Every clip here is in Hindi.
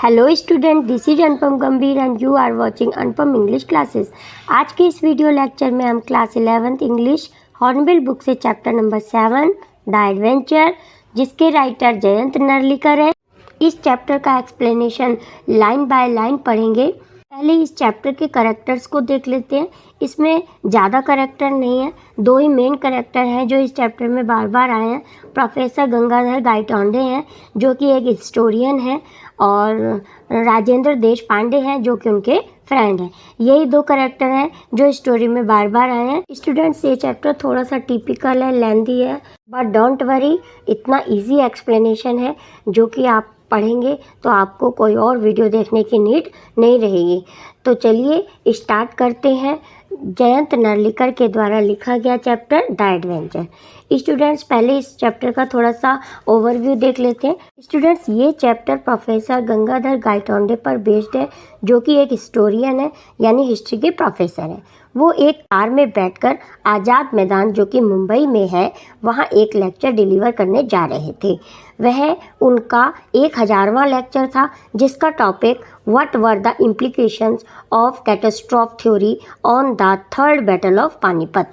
Hello student, this is Anupam Gambhir and you are watching Anupam English classes. आज के इस वीडियो लेक्चर में हम class 11th English Hornbill book से चैप्टर नंबर 7 द एडवेंचर, जिसके राइटर जयंत नरलिकर है, इस चैप्टर का एक्सप्लेनेशन लाइन बाय लाइन पढ़ेंगे। पहले इस चैप्टर के कैरेक्टर्स को देख लेते हैं। इसमें ज़्यादा कैरेक्टर नहीं है, दो ही मेन कैरेक्टर हैं जो इस चैप्टर में बार बार आए हैं। प्रोफेसर गंगाधर गायटोंडे हैं जो कि एक हिस्टोरियन है, और राजेंद्र देश पांडे हैं जो कि उनके फ्रेंड हैं। यही दो कैरेक्टर हैं जो स्टोरी में बार बार आए हैं। स्टूडेंट्स, ये चैप्टर थोड़ा सा टिपिकल है, लेंथी है, बट डोंट वरी, इतना इजी एक्सप्लेनेशन है जो कि आप पढ़ेंगे तो आपको कोई और वीडियो देखने की नीड नहीं रहेगी। तो चलिए स्टार्ट करते हैं। जयंत नरलिकर के द्वारा लिखा गया चैप्टर द एडवेंचर। स्टूडेंट्स, पहले इस चैप्टर का थोड़ा सा ओवरव्यू देख लेते हैं। स्टूडेंट्स, ये चैप्टर प्रोफेसर गंगाधर गायटोंडे पर बेस्ड है जो कि एक हिस्टोरियन है, यानी हिस्ट्री के प्रोफेसर हैं। वो एक कार में बैठकर आज़ाद मैदान जो कि मुंबई में है, वहाँ एक लेक्चर डिलीवर करने जा रहे थे। वह उनका 1000वां लेक्चर था जिसका topic what were the implications of catastrophe theory on the third battle of Panipat.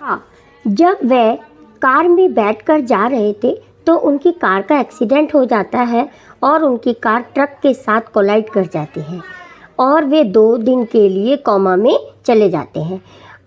जब वह कार में बैठकर जा रहे थे तो उनकी कार का एक्सीडेंट हो जाता है और उनकी कार ट्रक के साथ कोलाइड कर जाती है और वे 2 दिन के लिए कोमा में चले जाते हैं,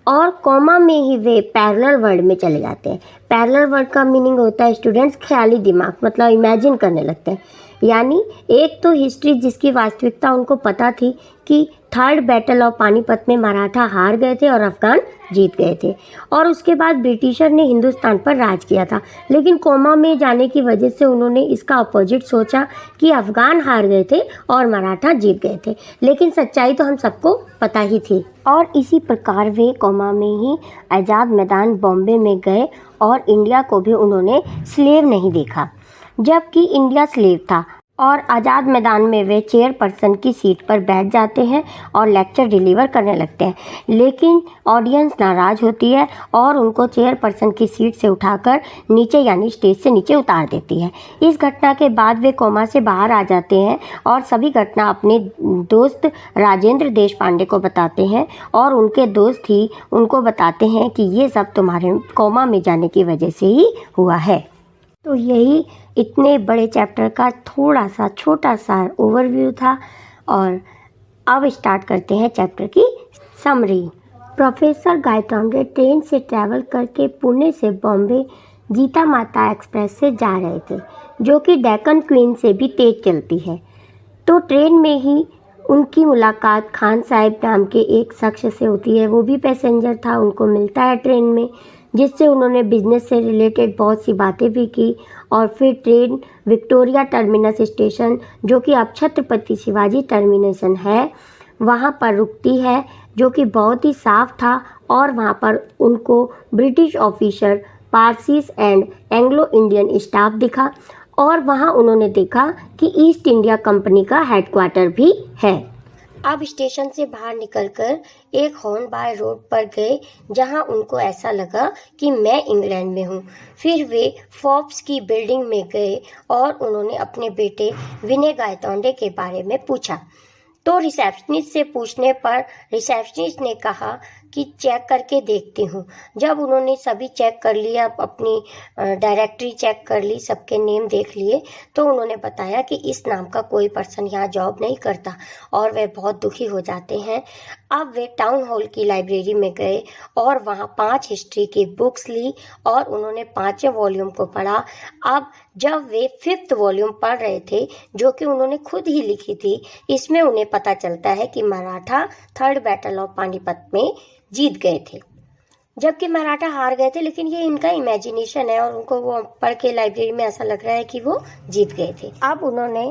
और कोमा में ही वे पैरेलल वर्ल्ड में चले जाते हैं। पैरेलल वर्ल्ड का मीनिंग होता है स्टूडेंट्स ख्याली दिमाग, मतलब इमेजिन करने लगते हैं। यानी एक तो हिस्ट्री जिसकी वास्तविकता उनको पता थी कि थर्ड बैटल ऑफ पानीपत में मराठा हार गए थे और अफगान जीत गए थे, और उसके बाद ब्रिटिशर ने हिंदुस्तान पर राज किया था। लेकिन कोमा में जाने की वजह से उन्होंने इसका अपोजिट सोचा कि अफगान हार गए थे और मराठा जीत गए थे, लेकिन सच्चाई तो हम सबको पता ही थी। और इसी प्रकार वे कोमा में ही आज़ाद मैदान बॉम्बे में गए और इंडिया को भी उन्होंने स्लेव नहीं देखा, जबकि इंडिया स्लेव था। और आज़ाद मैदान में वे चेयरपर्सन की सीट पर बैठ जाते हैं और लेक्चर डिलीवर करने लगते हैं, लेकिन ऑडियंस नाराज़ होती है और उनको चेयरपर्सन की सीट से उठाकर नीचे, यानी स्टेज से नीचे उतार देती है। इस घटना के बाद वे कोमा से बाहर आ जाते हैं और सभी घटना अपने दोस्त राजेंद्र देश पांडे को बताते हैं, और उनके दोस्त ही उनको बताते हैं कि ये सब तुम्हारे कोमा में जाने की वजह से ही हुआ है। तो यही इतने बड़े चैप्टर का थोड़ा सा छोटा सा ओवरव्यू था, और अब स्टार्ट करते हैं चैप्टर की समरी। प्रोफेसर गायटोंडे ट्रेन से ट्रैवल करके पुणे से बॉम्बे जीता माता एक्सप्रेस से जा रहे थे, जो कि डेक्कन क्वीन से भी तेज चलती है। तो ट्रेन में ही उनकी मुलाकात खान साहब नाम के एक शख्स से होती है। वो भी पैसेंजर था, उनको मिलता है ट्रेन में, जिससे उन्होंने बिजनेस से रिलेटेड बहुत सी बातें भी की। और फिर ट्रेन विक्टोरिया टर्मिनस स्टेशन, जो कि अब छत्रपति शिवाजी टर्मिनेशन है, वहाँ पर रुकती है, जो कि बहुत ही साफ था। और वहाँ पर उनको British officer, पारसीस and Anglo Indian staff दिखा, और वहाँ उन्होंने देखा कि ईस्ट इंडिया कंपनी का हेडक्वार्टर भी है। अब स्टेशन से बाहर निकलकर एक हॉर्न बाय रोड पर गए, जहां उनको ऐसा लगा कि मैं इंग्लैंड में हूं। फिर वे फोर्ब्स की बिल्डिंग में गए और उन्होंने अपने बेटे विनय गायटोंडे के बारे में पूछा। तो रिसेप्शनिस्ट से पूछने पर रिसेप्शनिस्ट ने कहा कि चेक करके देखती हूँ। जब उन्होंने सभी चेक कर लिया, अपनी डायरेक्टरी चेक कर ली, सबके नेम देख लिए, तो उन्होंने बताया कि इस नाम का कोई पर्सन यहाँ जॉब नहीं करता, और वे बहुत दुखी हो जाते हैं। अब वे टाउन हॉल की लाइब्रेरी में गए और वहाँ 5 हिस्ट्री की बुक्स ली और उन्होंने 5वें वॉल्यूम को पढ़ा। अब जब वे 5th वॉल्यूम पढ़ रहे थे, जो कि उन्होंने खुद ही लिखी थी, इसमें उन्हें पता चलता है कि Maratha third battle of Panipat में जीत गए थे, जबकि मराठा हार गए थे। लेकिन ये इनका इमेजिनेशन है, और उनको वो पढ़ के लाइब्रेरी में ऐसा लग रहा है कि वो जीत गए थे। अब उन्होंने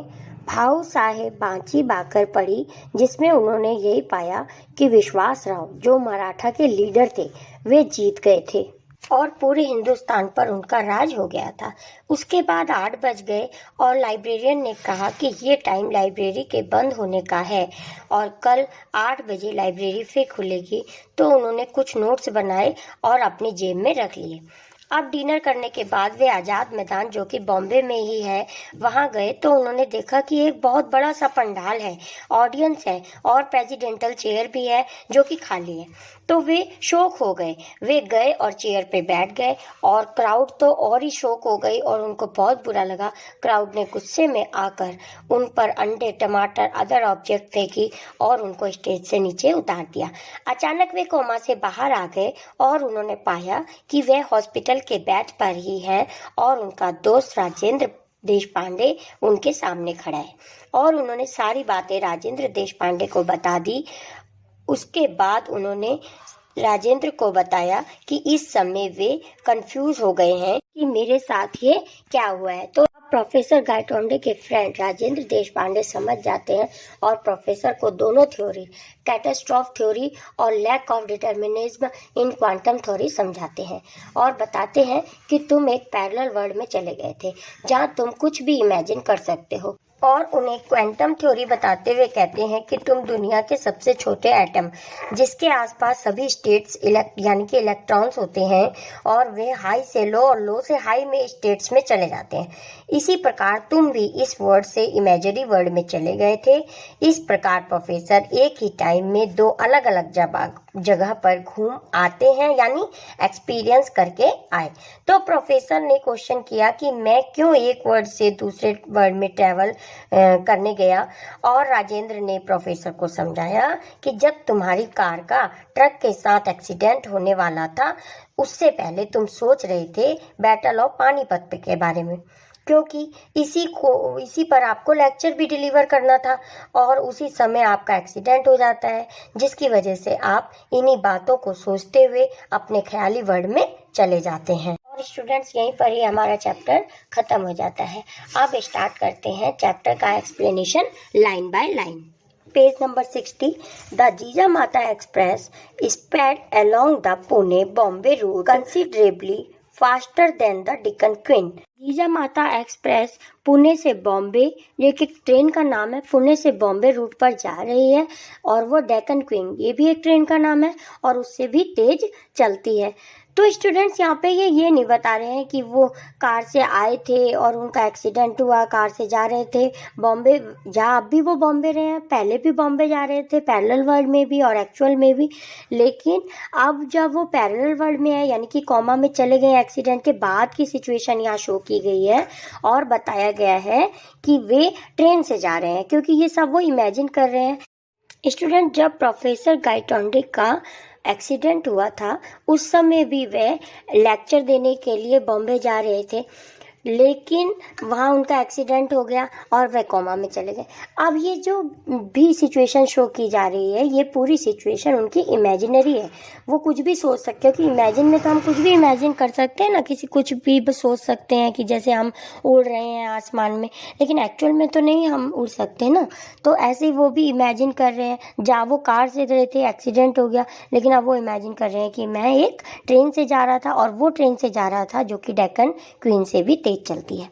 भाऊ साहेब बांची बाकर पढ़ी, जिसमें उन्होंने यही पाया कि विश्वास राव, जो मराठा के लीडर थे, वे जीत गए थे और पूरे हिंदुस्तान पर उनका राज हो गया था। उसके बाद 8 बज गए और लाइब्रेरियन ने कहा कि ये टाइम लाइब्रेरी के बंद होने का है और कल 8 बजे लाइब्रेरी फिर खुलेगी। तो उन्होंने कुछ नोट्स बनाए और अपनी जेब में रख लिए। अब डिनर करने के बाद वे आज़ाद मैदान, जो कि बॉम्बे में ही है, वहाँ गए तो उन्होंने देखा कि एक बहुत बड़ा सा पंडाल है, ऑडियंस है और प्रेसिडेंटल चेयर भी है जो कि खाली है। तो वे शॉक हो गए। वे गए और चेयर पे बैठ गए और क्राउड तो और ही शॉक हो गई और उनको बहुत बुरा लगा। क्राउड ने गुस्से में आकर उन पर अंडे, टमाटर, अदर ऑब्जेक्ट फेंकी और उनको स्टेज से नीचे उतार दिया। अचानक वे कोमा से बाहर आ गए और उन्होंने पाया कि वे हॉस्पिटल के बेड पर ही है और उनका दोस्त राजेंद्र देशपांडे उनके सामने खड़ा है और उन्होंने सारी बातें राजेंद्र देशपांडे को बता दी। उसके बाद उन्होंने राजेंद्र को बताया कि इस समय वे कंफ्यूज हो गए हैं कि मेरे साथ ये क्या हुआ है। तो प्रोफेसर गायटोंडे के फ्रेंड राजेंद्र देशपांडे समझ जाते हैं और प्रोफेसर को दोनों थ्योरी, कैटास्ट्रॉफ थ्योरी और lack of determinism in quantum theory समझाते हैं और बताते हैं कि तुम एक पैरेलल वर्ल्ड में चले गए थे जहां तुम कुछ भी इमेजिन कर सकते हो। और उन्हें क्वांटम थ्योरी बताते हुए कहते हैं कि तुम दुनिया के सबसे छोटे एटम, जिसके आसपास सभी स्टेट्स यानी कि इलेक्ट्रॉन्स होते हैं और वे हाई से लो और लो से हाई में स्टेट्स में चले जाते हैं। इसी प्रकार तुम भी इस वर्ल्ड से इमेजिनरी वर्ल्ड में चले गए थे। इस प्रकार प्रोफेसर एक ही टाइम में दो अलग अलग जगह पर घूम आते हैं, यानी एक्सपीरियंस करके आए। तो प्रोफेसर ने क्वेश्चन किया कि मैं क्यों एक वर्ल्ड से दूसरे वर्ल्ड में ट्रैवल करने गया और राजेंद्र ने प्रोफेसर को समझाया कि जब तुम्हारी कार का ट्रक के साथ एक्सीडेंट होने वाला था, उससे पहले तुम सोच रहे थे बैटल ऑफ पानीपत के बारे में, क्योंकि इसी पर आपको लेक्चर भी डिलीवर करना था और उसी समय आपका एक्सीडेंट हो जाता है, जिसकी वजह से आप इन्हीं बातों को सोचते हुए अपने ख्याली वर्ल्ड में चले जाते हैं। और स्टूडेंट्स, यहीं पर ही हमारा चैप्टर खत्म हो जाता है। अब स्टार्ट करते हैं चैप्टर का explanation line by line. Page number 60, the Jijamata Express sped along the Pune Bombay route considerably faster than the Deccan Queen. Jijamata Express Pune से बॉम्बे, ये एक ट्रेन का नाम है, पुणे से बॉम्बे रूट पर जा रही है और वो डेक्कन क्वीन, ये भी एक ट्रेन का नाम है और उससे भी तेज चलती है। तो स्टूडेंट्स, यहाँ पे ये नहीं बता रहे हैं कि वो कार से आए थे और उनका एक्सीडेंट हुआ, कार से जा रहे थे बॉम्बे, जहाँ अब भी वो बॉम्बे रहे हैं, पहले भी बॉम्बे जा रहे थे, पैरेलल वर्ल्ड में भी और एक्चुअल में भी। लेकिन अब जब वो पैरेलल वर्ल्ड में है, यानी कि कोमा में चले गए, एक्सीडेंट के बाद की सिचुएशन यहाँ शो की गई है और बताया गया है कि वे ट्रेन से जा रहे हैं, क्योंकि ये सब वो इमेजिन कर रहे हैं। स्टूडेंट, जब प्रोफेसर गायटोंडे का एक्सीडेंट हुआ था, उस समय भी वे लेक्चर देने के लिए बॉम्बे जा रहे थे, लेकिन वहाँ उनका एक्सीडेंट हो गया और वे कोमा में चले गए। अब ये जो भी सिचुएशन शो की जा रही है, ये पूरी सिचुएशन उनकी इमेजिनरी है। वो कुछ भी सोच सकते हो कि इमेजिन में तो हम कुछ भी इमेजिन कर सकते हैं ना, किसी कुछ भी सोच सकते हैं कि जैसे हम उड़ रहे हैं आसमान में, लेकिन एक्चुअल में तो नहीं हम उड़ सकते ना। तो ऐसे ही वो भी इमेजिन कर रहे हैं, जहाँ वो कार से रहे थे, एक्सीडेंट हो गया, लेकिन अब वो इमेजिन कर रहे हैं कि मैं एक ट्रेन से जा रहा था और वो ट्रेन से जा रहा था जो कि डेक्कन क्वीन से भी चलती है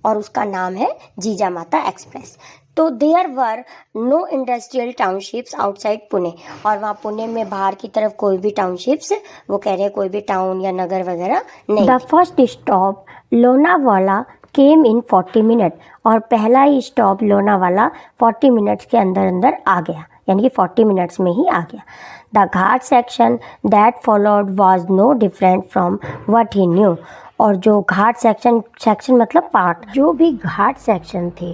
और उसका नाम है जीजामाता एक्सप्रेस। तो there were no industrial townships outside Pune, और वहाँ पुणे में बाहर की तरफ कोई भी टाउनशिप्स, वो कह रहे हैं कोई भी टाउन या नगर वगैरह नहीं। The first stop Lonavala came in 40 minute, और पहला ही स्टॉप लोनावाला 40 मिनट्स के अंदर अंदर आ गया, यानी कि 40 मिनट्स में ही आ गया। The ghat section that followed was no different from what he knew, और जो घाट सेक्शन मतलब पार्ट, जो भी घाट सेक्शन थे,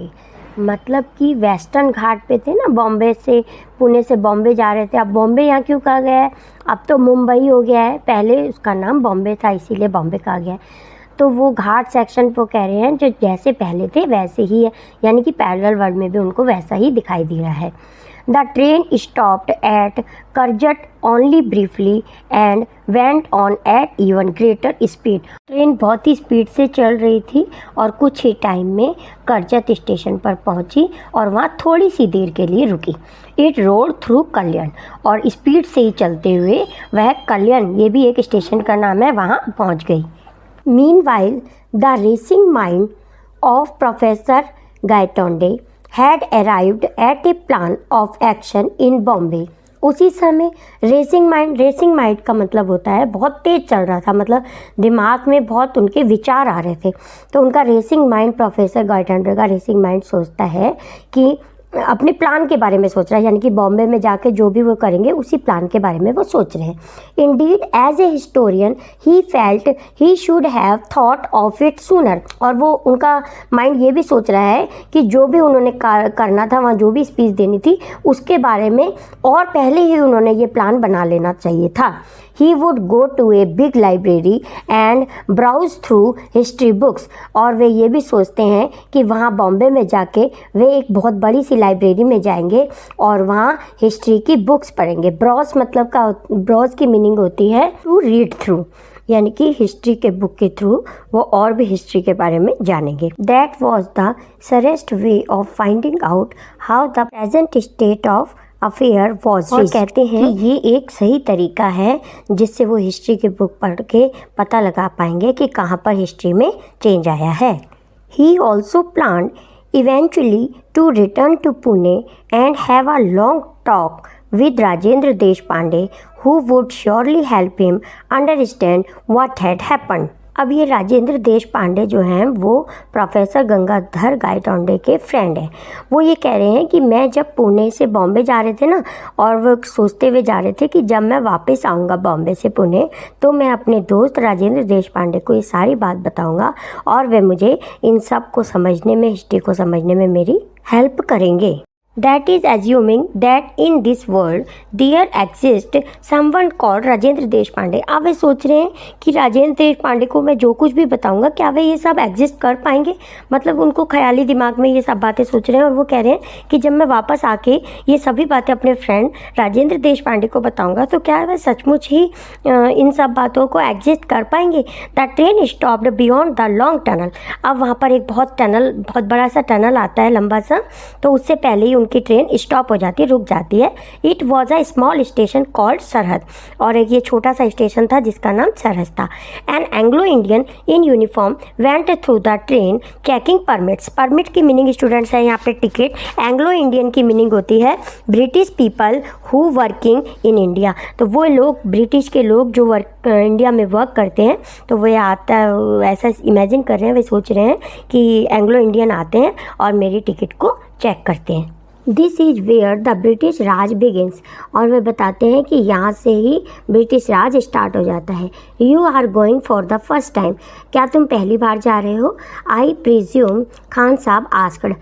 मतलब कि वेस्टर्न घाट पे थे ना, बॉम्बे से, पुणे से बॉम्बे जा रहे थे। अब बॉम्बे यहाँ क्यों कहा गया है, अब तो मुंबई हो गया है, पहले उसका नाम बॉम्बे था इसीलिए बॉम्बे कहा गया है। तो वो घाट सेक्शन को कह रहे हैं जो जैसे पहले थे वैसे ही है, यानी कि पैरेलल वर्ल्ड में भी उनको वैसा ही दिखाई दे रहा है। The train stopped at Karjat only briefly and went on at even greater speed. Train बहुत ही स्पीड से चल रही थी और कुछ ही टाइम में करजत स्टेशन पर पहुंची और वहाँ थोड़ी सी देर के लिए रुकी। It rode through कल्याण, और स्पीड से ही चलते हुए वह कल्याण, ये भी एक स्टेशन का नाम है, वहाँ पहुँच गई। Meanwhile, the racing mind of Professor Gaitonde had arrived at a plan of action in Bombay. उसी समय रेसिंग माइंड का मतलब होता है बहुत तेज़ चल रहा था, मतलब दिमाग में बहुत उनके विचार आ रहे थे। तो उनका रेसिंग माइंड, प्रोफेसर गायटोंडे का रेसिंग माइंड सोचता है कि अपने प्लान के बारे में सोच रहा है, यानी कि बॉम्बे में जाके जो भी वो करेंगे उसी प्लान के बारे में वो सोच रहे हैं। Indeed as a historian he felt he should have thought of it sooner. और वो उनका माइंड ये भी सोच रहा है कि जो भी उन्होंने करना था, वहाँ जो भी स्पीच देनी थी उसके बारे में और पहले ही उन्होंने ये प्लान बना लेना चाहिए था। He would go to a big library and browse through history books। और वे ये भी सोचते हैं कि वहाँ बॉम्बे में जाके वे एक बहुत बड़ी सी लाइब्रेरी में जाएंगे और वहाँ हिस्ट्री की बुक्स पढ़ेंगे। ब्राउज की मीनिंग होती है टू रीड थ्रू, यानी कि हिस्ट्री के बुक के थ्रू वो और भी हिस्ट्री के बारे में जानेंगे। That was the surest way of finding out how the present state of affair was. और कहते हैं कि ये एक सही तरीका है जिससे वो हिस्ट्री की बुक पढ़ के पता लगा पाएंगे कि कहाँ पर हिस्ट्री में चेंज आया है। He also planned eventually to return to Pune and have a long talk with Rajendra Deshpande, who would surely help him understand what had happened। अब ये राजेंद्र देश पांडे जो हैं वो प्रोफेसर गंगाधर गायटोंडे के फ्रेंड हैं। वो ये कह रहे हैं कि मैं जब पुणे से बॉम्बे जा रहे थे ना, और वो सोचते हुए जा रहे थे कि जब मैं वापस आऊँगा बॉम्बे से पुणे तो मैं अपने दोस्त राजेंद्र देश पांडे को ये सारी बात बताऊँगा और वे मुझे इन सब को समझने में, हिस्ट्री को समझने में मेरी हेल्प करेंगे। That is assuming that in this world there exists someone called Rajendra देश पांडे। अब वे सोच रहे हैं कि राजेंद्र देश पांडे को मैं जो कुछ भी बताऊंगा क्या वे ये सब एग्जिस्ट कर पाएंगे। मतलब उनको ख्याली दिमाग में ये सब बातें सोच रहे हैं और वो कह रहे हैं कि जब मैं वापस आके ये सभी बातें अपने फ्रेंड राजेंद्र देश पांडे को बताऊंगा तो क्या वे सचमुच ही इन सब बातों को एग्जिस्ट कर पाएंगे। The train stopped beyond the long tunnel. अब वहाँ पर एक बहुत बड़ा सा टनल आता है, लंबा सा, तो उससे पहले ही की ट्रेन स्टॉप हो जाती है, रुक जाती है। It was a small station called सरहद। और एक ये छोटा सा स्टेशन था जिसका नाम सरहद था। An Anglo Indian in uniform went through the train checking permits. Permit की मीनिंग स्टूडेंट्स है यहाँ पे टिकट। एंग्लो इंडियन की मीनिंग होती है British people who working in India. तो वो लोग, ब्रिटिश के लोग जो इंडिया में वर्क करते हैं, तो वो ऐसा इमेजिन कर रहे हैं, वे सोच रहे हैं कि एंग्लो इंडियन आते हैं और मेरी टिकट को चेक करते हैं। This is where the British Raj begins. और वे बताते हैं कि यहाँ से ही ब्रिटिश राज स्टार्ट हो जाता है। You are going for the first time. क्या तुम पहली बार जा रहे हो? आई प्रिज्यूम, खान साहब आस्क्ड।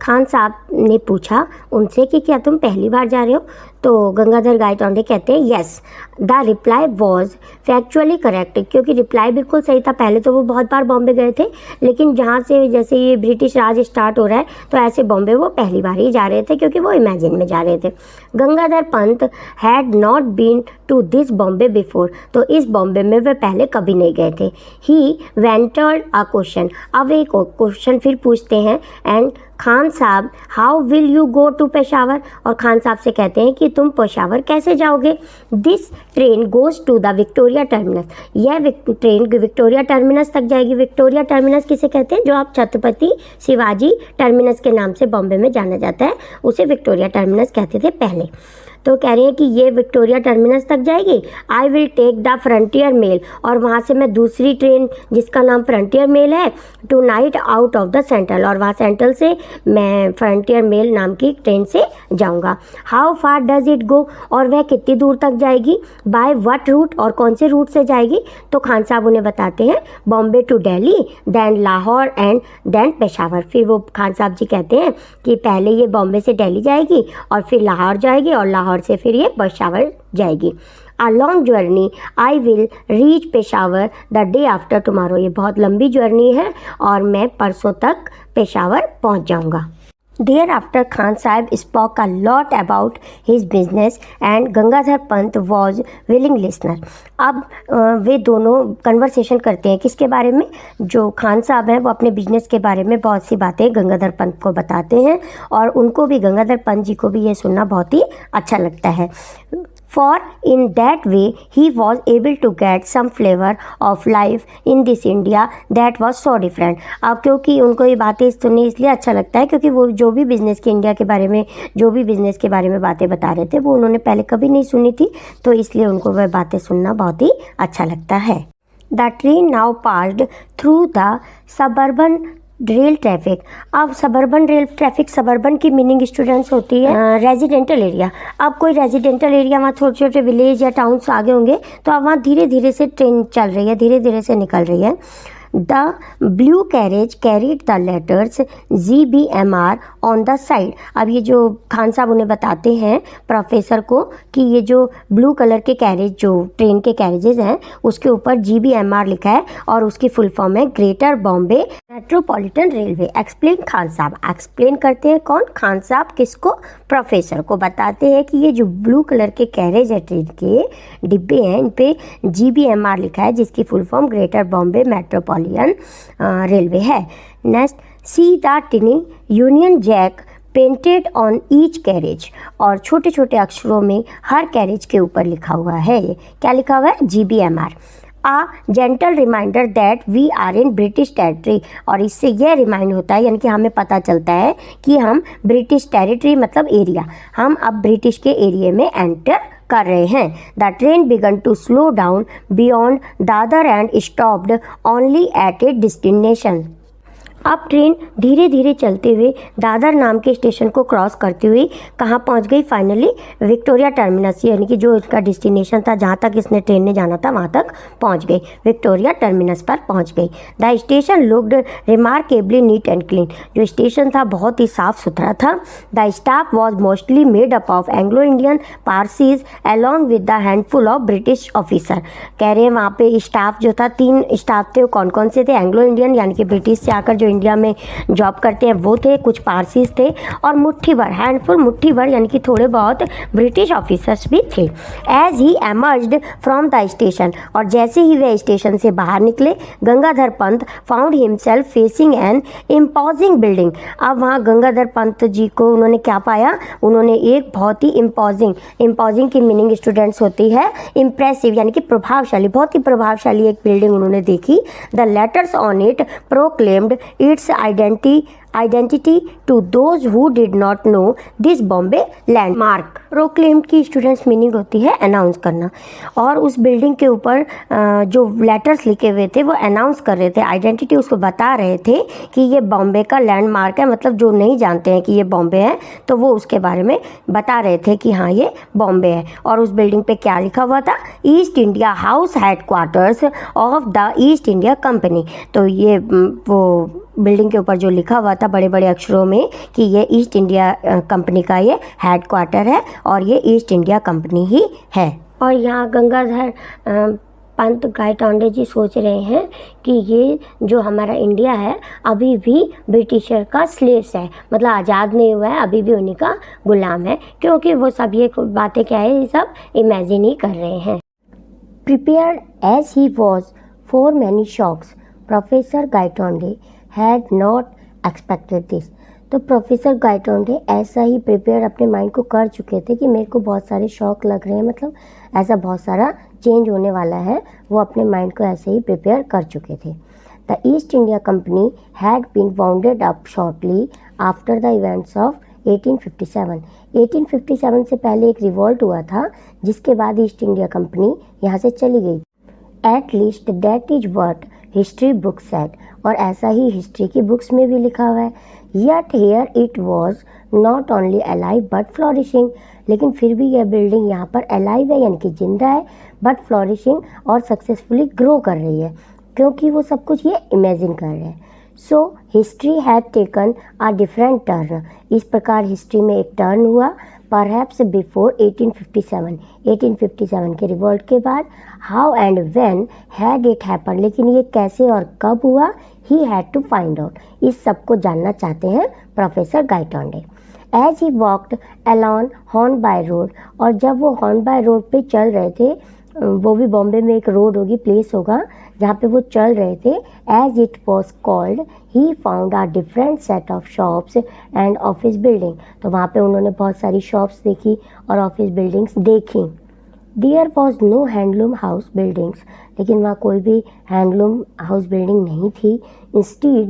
खान साहब ने पूछा उनसे कि क्या तुम पहली बार जा रहे हो? तो गंगाधर गायटोंडे कहते हैं yes. The reply was factually correct. क्योंकि रिप्लाई बिल्कुल सही था। पहले तो वो बहुत बार बॉम्बे गए थे, लेकिन जहाँ से जैसे ये ब्रिटिश राज स्टार्ट हो रहा है तो ऐसे बॉम्बे वो पहली बार ही जा रहे थे क्योंकि वो इमेजिन में जा रहे थे। Gangadhar Pant had not been to this Bombay before. तो इस बॉम्बे में वे पहले कभी नहीं गए थे। He ventured a question. अब एक क्वेश्चन फिर पूछते हैं। And Khan Sahab how will you go to Peshawar. और खान साहब से कहते हैं कि तुम पेशावर कैसे जाओगे? This train goes to the Victoria Terminus. यह ट्रेन विक्टोरिया टर्मिनस तक जाएगी। विक्टोरिया टर्मिनस किसे कहते हैं? जो आप छत्रपति शिवाजी टर्मिनस के नाम से बॉम्बे में जाना जाता है, उसे विक्टोरिया टर्मिनस कहते थे पहले। तो कह रहे हैं कि ये विक्टोरिया टर्मिनस तक जाएगी। I will take the Frontier Mail. और वहाँ से मैं दूसरी ट्रेन जिसका नाम फ्रंटियर मेल है, tonight out of the central. और वहाँ सेंट्रल से मैं फ्रंटियर मेल नाम की ट्रेन से जाऊँगा। How far does it go. और वह कितनी दूर तक जाएगी? By what route. और कौन से रूट से जाएगी? तो खान साहब उन्हें बताते हैं Bombay to Delhi, then Lahore and then Peshawar. फिर वो खान साहब जी कहते हैं कि पहले ये बॉम्बे से दिल्ली जाएगी और फिर लाहौर जाएगी और लाहौर से फिर ये पेशावर जाएगी। A long journey, I will reach Peshawar the day after tomorrow. ये बहुत लंबी जर्नी है और मैं परसों तक पेशावर पहुंच जाऊंगा। Thereafter, Khan Sahib spoke a lot about his business and Gangadhar Pant was willing listener। अब वे दोनों कन्वर्सेशन करते हैं किसके बारे में? जो खान साहब हैं वो अपने बिजनेस के बारे में बहुत सी बातें गंगाधर पंत को बताते हैं और उनको भी, गंगाधर पंत जी को भी ये सुनना बहुत ही अच्छा लगता है। for in that way he was able to get some flavor of life in this India that was so different। अब क्योंकि उनको ये बातें सुनने इसलिए अच्छा लगता है क्योंकि वो जो भी बिज़नेस के इंडिया के बारे में बातें बता रहे थे वो उन्होंने पहले कभी नहीं सुनी थी, तो इसलिए उनको वह बातें सुनना बहुत ही अच्छा लगता है। The train now passed through the suburban rail traffic. अब सबर्बन रेल ट्रैफिक, सबर्बन की मीनिंग स्टूडेंट्स होती है रेजिडेंटल एरिया। अब कोई रेजिडेंटल एरिया, वहाँ छोटे छोटे विलेज या टाउन्स आगे होंगे, तो अब वहाँ धीरे धीरे से ट्रेन चल रही है, धीरे धीरे से निकल रही है। The blue carriage carried the letters GBMR on the side. अब ये जो खान साहब उन्हें बताते हैं प्रोफेसर को कि ये जो ब्लू कलर के कैरेज, जो ट्रेन के कैरेजेस हैं, उसके ऊपर GBMR लिखा है और उसकी फुल फॉर्म है greater Bombay metropolitan railway. Explain Khan साहब। एक्सप्लेन करते हैं कौन? खान साहब। किसको? प्रोफेसर को। बताते हैं कि ये जो ब्लू कलर के कैरेज है, ट्रेन के डिब्बे हैं, इन पे GBMR लिखा है जिसकी full form greater Bombay metropolitan railway है। Next, see the tiny Union Jack painted on each carriage. और छोटे छोटे अक्षरों में हर कैरेज के ऊपर लिखा हुआ है। ये क्या लिखा हुआ है? GBMR। A gentle reminder that we are in British territory. और इससे यह रिमाइंड होता है, यानी कि हमें पता चलता है कि हम ब्रिटिश टेरिटरी मतलब एरिया, हम अब ब्रिटिश के एरिया में एंटर कर रहे हैं। The train began to slow down beyond Dadar and stopped only at a destination. अब ट्रेन धीरे धीरे चलते हुए दादर नाम के स्टेशन को क्रॉस करते हुए कहाँ पहुँच गई? फाइनली विक्टोरिया टर्मिनस, यानी कि जो इसका डेस्टिनेशन था, जहाँ तक इसने ट्रेन ने जाना था, वहाँ तक पहुँच गई, विक्टोरिया टर्मिनस पर पहुँच गई। The station looked remarkably neat and clean. जो स्टेशन था बहुत ही साफ़ सुथरा था। The staff was mostly made up of Anglo Indian Parsis along with the handful of British officer. कह रहे हैं वहाँ पे स्टाफ जो था, 3 स्टाफ थे। वो कौन कौन से थे? एंग्लो इंडियन यानी कि ब्रिटिश से आकर जो इंडिया में जॉब करते हैं वो थे, कुछ पारसीज थे, और मुट्ठी भर, हैंडफुल, मुट्ठी भर यानी कि थोड़े बहुत ब्रिटिश ऑफिसर्स भी थे। As he emerged from the station, और जैसे ही वे स्टेशन से बाहर निकले, Gangadhar Pant found himself facing an imposing building. अब वहाँ गंगाधर पंत जी को उन्होंने क्या पाया? उन्होंने एक बहुत ही इम्पोजिंग की मीनिंग स्टूडेंट्स होती है इम्प्रेसिव यानी कि प्रभावशाली, बहुत ही प्रभावशाली एक बिल्डिंग उन्होंने देखी। The letters on it proclaimed its identity to those who did not know this Bombay landmark. Proclaim की स्टूडेंट्स मीनिंग होती है अनाउंस करना, और उस बिल्डिंग के ऊपर जो लेटर्स लिखे हुए थे वो अनाउंस कर रहे थे, आइडेंटिटी उसको बता रहे थे कि ये बॉम्बे का लैंडमार्क है। मतलब जो नहीं जानते हैं कि ये बॉम्बे है तो वो उसके बारे में बता रहे थे कि हाँ ये बॉम्बे है। और उस बिल्डिंग पे क्या लिखा हुआ था? East India house headquarters of the East India company. तो ये वो बिल्डिंग के ऊपर जो लिखा हुआ था बड़े बड़े अक्षरों में कि ये ईस्ट इंडिया कंपनी का ये हेडक्वार्टर है और ये ईस्ट इंडिया कंपनी ही है। और यहाँ गंगाधर पंत गायटोंडे जी सोच रहे हैं कि ये जो हमारा इंडिया है अभी भी ब्रिटिशर का स्लेव्स है, मतलब आज़ाद नहीं हुआ है, अभी भी उन्हीं का गुलाम है, क्योंकि वो सब ये बातें क्या है, ये सब इमेजिन ही कर रहे हैं। Prepared as he was for many shocks, professor Gaitonde had not expected this. तो प्रोफेसर गायटोंडे ऐसा ही प्रिपेयर अपने माइंड को कर चुके थे कि मेरे को बहुत सारे शौक लग रहे हैं, मतलब ऐसा बहुत सारा चेंज होने वाला है, वो अपने माइंड को ऐसे ही प्रिपेयर कर चुके थे। The East India company had been wounded up shortly after the events of 1857। 1857 से पहले एक रिवॉल्ट हुआ था जिसके बाद ईस्ट इंडिया कंपनी यहाँ से चली गई। At least that is what history book said, और ऐसा ही हिस्ट्री की बुक्स में भी लिखा हुआ है। Yet here it was not only alive but flourishing, लेकिन फिर भी यह बिल्डिंग यहाँ पर अलाइव है यानी कि जिंदा है, बट फ्लॉरिशिंग और सक्सेसफुली ग्रो कर रही है, क्योंकि वो सब कुछ ये इमेजिन कर रहे हैं। So history had taken a different turn, इस प्रकार हिस्ट्री में एक टर्न हुआ, परहैप्स बिफोर 1857 के रिवॉल्ट के बाद। How and when had it happen, लेकिन ये कैसे और कब हुआ, he had to find out, इस सब को जानना चाहते हैं professor Gaitonde. As he walked along Hornby Road, और जब वो हॉर्नबाय रोड पे चल रहे थे, वो भी बॉम्बे में एक रोड होगी, प्लेस होगा जहाँ पे वो चल रहे थे, as it was called he found a different set of shops and office building. तो वहाँ पे उन्होंने बहुत सारी शॉप्स देखी और ऑफिस बिल्डिंग्स देखी। There was no handloom house buildings, लेकिन वहाँ कोई भी हैंडलूम हाउस बिल्डिंग नहीं थी. Instead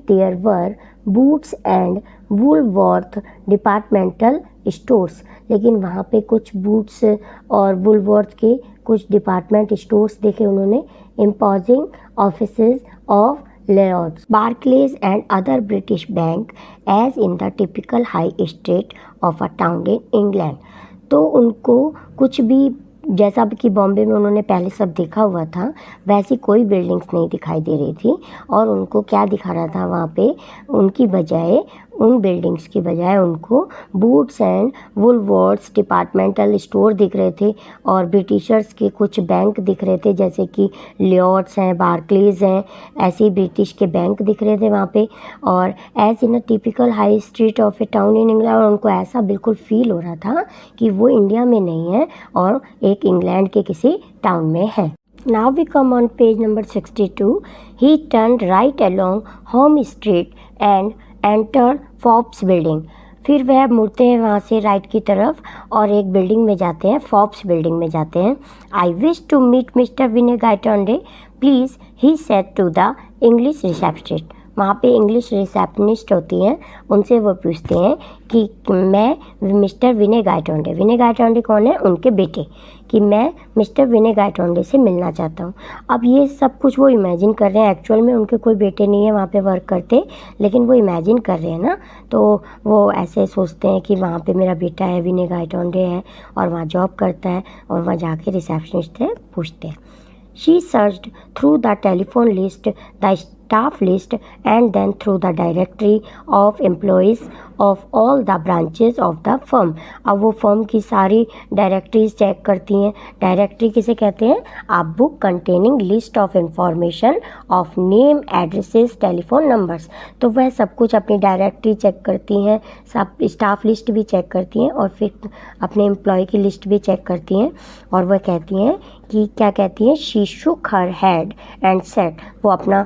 there were Boots and Woolworth departmental stores, लेकिन वहाँ पे कुछ बूट्स और वुलवर्थ के कुछ डिपार्टमेंट स्टोर्स देखे उन्होंने. Imposing offices of Lloyds, Barclays and other British bank as in the typical high street of a town in England. तो उनको कुछ भी जैसा कि बॉम्बे में उन्होंने पहले सब देखा हुआ था वैसी कोई बिल्डिंग्स नहीं दिखाई दे रही थी. और उनको क्या दिखा रहा था वहाँ पे, उनकी बजाय उन बिल्डिंग्स की बजाय उनको बूट्स एंड वुलवर्थ्स डिपार्टमेंटल स्टोर दिख रहे थे और ब्रिटिशर्स के कुछ बैंक दिख रहे थे जैसे कि लियोट्स हैं, बार्कलेज हैं, ऐसे ही ब्रिटिश के बैंक दिख रहे थे वहाँ पे. और as in a typical high street of a town in England, और उनको ऐसा बिल्कुल फील हो रहा था कि वो इंडिया में नहीं है और एक इंग्लैंड के किसी टाउन में है. Now we come on page number 62. He turned right along Home Street and entered Forbes building. फिर वह मुड़ते हैं वहाँ से राइट की तरफ और एक बिल्डिंग में जाते हैं, फॉर्ब्स बिल्डिंग में जाते हैं. I wish to meet Mr. Vinay Gaitonde, please, he said to the English receptionist. वहाँ पे इंग्लिश रिसेप्शनिस्ट होती हैं, उनसे वो पूछते हैं कि मैं मिस्टर विनय गायटोंडे कौन है, उनके बेटे, कि मैं मिस्टर विनय गायटोंडे से मिलना चाहता हूँ. अब ये सब कुछ वो इमेजिन कर रहे हैं, एक्चुअल में उनके कोई बेटे नहीं है वहाँ पे वर्क करते, लेकिन वो इमेजिन कर रहे हैं ना, तो वो ऐसे सोचते हैं कि वहाँ पे मेरा बेटा है, विनय गायटोंडे है और वहाँ जॉब करता है, और वहाँ जाके रिसेप्शनिस्ट से पूछते हैं. She searched through the telephone list, the staff list, and then through the directory of employees of all the branches of the firm. अब वो फर्म की सारी डायरेक्टरीज चेक करती हैं. डायरेक्टरी किसे कहते हैं? A book containing list of information of name, addresses, telephone numbers. तो वह सब कुछ अपनी डायरेक्टरी चेक करती हैं, सब स्टाफ लिस्ट भी चेक करती हैं और फिर अपने एम्प्लॉय की लिस्ट भी चेक करती हैं. और वह कहती हैं कि क्या कहती हैं? She shook her head and said, वो अपना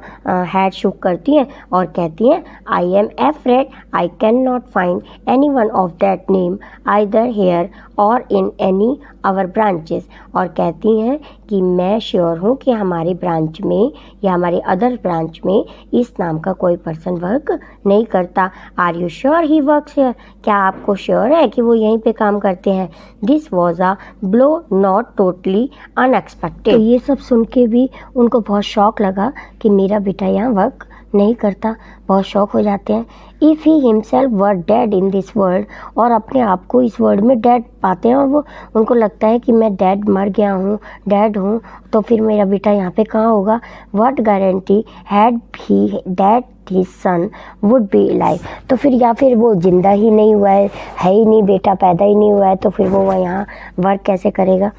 हेड शुक करती हैं और कहती हैं I am afraid I can not find any one of that name either here or in any our branches. और कहती हैं कि मैं श्योर हूँ कि हमारी ब्रांच में या हमारे अदर ब्रांच में इस नाम का कोई पर्सन वर्क नहीं करता. Are you sure he works here, क्या आपको श्योर है कि वो यहीं पे काम करते हैं? This was a blow not totally unexpected. तो ये सब सुन के भी उनको बहुत शौक लगा कि मेरा बेटा यहाँ वर्क नहीं करता, बहुत शौक हो जाते हैं. If he himself were dead in this world, और अपने आप को इस वर्ल्ड में डेड पाते हैं और वो उनको लगता है कि मैं डेड मर गया हूँ, डेड हूँ, तो फिर मेरा बेटा यहाँ पे कहाँ होगा? What guarantee had he that his son would be life. तो फिर या फिर वो जिंदा ही नहीं हुआ है ही नहीं, बेटा पैदा ही नहीं हुआ है, तो फिर वो यहाँ वर्क कैसे करेगा?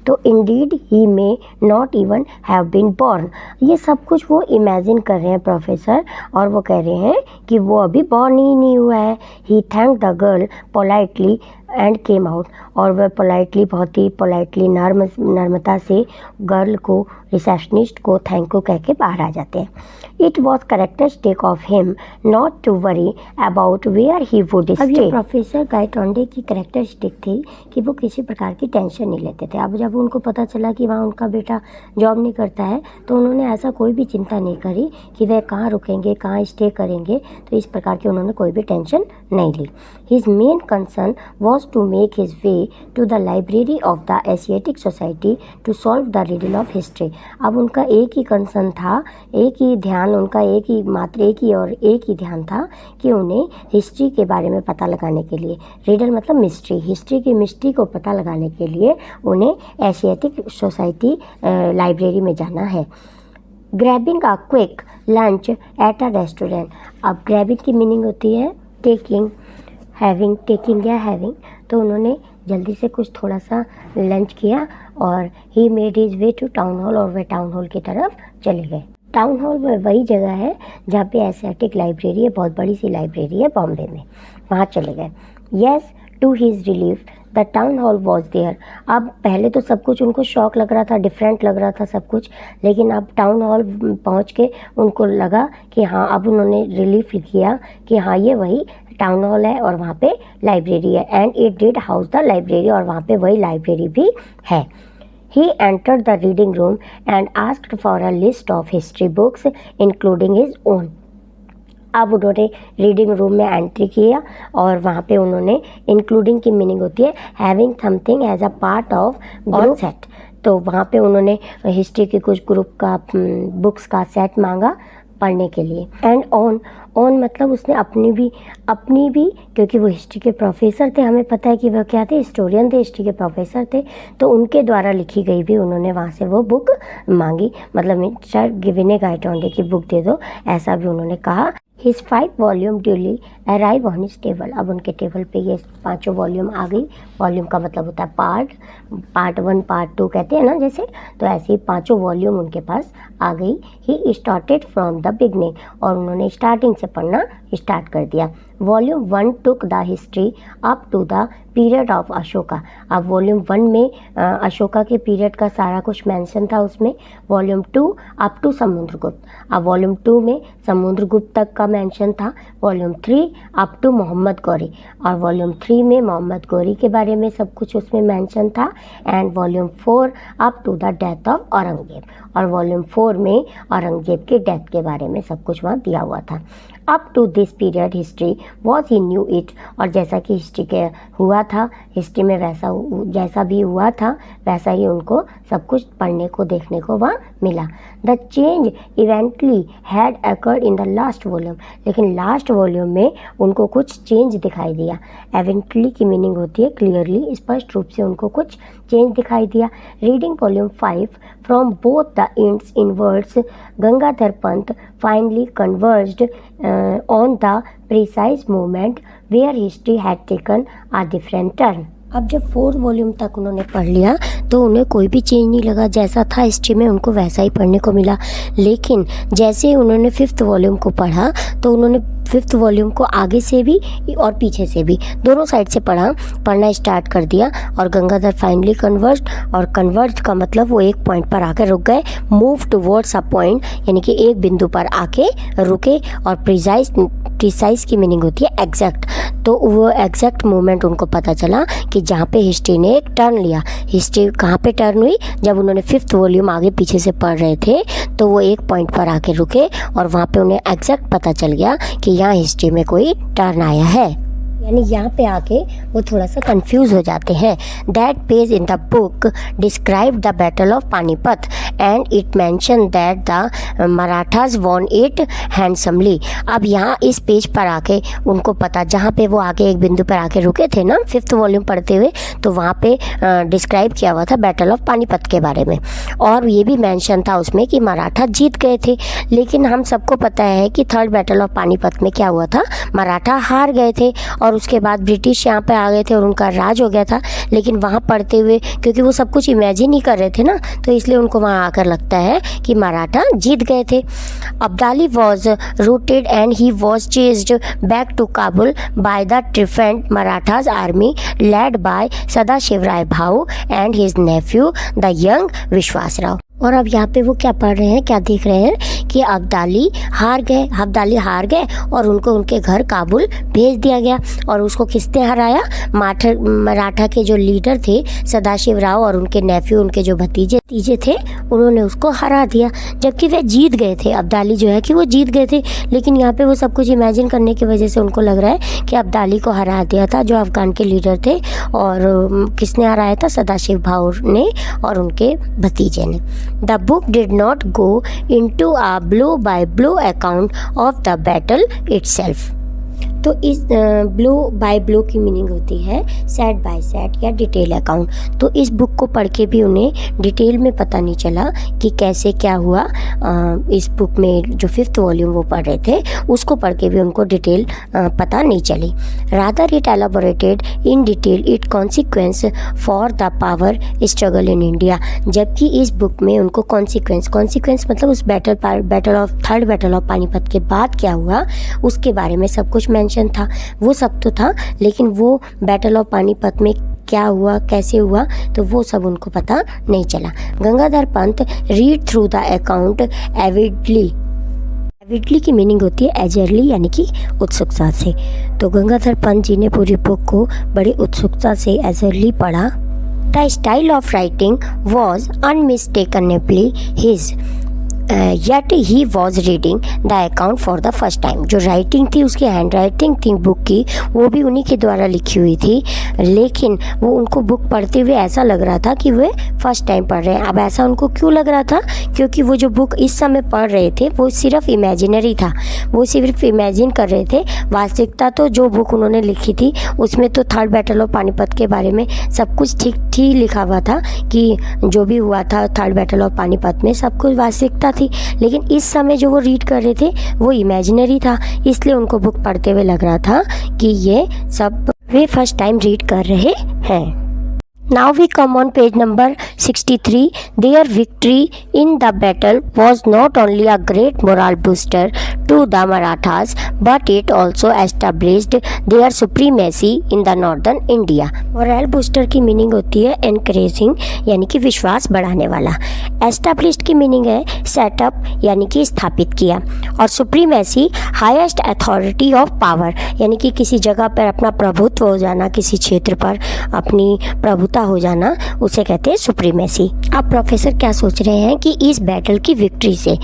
तो indeed he may not even have been born. ये सब कुछ वो इमेजिन कर रहे हैं प्रोफेसर, और वो कह रहे हैं कि वो अभी बॉर्न ही नहीं हुआ है. He thank the girl politely and came out, और वह पोलाइटली, बहुत ही पोलाइटली, नर्मता से गर्ल को, रिसेप्शनिस्ट को थैंक यू कह के बाहर आ जाते हैं. It was characteristic of him not to worry about where he would stay. अब ये प्रोफेसर गायटोंडे की कैरेक्टरिस्टिक थी कि वो किसी प्रकार की टेंशन नहीं लेते थे. अब जब उनको पता चला कि वहाँ उनका बेटा जॉब नहीं करता है, तो उन्होंने ऐसा कोई भी चिंता नहीं करी कि वह कहाँ रुकेंगे, कहाँ स्टे करेंगे, तो इस प्रकार की उन्होंने कोई भी टेंशन नहीं ली. His main concern was to make his way to the library of the Asiatic Society to solve the riddle of history. अब उनका एक ही कंसर्न था, एक ही ध्यान, उनका एक ही ध्यान था कि उन्हें हिस्ट्री के बारे में पता लगाने के लिए, रिडल मतलब मिस्ट्री, हिस्ट्री की मिस्ट्री को पता लगाने के लिए उन्हें एशियाटिक सोसाइटी लाइब्रेरी में जाना है. Grabbing a quick lunch at a restaurant. अब ग्रैबिंग की मीनिंग होती है टेकिंग, हैविंग, टेकिंग या हैविंग. तो उन्होंने जल्दी से कुछ थोड़ा सा लंच किया और he made his way to town hall, और वे टाउन हॉल की तरफ चले गए. टाउन हॉल में वही जगह है जहाँ पे एशियाटिक लाइब्रेरी है, बहुत बड़ी सी लाइब्रेरी है बॉम्बे में, वहाँ चले गए. Yes, to his relief the town hall was there. अब पहले तो सब कुछ उनको शॉक लग रहा था, डिफरेंट लग रहा था सब कुछ, लेकिन अब टाउन हॉल पहुंच के उनको लगा कि हाँ, अब उन्होंने रिलीफ किया कि हाँ, ये वही टाउन हॉल है और वहाँ पे लाइब्रेरी है, and it did house the library, और वहाँ पे वही लाइब्रेरी भी है। He entered the reading room and asked for a list of history books including his own. अब उन्होंने रीडिंग रूम में एंट्री किया और वहाँ पे उन्होंने इंक्लूडिंग की मीनिंग होती है having something as a part of group set. तो वहाँ पे उन्होंने हिस्ट्री के कुछ ग्रुप का बुक्स का सेट मांगा पढ़ने के लिए। एंड ऑन मतलब उसने अपनी भी क्योंकि वो हिस्ट्री के प्रोफेसर थे, हमें पता है कि वह क्या थे, हिस्टोरियन थे, हिस्ट्री के प्रोफेसर थे, तो उनके द्वारा लिखी गई भी उन्होंने वहाँ से वो बुक मांगी, मतलब सर गिविने गाइटोंडे की बुक दे दो, ऐसा भी उन्होंने कहा। His 5 volume duly arrive on his table. अब उनके टेबल पे ये 5 वॉल्यूम आ गई। वॉल्यूम का मतलब होता है पार्ट 1 पार्ट 2 कहते हैं ना जैसे, तो ऐसे ही 5 वॉल्यूम उनके पास आ गई। He started from the beginning, और उन्होंने स्टार्टिंग से पढ़ना स्टार्ट कर दिया। Volume 1 took the history up to the period of Ashoka. अब वॉल्यूम 1 में अशोका के पीरियड का सारा कुछ मेंशन था उसमें। Volume 2 up to Samudragupta. अब वॉल्यूम 2 में समुद्रगुप्त तक का मेंशन था। Volume 3 up to Mohammad Ghori, और वॉल्यूम 3 में मोहम्मद गौरी के बारे में सब कुछ उसमें मेंशन था। And volume 4 up to the death of Aurangzeb, और वॉल्यूम 4 में औरंगजेब के डेथ के बारे में सब कुछ वहाँ दिया हुआ था। Up to this period history was he knew it, और जैसा कि हिस्ट्री के हुआ था, हिस्ट्री में वैसा जैसा भी हुआ था वैसा ही उनको सब कुछ पढ़ने को देखने को वहाँ मिला। The change इवेंटली had occurred in the last volume, लेकिन लास्ट वॉल्यूम में उनको कुछ चेंज दिखाई दिया। एवेंटली की मीनिंग होती है क्लियरली, स्पष्ट रूप से उनको कुछ चेंज दिखाई दिया। Reading volume 5 from both the ends in words, Gangadhar Pant finally converged on the precise moment where history had taken a different turn. अब जब 4 वॉल्यूम तक उन्होंने पढ़ लिया तो उन्हें कोई भी चेंज नहीं लगा, जैसा था हिस्ट्री में उनको वैसा ही पढ़ने को मिला। लेकिन जैसे ही उन्होंने 5th वॉल्यूम को पढ़ा तो उन्होंने 5th वॉल्यूम को आगे से भी और पीछे से भी दोनों साइड से पढ़ना स्टार्ट कर दिया। और गंगाधर फाइनली कन्वर्ज्ड, और कन्वर्ज का मतलब वो एक पॉइंट पर आकर रुक गए। मूव टुवर्ड्स अ पॉइंट, यानी कि एक बिंदु पर आके रुके। और प्रिसाइज की मीनिंग होती है एग्जैक्ट, तो वो एग्जैक्ट मोमेंट उनको पता चला कि जहाँ पे हिस्ट्री ने एक टर्न लिया। हिस्ट्री कहाँ पे टर्न हुई, जब उन्होंने 5th वॉल्यूम आगे पीछे से पढ़ रहे थे तो वो एक पॉइंट पर आके रुके और वहाँ पे उन्हें एग्जैक्ट पता चल गया कि यहाँ हिस्ट्री में कोई टर्न आया है, यानी यहाँ पे आके वो थोड़ा सा कंफ्यूज हो जाते हैं। That page in the book describe the battle of Panipat and it mention that the Marathas won it handsomely. अब यहाँ इस पेज पर आके उनको पता, जहाँ पे वो आके एक बिंदु पर आके रुके थे ना 5th वॉल्यूम पढ़ते हुए, तो वहाँ पे डिस्क्राइब किया हुआ था बैटल ऑफ पानीपत के बारे में, और ये भी मेंशन था उसमें कि मराठा जीत गए थे। लेकिन हम सबको पता है कि 3rd बैटल ऑफ पानीपत में क्या हुआ था, मराठा हार गए थे और उसके बाद ब्रिटिश यहाँ पे आ गए थे और उनका राज हो गया था। लेकिन वहाँ पढ़ते हुए क्योंकि वो सब कुछ इमेजिन ही कर रहे थे ना, तो इसलिए उनको वहाँ आकर लगता है कि मराठा जीत गए थे। Abdali was routed and he was chased back to Kabul by the triumphant Marathas army led by Sadashivrao Bhau and his nephew the young Vishwasrao. और अब यहाँ पे वो क्या पढ़ रहे हैं, क्या देख रहे हैं कि अब्दाली हार गए और उनको उनके घर काबुल भेज दिया गया। और उसको किसने हराया, मराठा के जो लीडर थे सदाशिवराव और उनके नेफ्यू, उनके जो भतीजे थे, उन्होंने उसको हरा दिया, जबकि वे जीत गए थे। अब्दाली जो है कि वो जीत गए थे, लेकिन यहाँ पे वो सब कुछ इमेजिन करने की वजह से उनको लग रहा है कि अब्दाली को हरा दिया था जो अफगान के लीडर थे। और किसने हराया था, सदाशिव भाऊ ने और उनके भतीजे ने। The book did not go into a blow-by-blow account of the battle itself. तो इस ब्लो बाय ब्लो की मीनिंग होती है सेट बाय सेट या डिटेल अकाउंट। तो इस बुक को पढ़ के भी उन्हें डिटेल में पता नहीं चला कि कैसे क्या हुआ। इस बुक में जो 5th वॉल्यूम वो पढ़ रहे थे उसको पढ़ के भी उनको डिटेल पता नहीं चली। Rather it elaborated in detail it consequence for the power struggle in India. जबकि इस बुक में उनको कॉन्सिक्वेंस मतलब उस 3rd बैटल ऑफ पानीपत के बाद क्या हुआ उसके बारे में सब कुछ एक्सपेंशन था, वो सब तो था, लेकिन वो बैटल ऑफ पानीपत में क्या हुआ, कैसे हुआ, तो वो सब उनको पता नहीं चला। Gangadhar Pant read through the account avidly. Avidly की मीनिंग होती है एजरली, यानी कि उत्सुकता से। तो गंगाधर पंत जी ने पूरी बुक को बड़ी उत्सुकता से एजरली पढ़ा। The style of writing was unmistakably his, yet he was reading the account for the first time। जो राइटिंग थी, उसकी हैंड राइटिंग थी बुक की, वो भी उन्हीं के द्वारा लिखी हुई थी, लेकिन वो उनको बुक पढ़ते हुए ऐसा लग रहा था कि वे फर्स्ट टाइम पढ़ रहे हैं। अब ऐसा उनको क्यों लग रहा था? क्योंकि वो जो बुक इस समय पढ़ रहे थे वो सिर्फ इमेजिनरी था, वो सिर्फ इमेजिन कर रहे थे। वास्तविकता तो जो बुक उन्होंने लिखी थी उसमें तो थर्ड बैटल ऑफ पानीपत के बारे में सब कुछ ठीक ठीक लिखा हुआ था कि जो भी हुआ था थर्ड बैटल ऑफ पानीपत में, सब कुछ वास्तविकता थी। लेकिन इस समय जो वो रीड कर रहे थे वो इमेजिनरी था, इसलिए उनको बुक पढ़ते हुए लग रहा था कि ये सब वे फर्स्ट टाइम रीड कर रहे हैं। Now we come on page number 63. Their victory in the battle was not only a great moral booster to the Marathas, but it also established their supremacy in the northern India। Moral booster की मीनिंग होती है एनकरेजिंग, यानी कि विश्वास बढ़ाने वाला। एस्टैब्लिश्ड की मीनिंग है सेटअप, यानी कि स्थापित किया। और supremacy highest authority of power, यानी कि किसी जगह पर अपना प्रभुत्व हो जाना, किसी क्षेत्र पर अपनी प्रभुता हो जाना, उसे कहते हैं सुप्रीमेसी। अब प्रोफेसर क्या सोच रहे हैं कि इस बैटल की विक्ट्री से,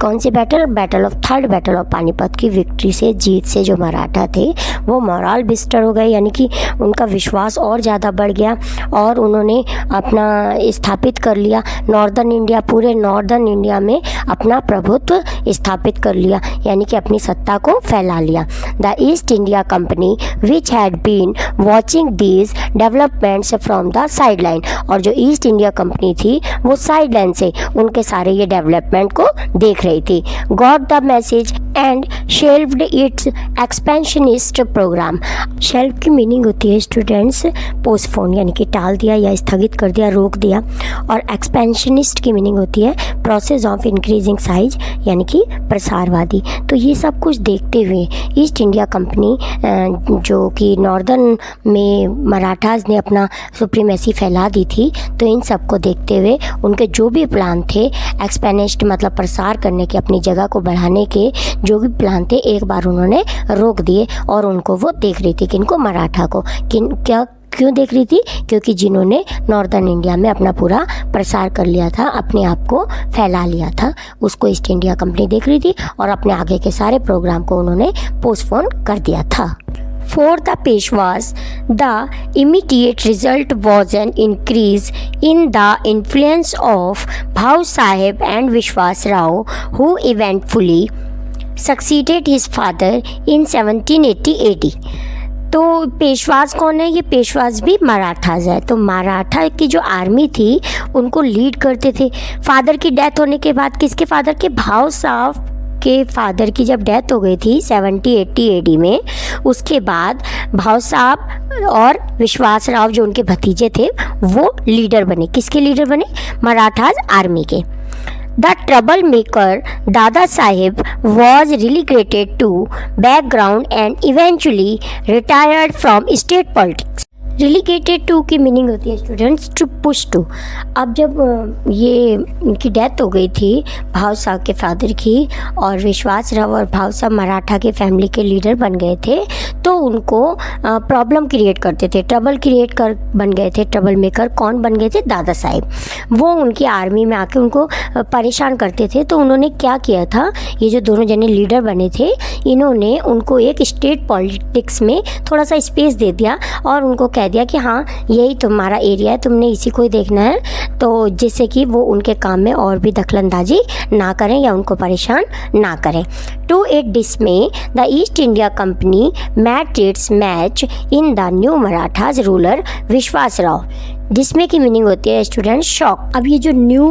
कौन सी battle? Battle of third battle of Panipat की विक्ट्री से, जीत से जो मराठा थे वो मोरल बूस्टर हो गए, यानी कि उनका विश्वास और ज़्यादा बढ़ गया और उन्होंने अपना स्थापित कर लिया नॉर्दर्न इंडिया, पूरे नॉर्दर्न इंडिया में अपना प्रभुत्व स्थापित कर लिया, यानी कि अपनी सत्ता को फैला लिया। The East India company which had been watching these developments from the sideline, और जो ईस्ट इंडिया कंपनी थी वो साइडलाइन से उनके सारे ये डेवलपमेंट को देख रही थी। Got the message and shelved its expansionist programme. Shelve की मीनिंग होती है स्टूडेंट्स पोस्टपोन, यानी कि टाल दिया या स्थगित कर दिया, रोक दिया। और एक्सपेंशनिस्ट की मीनिंग होती है प्रोसेस ऑफ इंक्रीजिंग साइज, यानी कि प्रसारवादी। तो ये सब कुछ देखते हुए ईस्ट इंडिया कंपनी जो कि नॉर्दर्न में मराठास ने अपना सुप्रीमेसी फैला दी थी, तो इन सब को देखते हुए उनके जो भी प्लान थे एक्सपेनिस्ट मतलब प्रसार करने के, अपनी जगह को बढ़ाने के जो भी प्लान थे, एक बार उन्होंने रोक दिए। और उनको वो देख रही थी, किनको? मराठा को। क्यों देख रही थी? क्योंकि जिन्होंने नॉर्दर्न इंडिया में अपना पूरा प्रसार कर लिया था, अपने आप को फैला लिया था, उसको ईस्ट इंडिया कंपनी देख रही थी और अपने आगे के सारे प्रोग्राम को उन्होंने पोस्टपोन कर दिया था। For the Peshwas, the immediate result was an increase in the influence of Bhau Sahib and Vishwas Rao, who eventually succeeded his father in 1780 AD। तो पेशवाज कौन है? ये पेशवाज भी मराठाज है। तो मराठा की जो आर्मी थी उनको लीड करते थे। फादर की डेथ होने के बाद, किसके फादर के? भाव साहब के फादर की जब डेथ हो गई थी 70-80 AD में, उसके बाद भाव साहब और विश्वास राव जो उनके भतीजे थे वो लीडर बने। किसके लीडर बने? मराठाज आर्मी के। The troublemaker Dada Sahib was relegated to background and eventually retired from state politics। Relegated to की मीनिंग होती है स्टूडेंट्स टू पुश टू। अब जब ये इनकी डेथ हो गई थी भाव साहब के फादर की, और विश्वास राव और भाव साहब मराठा के फैमिली के लीडर बन गए थे, तो उनको प्रॉब्लम क्रिएट करते थे, ट्रबल क्रिएट कर बन गए थे। ट्रबल मेकर कौन बन गए थे? दादा साहिब। वो उनकी आर्मी में आके उनको परेशान करते थे। तो उन्होंने क्या किया था, ये जो दोनों जने लीडर बने थे, इन्होंने उनको एक स्टेट पॉलिटिक्स में थोड़ा सा स्पेस दे दिया और उनको कह दिया कि हाँ यही तुम्हारा एरिया है, तुमने इसी को ही देखना है, तो जिससे कि वो उनके काम में और भी दखलंदाजी ना करें या उनको परेशान ना करें। To it dismay the East India company met its match in the new Marathas ruler Vishwas Rao. जिसमें की मीनिंग होती है स्टूडेंट शॉक। अब ये जो न्यू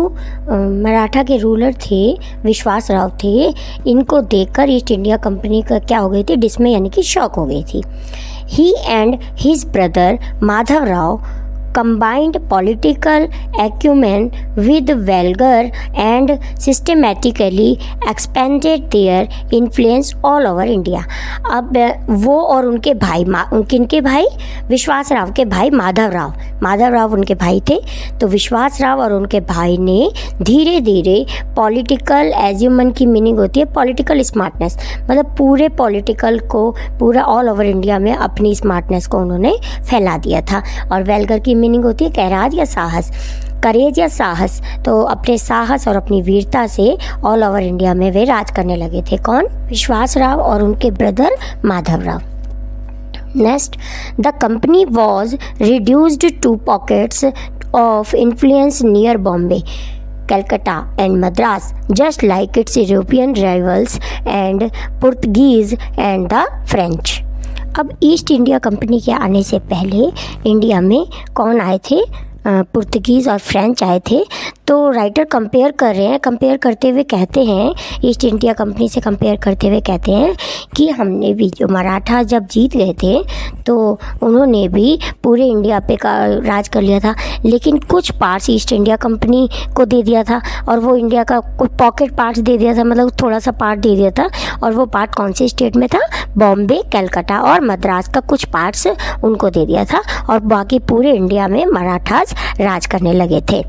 मराठा के रूलर थे विश्वास राव थे, इनको देखकर ईस्ट इंडिया कंपनी का क्या हो गई थी? डिसमे, यानी कि शॉक हो गई थी। He and his brother Madhav Rao combined political acumen with vulgar and systematically expanded their influence all over India. अब वो और उनके भाई उनके भाई विश्वास राव के भाई माधव राव उनके भाई थे। तो विश्वास राव और उनके भाई ने धीरे धीरे पॉलिटिकल एज्यूमन की मीनिंग होती है पॉलिटिकल स्मार्टनेस, मतलब पूरे पॉलिटिकल को पूरा ऑल ओवर इंडिया में अपनी स्मार्टनेस को उन्होंने फैला दिया था। और वेलगर की मीनिंग होती है करेज या साहस। तो अपने साहस और अपनी वीरता से ऑल ओवर इंडिया में वे राज करने लगे थे। कौन? विश्वास राव और उनके brother Madhav Rao. Next, the company was reduced to pockets of influence near Bombay, Calcutta and Madras, just like its European rivals and Portuguese and the French. अब ईस्ट इंडिया कंपनी के आने से पहले इंडिया में कौन आए थे? पुर्तगीज़ और फ्रेंच आए थे। तो राइटर कंपेयर कर रहे हैं, कंपेयर करते हुए कहते हैं, ईस्ट इंडिया कंपनी से कंपेयर करते हुए कहते हैं कि हमने भी जो मराठा जब जीत गए थे तो उन्होंने भी पूरे इंडिया पे का राज कर लिया था, लेकिन कुछ पार्ट्स ईस्ट इंडिया कंपनी को दे दिया था और वो इंडिया का कुछ पॉकेट पार्ट्स दे दिया था, मतलब थोड़ा सा पार्ट दे दिया था। और वो पार्ट कौन से स्टेट में था? बॉम्बे, कलकत्ता और मद्रास का कुछ पार्ट्स उनको दे दिया था और बाकी पूरे इंडिया में मराठास राज करने लगे थे।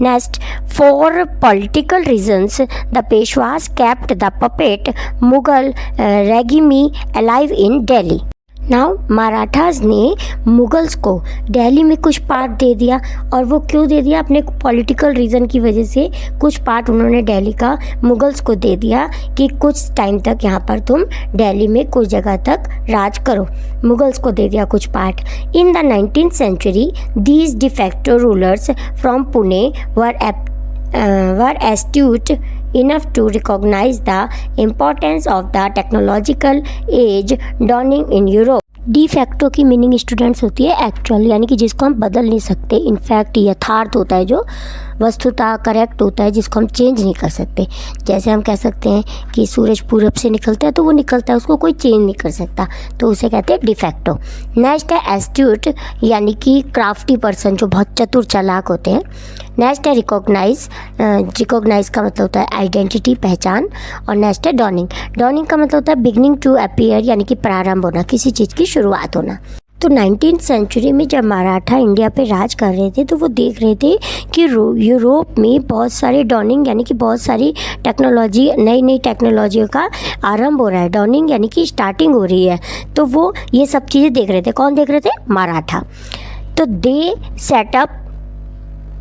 Next, for political reasons the Peshwas kept the puppet Mughal regime alive in Delhi. Now Marathas ने मुगल्स को दिल्ली में कुछ पार्ट दे दिया, और वो क्यों दे दिया? अपने पॉलिटिकल रीज़न की वजह से कुछ पार्ट उन्होंने दिल्ली का मुगल्स को दे दिया कि कुछ टाइम तक यहाँ पर तुम दिल्ली में कुछ जगह तक राज करो। मुगल्स को दे दिया कुछ part. In the 19th century these de facto rulers from Pune were astute enough to recognize the importance of the technological age dawning in Europe. De facto की मीनिंग स्टूडेंट्स होती है एक्चुअल, यानी कि जिसको हम बदल नहीं सकते। इनफैक्ट यथार्थ होता है, जो वस्तुतः करेक्ट होता है, जिसको हम चेंज नहीं कर सकते। जैसे हम कह सकते हैं कि सूरज पूरब से निकलता है तो वो निकलता है, उसको कोई चेंज नहीं कर सकता, तो उसे कहते हैं डिफेक्टो। नेक्स्ट है एस्ट्यूट, यानी कि क्राफ्टी पर्सन, जो बहुत चतुर चालाक होते हैं। नेक्स्ट है रिकॉग्नाइज का मतलब होता है आइडेंटिटी, पहचान। और नेक्स्ट है डॉनिंग का मतलब होता है बिगनिंग टू अपीयर, यानी कि प्रारंभ होना, किसी चीज़ की शुरुआत होना। तो 19th century में जब मराठा इंडिया पे राज कर रहे थे तो वो देख रहे थे कि यूरोप में बहुत सारे डॉनिंग, यानी कि बहुत सारी टेक्नोलॉजी, नई टेक्नोलॉजी का आरंभ हो रहा है। डॉनिंग यानी कि स्टार्टिंग हो रही है, तो वो ये सब चीज़ें देख रहे थे। कौन देख रहे थे? मराठा। तो दे setup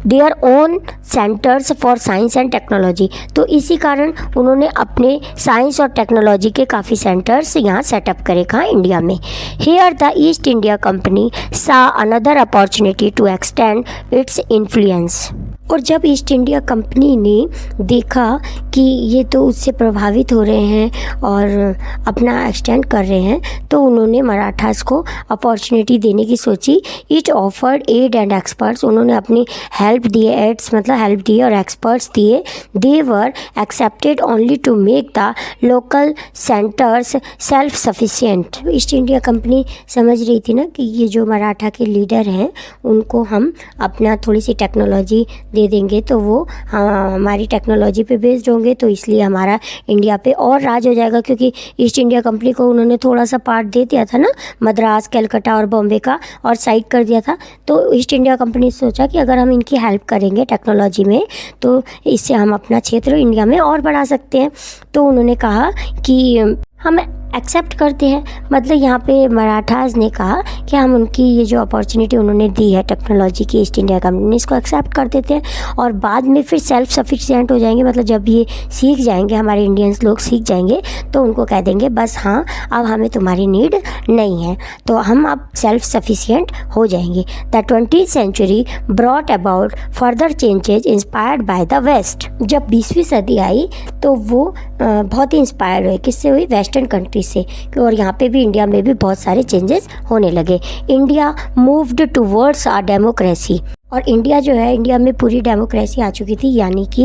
their own centres for science and technology. तो इसी कारण उन्होंने अपने साइंस और टेक्नोलॉजी के काफ़ी सेंटर्स यहाँ सेटअप करे। कहाँ? इंडिया में। Here the East India Company saw another opportunity to extend its influence. और जब ईस्ट इंडिया कंपनी ने देखा कि ये तो उससे प्रभावित हो रहे हैं और अपना एक्सटेंड कर रहे हैं, तो उन्होंने मराठास को अपॉर्चुनिटी देने की सोची। It offered aid and experts, उन्होंने अपनी हेल्प दिए, एड्स मतलब हेल्प दिए और एक्सपर्ट्स दिए। They were accepted only to make the local centres self sufficient. East India Company समझ रही थी ना कि ये जो मराठा के लीडर हैं उनको हम अपना थोड़ी सी टेक्नोलॉजी दे देंगे तो वो हमारी टेक्नोलॉजी पे बेस्ड होंगे, तो इसलिए हमारा इंडिया पे और राज हो जाएगा। क्योंकि ईस्ट इंडिया कंपनी को उन्होंने थोड़ा सा पार्ट दे दिया था ना, मद्रास, कलकत्ता और बॉम्बे का, और साइड कर दिया था। तो ईस्ट इंडिया कंपनी ने सोचा कि अगर हम इनकी हेल्प करेंगे टेक्नोलॉजी में तो इससे हम अपना क्षेत्र इंडिया में और बढ़ा सकते हैं। तो उन्होंने कहा कि हम एक्सेप्ट करते हैं, मतलब यहाँ पे मराठास ने कहा कि हम उनकी ये जो अपॉर्चुनिटी उन्होंने दी है टेक्नोलॉजी की ईस्ट इंडिया कंपनी ने, इसको एक्सेप्ट कर देते हैं और बाद में फिर सेल्फ सफिशिएंट हो जाएंगे। मतलब जब ये सीख जाएंगे, हमारे इंडियंस लोग सीख जाएंगे, तो उनको कह देंगे बस हाँ अब हमें तुम्हारी नीड नहीं है, तो हम अब सेल्फ सफिशिएंट हो जाएंगे। The 20th century brought about further changes inspired by the west. जब 20वीं सदी आई तो वो बहुत ही इंस्पायर हुए, किससे हुई? वेस्टर्न कंट्री से। और यहाँ पे भी इंडिया में भी बहुत सारे चेंजेस होने लगे। India moved towards a democracy. और इंडिया जो है, इंडिया में पूरी डेमोक्रेसी आ चुकी थी, यानी कि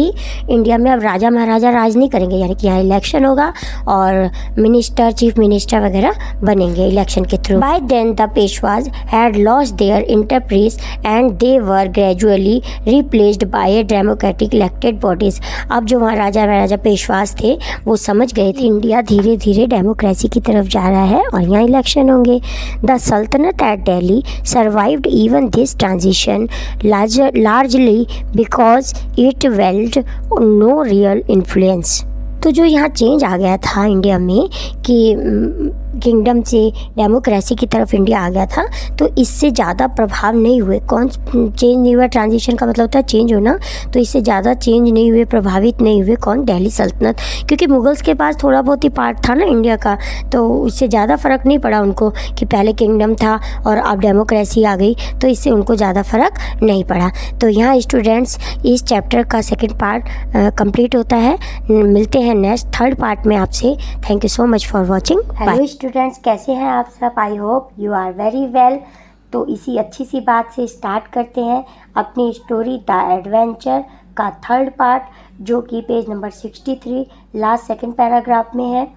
इंडिया में अब राजा महाराजा राज नहीं करेंगे, यानी कि यहाँ इलेक्शन होगा और मिनिस्टर, चीफ मिनिस्टर वगैरह बनेंगे इलेक्शन के through. By then the Peshwas had lost their enterprise and they were gradually replaced by democratic elected bodies. अब जो वहाँ राजा महाराजा पेशवाज थे वो समझ गए थे इंडिया धीरे धीरे डेमोक्रेसी की तरफ जा रहा है और यहाँ इलेक्शन होंगे। The sultanate at Delhi survived even this transition largely because it held no real influence। तो जो यहाँ चेंज आ गया था इंडिया में कि किंगडम से डेमोक्रेसी की तरफ इंडिया आ गया था, तो इससे ज़्यादा प्रभाव नहीं हुए। कौन चेंज नहीं हुआ? ट्रांजिशन का मतलब होता है चेंज होना, तो इससे ज़्यादा चेंज नहीं हुए, प्रभावित नहीं हुए। कौन? दिल्ली सल्तनत, क्योंकि मुगल्स के पास थोड़ा बहुत ही पार्ट था ना इंडिया का, तो इससे ज़्यादा फ़र्क नहीं पड़ा उनको कि पहले किंगडम था और अब डेमोक्रेसी आ गई, तो इससे उनको ज़्यादा फ़र्क नहीं पड़ा। तो यहाँ स्टूडेंट्स इस चैप्टर का सेकेंड पार्ट कंप्लीट होता है। मिलते हैं नेक्स्ट थर्ड पार्ट में आपसे। Thank you so much for watching. Hello students, कैसे हैं आप सब? I hope you are very well. तो इसी अच्छी सी बात से स्टार्ट करते हैं अपनी स्टोरी द एडवेंचर का थर्ड पार्ट, जो कि page number 63 last second paragraph में है।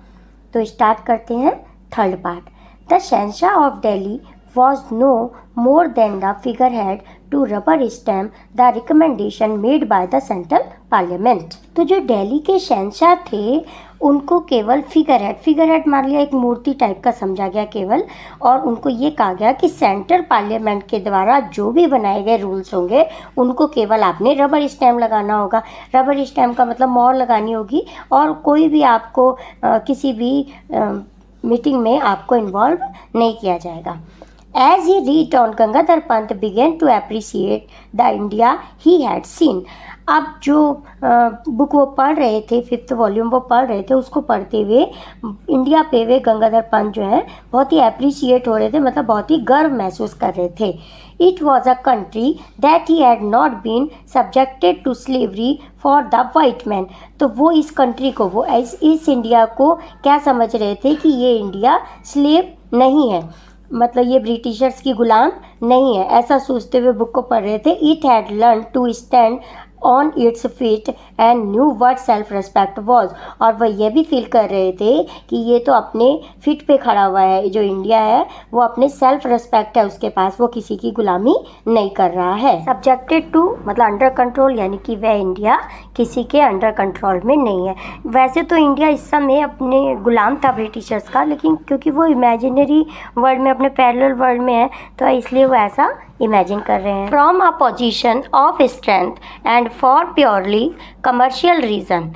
तो स्टार्ट करते हैं third part. The Shahenshah of Delhi was no more than the figurehead to rubber stamp the recommendation made by the central parliament। तो जो दिल्ली के शहंशाह थे उनको केवल फिगर हेड मान लिया, एक मूर्ति टाइप का समझा गया केवल, और उनको ये कहा गया कि सेंट्रल पार्लियामेंट के द्वारा जो भी बनाए गए रूल्स होंगे उनको केवल आपने रबर स्टैम्प लगाना होगा। रबर स्टैम्प का मतलब मोहर लगानी होगी, और कोई भी आपको किसी भी मीटिंग में आपको इन्वॉल्व नहीं किया जाएगा। As he read on, Gangadhar Pant began to appreciate the India he had seen। अब जो बुक वो पढ़ रहे थे, 5th वॉल्यूम वो पढ़ रहे थे, उसको पढ़ते हुए इंडिया पे वे गंगाधर पंत जो है बहुत ही अप्रिशिएट हो रहे थे, मतलब बहुत ही गर्व महसूस कर रहे थे। It was a country that he had not been subjected to slavery for the white man. तो वो इस कंट्री को, वो इस इंडिया को क्या समझ रहे थे कि ये इंडिया स्लेव नहीं है, मतलब ये ब्रिटिशर्स की गुलाम नहीं है, ऐसा सोचते हुए बुक को पढ़ रहे थे। It had learn to stand on its feet and knew what self respect was. और वह यह भी फील कर रहे थे कि ये तो अपने फीट पे खड़ा हुआ है, जो इंडिया है वो अपने सेल्फ रिस्पेक्ट है उसके पास, वो किसी की गुलामी नहीं कर रहा है। सब्जेक्टेड टू मतलब अंडर कंट्रोल, यानी कि वह इंडिया किसी के अंडर कंट्रोल में नहीं है। वैसे तो इंडिया इस समय अपने गुलाम था ब्रिटिशर्स का, लेकिन क्योंकि वो इमेजिनरी वर्ल्ड में, अपने पैरेलल वर्ल्ड में है, तो इसलिए वो ऐसा इमेजिन कर रहे हैं। From a position of strength and for purely commercial reason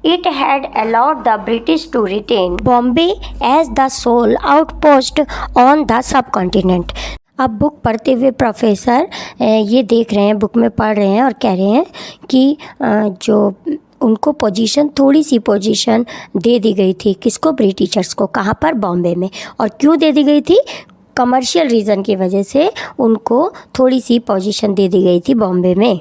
it had allowed the British to retain Bombay as the sole outpost on the subcontinent। अब बुक पढ़ते हुए प्रोफेसर ये देख रहे हैं, बुक में पढ़ रहे हैं और कह रहे हैं कि जो उनको पोजीशन, थोड़ी सी पोजीशन दे दी गई थी, किसको? ब्रिटिशर्स को। कहाँ पर? बॉम्बे में। और क्यों दे दी गई थी? कमर्शियल रीज़न की वजह से उनको थोड़ी सी पोजीशन दे दी गई थी बॉम्बे में।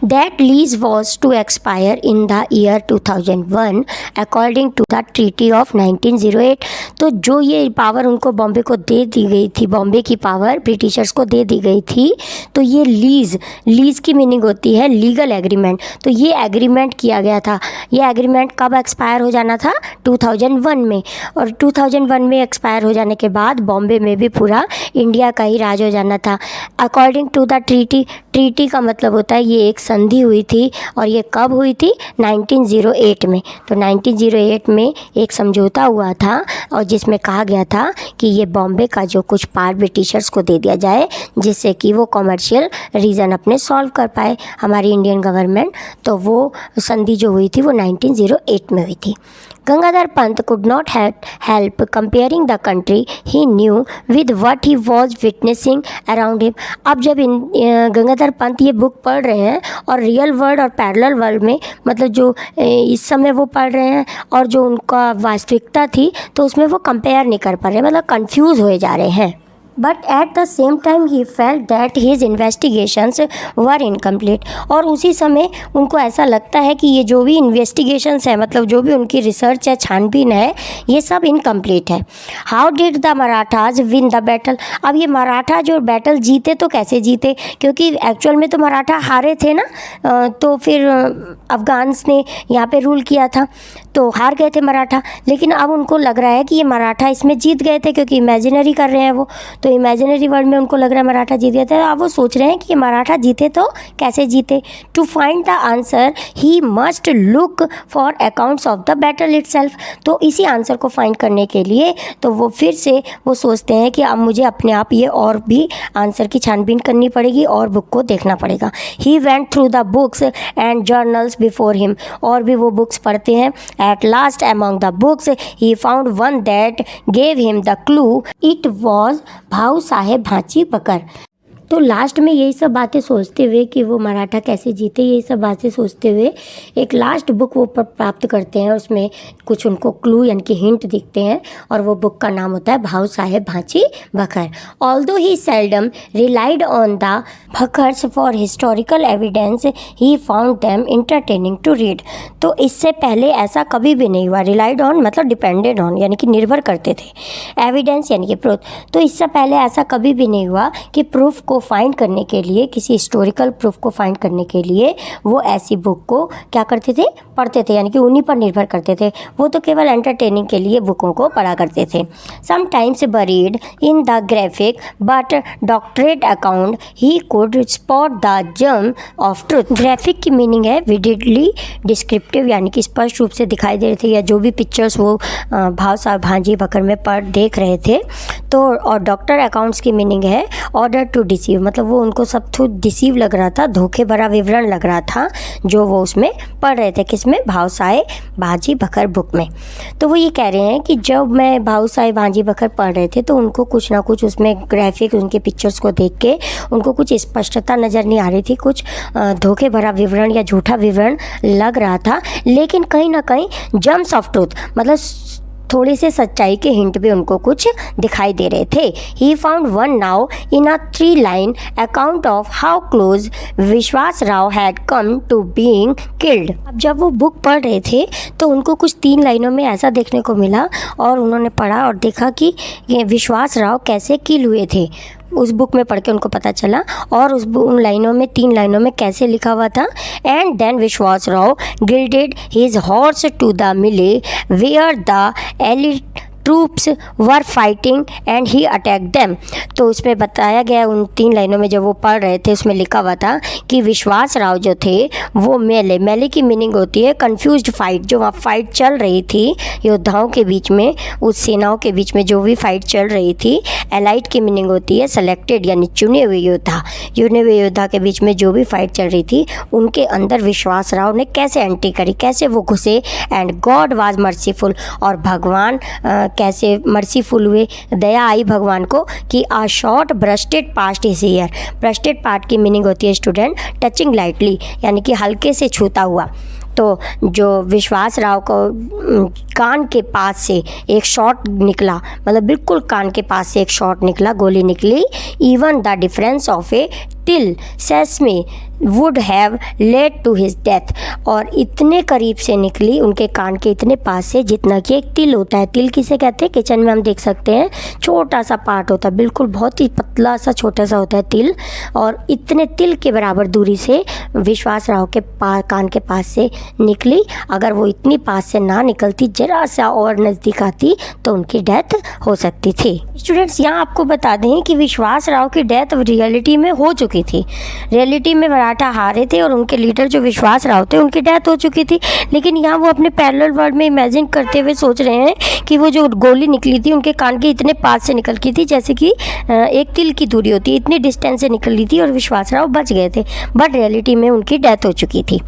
That lease was to expire in the year 2001 according to the Treaty of 1908। तो जो ये पावर उनको बॉम्बे को दे दी गई थी, बॉम्बे की पावर ब्रिटिशर्स को दे दी गई थी, तो ये लीज़ की मीनिंग होती है लीगल एग्रीमेंट। तो ये एग्रीमेंट किया गया था। ये एग्रीमेंट कब एक्सपायर हो जाना था? 2001 में। और 2001 में एक्सपायर हो जाने के बाद बॉम्बे में भी पूरा इंडिया का ही राज हो जाना था। अकॉर्डिंग टू द ट्रीटी का मतलब होता है ये एक संधि हुई थी, और ये कब हुई थी? 1908 में। तो 1908 में एक समझौता हुआ था, और जिसमें कहा गया था कि ये बॉम्बे का जो कुछ पार्ट ब्रिटिशर्स को दे दिया जाए, जिससे कि वो कमर्शियल रीज़न अपने सॉल्व कर पाए हमारी इंडियन गवर्नमेंट। तो वो संधि जो हुई थी वो 1908 में हुई थी। Gangadhar Pant could not help comparing the country he knew with what he was witnessing around him। अब जब गंगाधर पंत ये बुक पढ़ रहे हैं और रियल वर्ल्ड और पैरेलल वर्ल्ड में, मतलब जो इस समय वो पढ़ रहे हैं और जो उनका वास्तविकता थी, तो उसमें वो कंपेयर नहीं कर पा रहे, मतलब कंफ्यूज होए जा रहे हैं। But at the same time he felt that his investigations were incomplete. और उसी समय उनको ऐसा लगता है कि ये जो भी इन्वेस्टिगेशंस है, मतलब जो भी उनकी रिसर्च है, छानबीन है, ये सब इनकम्प्लीट है। How did the Marathas win the battle. अब ये मराठा जो बैटल जीते तो कैसे जीते, क्योंकि एक्चुअल में तो मराठा हारे थे ना, तो फिर अफगान्स ने यहाँ पे रूल किया था तो हार गए थे मराठा। लेकिन अब उनको लग रहा है कि ये मराठा इसमें जीत गए थे, क्योंकि इमेजिनरी कर रहे हैं वो, तो इमेजिनरी वर्ल्ड में उनको लग रहा है मराठा जीत गए थे। अब वो सोच रहे हैं कि ये मराठा जीते तो कैसे जीते। To find the answer he must look for accounts of the battle itself. तो इसी आंसर को फाइंड करने के लिए तो वो फिर से वो सोचते हैं कि अब मुझे अपने आप ये और भी आंसर की छानबीन करनी पड़ेगी और बुक को देखना पड़ेगा। He went through the books and journals before him. और भी वो बुक्स पढ़ते हैं। At last among the books he found one that gave him the clue. It was भाऊ साहेब भांची बकर। तो लास्ट में यही सब बातें सोचते हुए कि वो मराठा कैसे जीते, यही सब बातें सोचते हुए एक लास्ट बुक वो प्राप्त करते हैं। उसमें कुछ उनको क्लू यानी कि हिंट दिखते हैं और वो बुक का नाम होता है Bhau Saheb Bhanchi Bakhar. Although he seldom relied on the bakhars for historical evidence he found them entertaining to read. तो इससे पहले ऐसा कभी भी नहीं हुआ। रिलाइड ऑन मतलब डिपेंडेड ऑन यानी कि निर्भर करते थे, एविडेंस यानी कि प्रूफ। तो इससे पहले ऐसा कभी भी नहीं हुआ कि प्रूफ को फाइंड करने के लिए, किसी हिस्टोरिकल प्रूफ को फाइंड करने के लिए वो ऐसी बुक को क्या करते थे, पढ़ते थे, यानी कि उन्हीं पर निर्भर करते थे। वो तो केवल एंटरटेनिंग के लिए बुकों को पढ़ा करते थे। Sometimes buried in the graphic but doctorate account he could spot the germ of truth. Graphic की मीनिंग है विडिडली डिस्क्रिप्टिव, यानी कि स्पष्ट रूप से दिखाई दे रहे थे, या जो भी पिक्चर्स वो भाऊ साहब भांजी बकर में देख रहे थे। तो और डॉक्टर अकाउंट्स की मीनिंग है ऑर्डर टू डिसीव, मतलब वो उनको सब कुछ डिसीव लग रहा था, धोखे भरा विवरण लग रहा था जो वो उसमें पढ़ रहे थे। किसमें? भाऊ साहेब भांजी बकर बुक में। तो वो ये कह रहे हैं कि जब मैं भाऊ साहेब भांजी बकर पढ़ रहे थे तो उनको कुछ ना कुछ उसमें ग्राफिक, उनके पिक्चर्स को देख के उनको कुछ स्पष्टता नज़र नहीं आ रही थी, कुछ धोखे भरा विवरण या झूठा विवरण लग रहा था। लेकिन कहीं ना कहीं जम्स ऑफ ट्रूथ मतलब थोड़ी से सच्चाई के हिंट भी उनको कुछ दिखाई दे रहे थे। He found one now in a 3 line account of how close Vishwas Rao had come to being killed. अब जब वो बुक पढ़ रहे थे तो उनको कुछ 3 लाइनों में ऐसा देखने को मिला और उन्होंने पढ़ा और देखा कि ये विश्वास राव कैसे किल हुए थे। उस बुक में पढ़ के उनको पता चला और उन लाइनों में 3 लाइनों में कैसे लिखा हुआ था। And then Vishwas Rao guided his horse to the melee where the elite troops were fighting and he attack them. तो उसमें बताया गया उन 3 लाइनों में जब वो पढ़ रहे थे उसमें लिखा हुआ था कि विश्वास राव जो थे वो मेले की मीनिंग होती है कंफ्यूज्ड फाइट। जो वहाँ फाइट चल रही थी योद्धाओं के बीच में, उस सेनाओं के बीच में जो भी फाइट चल रही थी। एलाइट की मीनिंग होती है सेलेक्टेड यानी चुने हुए योद्धा। चुने हुए योद्धा के बीच में जो भी फाइट चल रही थी उनके अंदर विश्वास राव ने कैसे एंट्री करी, कैसे वो घुसे। एंड गॉड वाज मर्सीफुल, और भगवान कैसे मर्सीफुल हुए, दया आई भगवान को कि a shot brushed past his ear. Brushed past की मीनिंग होती है स्टूडेंट टचिंग लाइटली, यानी कि हल्के से छूता हुआ। तो जो विश्वास राव को कान के पास से एक शॉट निकला, मतलब बिल्कुल कान के पास से एक शॉट निकला, गोली निकली। Even the difference of a til sesame would have led to his death, और इतने करीब से निकली उनके कान के इतने पास से जितना कि एक तिल होता है। तिल किसे कहते हैं? किचन में हम देख सकते हैं छोटा सा पार्ट होता है, बिल्कुल बहुत ही पतला सा छोटा सा होता है तिल, और इतने तिल के बराबर दूरी से विश्वास राव के कान के पास से निकली। अगर वो इतनी पास से ना निकलती, जरा सा और नज़दीक आती तो उनकी डेथ हो सकती थी। स्टूडेंट्स यहाँ आपको बता दें कि विश्वास राव की डेथ रियलिटी में हो चुकी थी। रियलिटी में मराठा हारे थे और उनके लीडर जो विश्वास राव थे उनकी डेथ हो चुकी थी। लेकिन यहाँ वो अपने पैरेलल वर्ल्ड में इमेजिन करते हुए सोच रहे हैं कि वो जो गोली निकली थी उनके कान के इतने पास से निकल की थी जैसे कि एक तिल की दूरी होती है, इतनी डिस्टेंस से निकली थी और विश्वास राव बच गए थे। बट रियलिटी में उनकी डेथ हो चुकी थी।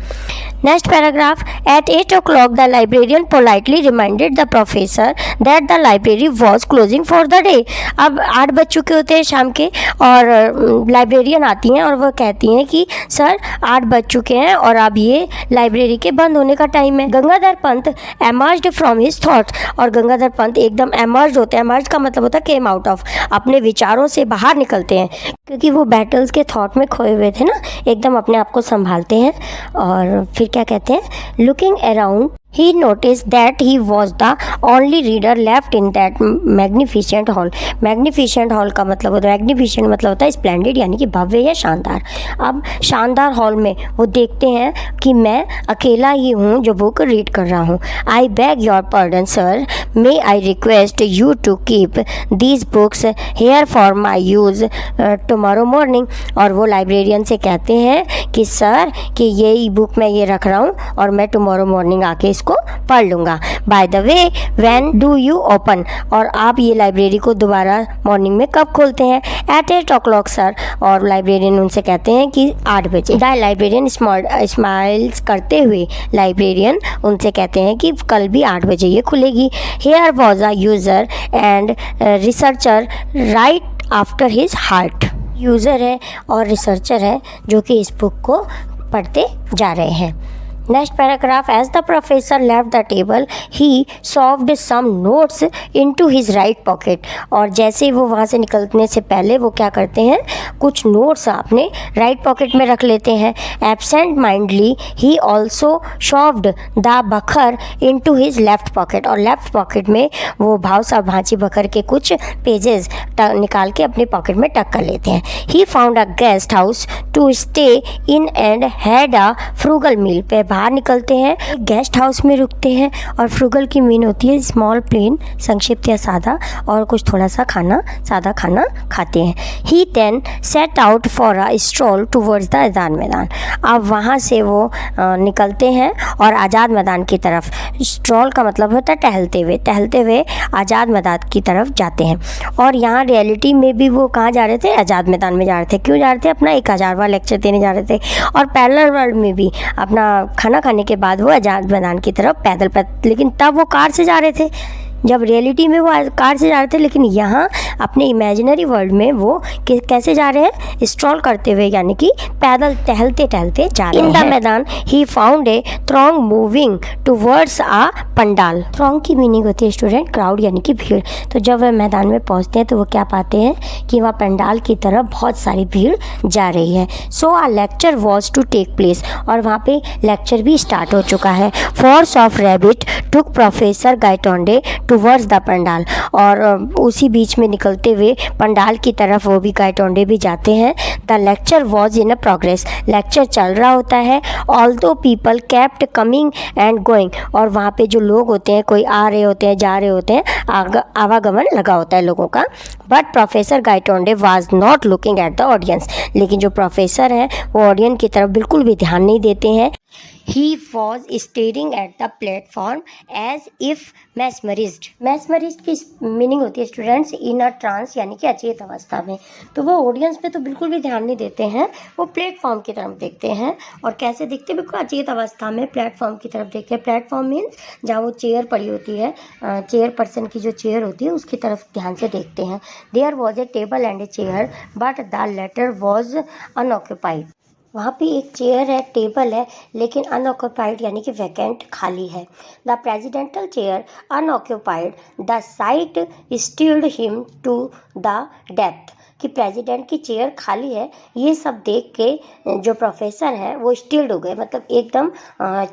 Next paragraph. At 8 o'clock the librarian politely reminded the professor that the library was closing for the day. अब 8 बज चुके होते हैं शाम के और लाइब्रेरियन आती हैं और वह कहती हैं कि सर 8 बज चुके हैं और अब ये लाइब्रेरी के बंद होने का टाइम है। Gangadhar Pant emerged from his thought, और गंगाधर पंत एकदम एमर्ज्ड होते हैं। एमर्ज का मतलब होता है केम आउट ऑफ, अपने विचारों से बाहर निकलते हैं, क्योंकि वो बैटल्स के थॉट में खोए हुए थे ना, एकदम अपने आप को संभालते हैं। और फिर क्या कहते हैं, looking around he noticed that he was the only reader left in that magnificent hall। magnificent hall का मतलब होता है, magnificent मतलब होता है splendid, यानी कि भव्य या शानदार। अब शानदार हॉल में वो देखते हैं कि मैं अकेला ही हूँ जो बुक रीड कर रहा हूँ। I beg your pardon sir, may I request you to keep these books here for my use tomorrow morning। और वो लाइब्रेरियन से कहते हैं कि सर कि ये बुक मैं ये रख रहा हूँ और मैं टुमारो मॉर्निंग आके को पढ़ लूँगा। By the way when do you open, और आप ये लाइब्रेरी को दोबारा मॉर्निंग में कब खोलते हैं? Eight 8 o'clock sir. और लाइब्रेरियन उनसे कहते हैं कि 8 बजे। द लाइब्रेरियन स्माइल्स करते हुए लाइब्रेरियन उनसे कहते हैं कि कल भी 8 बजे ये खुलेगी। Here was a user and researcher right after his heart. User है और रिसर्चर है जो कि इस बुक को पढ़ते जा रहे हैं। Next paragraph, as the professor left the table he shoved some notes into his right pocket. और जैसे वो वहाँ से निकलने से पहले वो क्या करते हैं, कुछ नोट्स अपने राइट पॉकेट में रख लेते हैं। Absent mindedly he also shoved the bakhar into his left pocket, और लेफ्ट पॉकेट में वो भाव साहब भांची बखर के कुछ पेजेस निकाल के अपने पॉकेट में टक कर लेते हैं। He found a guest house to stay in and had a frugal meal. पे बाहर निकलते हैं, एक गेस्ट हाउस में रुकते हैं, और फ्रूगल की मीन होती है स्मॉल प्लेन, संक्षिप्त या सादा, और कुछ थोड़ा सा खाना, सादा खाना खाते हैं। He then set out for a stroll towards the Azad Maidan. अब वहाँ से वो निकलते हैं और आज़ाद मैदान की तरफ, स्ट्रोल का मतलब होता है टहलते हुए आज़ाद मैदान की तरफ जाते हैं। और यहाँ रियलिटी में भी वो कहाँ जा रहे थे, आज़ाद मैदान में जा रहे थे। क्यों जा रहे थे? अपना 1000वां लेक्चर देने जा रहे थे। और पैरेलल वर्ल्ड में भी अपना खाना खाने के बाद वो आज़ाद मैदान की तरफ पैदल लेकिन तब वो कार से जा रहे थे, जब रियलिटी में वो कार से जा रहे थे, लेकिन यहाँ अपने इमेजिनरी वर्ल्ड में वो कैसे जा रहे हैं, स्ट्रॉल करते हुए, यानी कि पैदल टहलते जा रहे हैं। In the maidan he found a throng moving towards a pandal. Throng की मीनिंग होती है स्टूडेंट क्राउड, यानी कि भीड़। तो जब वह मैदान में पहुँचते हैं तो वो क्या पाते हैं कि वहाँ पंडाल की तरफ बहुत सारी भीड़ जा रही है। So a lecture was to take place, और वहाँ पे लेक्चर भी स्टार्ट हो चुका है। Force of habit took professor Gaitonde towards the pandal, और उसी बीच में निकलते हुए पंडाल की तरफ वो भी गायटोंडे भी जाते हैं। The lecture was in a progress, lecture चल रहा होता है। Although people kept coming and going, और वहाँ पे जो लोग होते हैं, कोई आ रहे होते हैं, जा रहे होते हैं, आवागमन लगा होता है लोगों का। But professor Gaitonde was not looking at the audience, लेकिन जो प्रोफेसर हैं वो ऑडियंस की तरफ बिल्कुल भी ध्यान नहीं देते हैं। He was staring at the platform as if mesmerized। mesmerized की मीनिंग होती है स्टूडेंट्स इन अ ट्रांस, यानी कि अचेत अवस्था में। तो वो ऑडियंस पे तो बिल्कुल भी ध्यान नहीं देते हैं, वो प्लेटफॉर्म की तरफ देखते हैं। और कैसे देखते हैं? बिल्कुल अचेत अवस्था में प्लेटफॉर्म की तरफ देखते हैं। प्लेटफॉर्म मीन्स जहाँ वो चेयर पड़ी होती है, चेयर पर्सन की जो चेयर होती है उसकी तरफ ध्यान से देखते हैं। There was a table and a chair but the latter was unoccupied. वहाँ पे एक चेयर है, टेबल है, लेकिन अनऑक्यूपाइड यानी कि वैकेंट, खाली है। The presidential chair unoccupied, the sight stirred him to the depth. कि प्रेसिडेंट की चेयर खाली है, ये सब देख के जो प्रोफेसर है वो स्टिल्ड हो गए, मतलब एकदम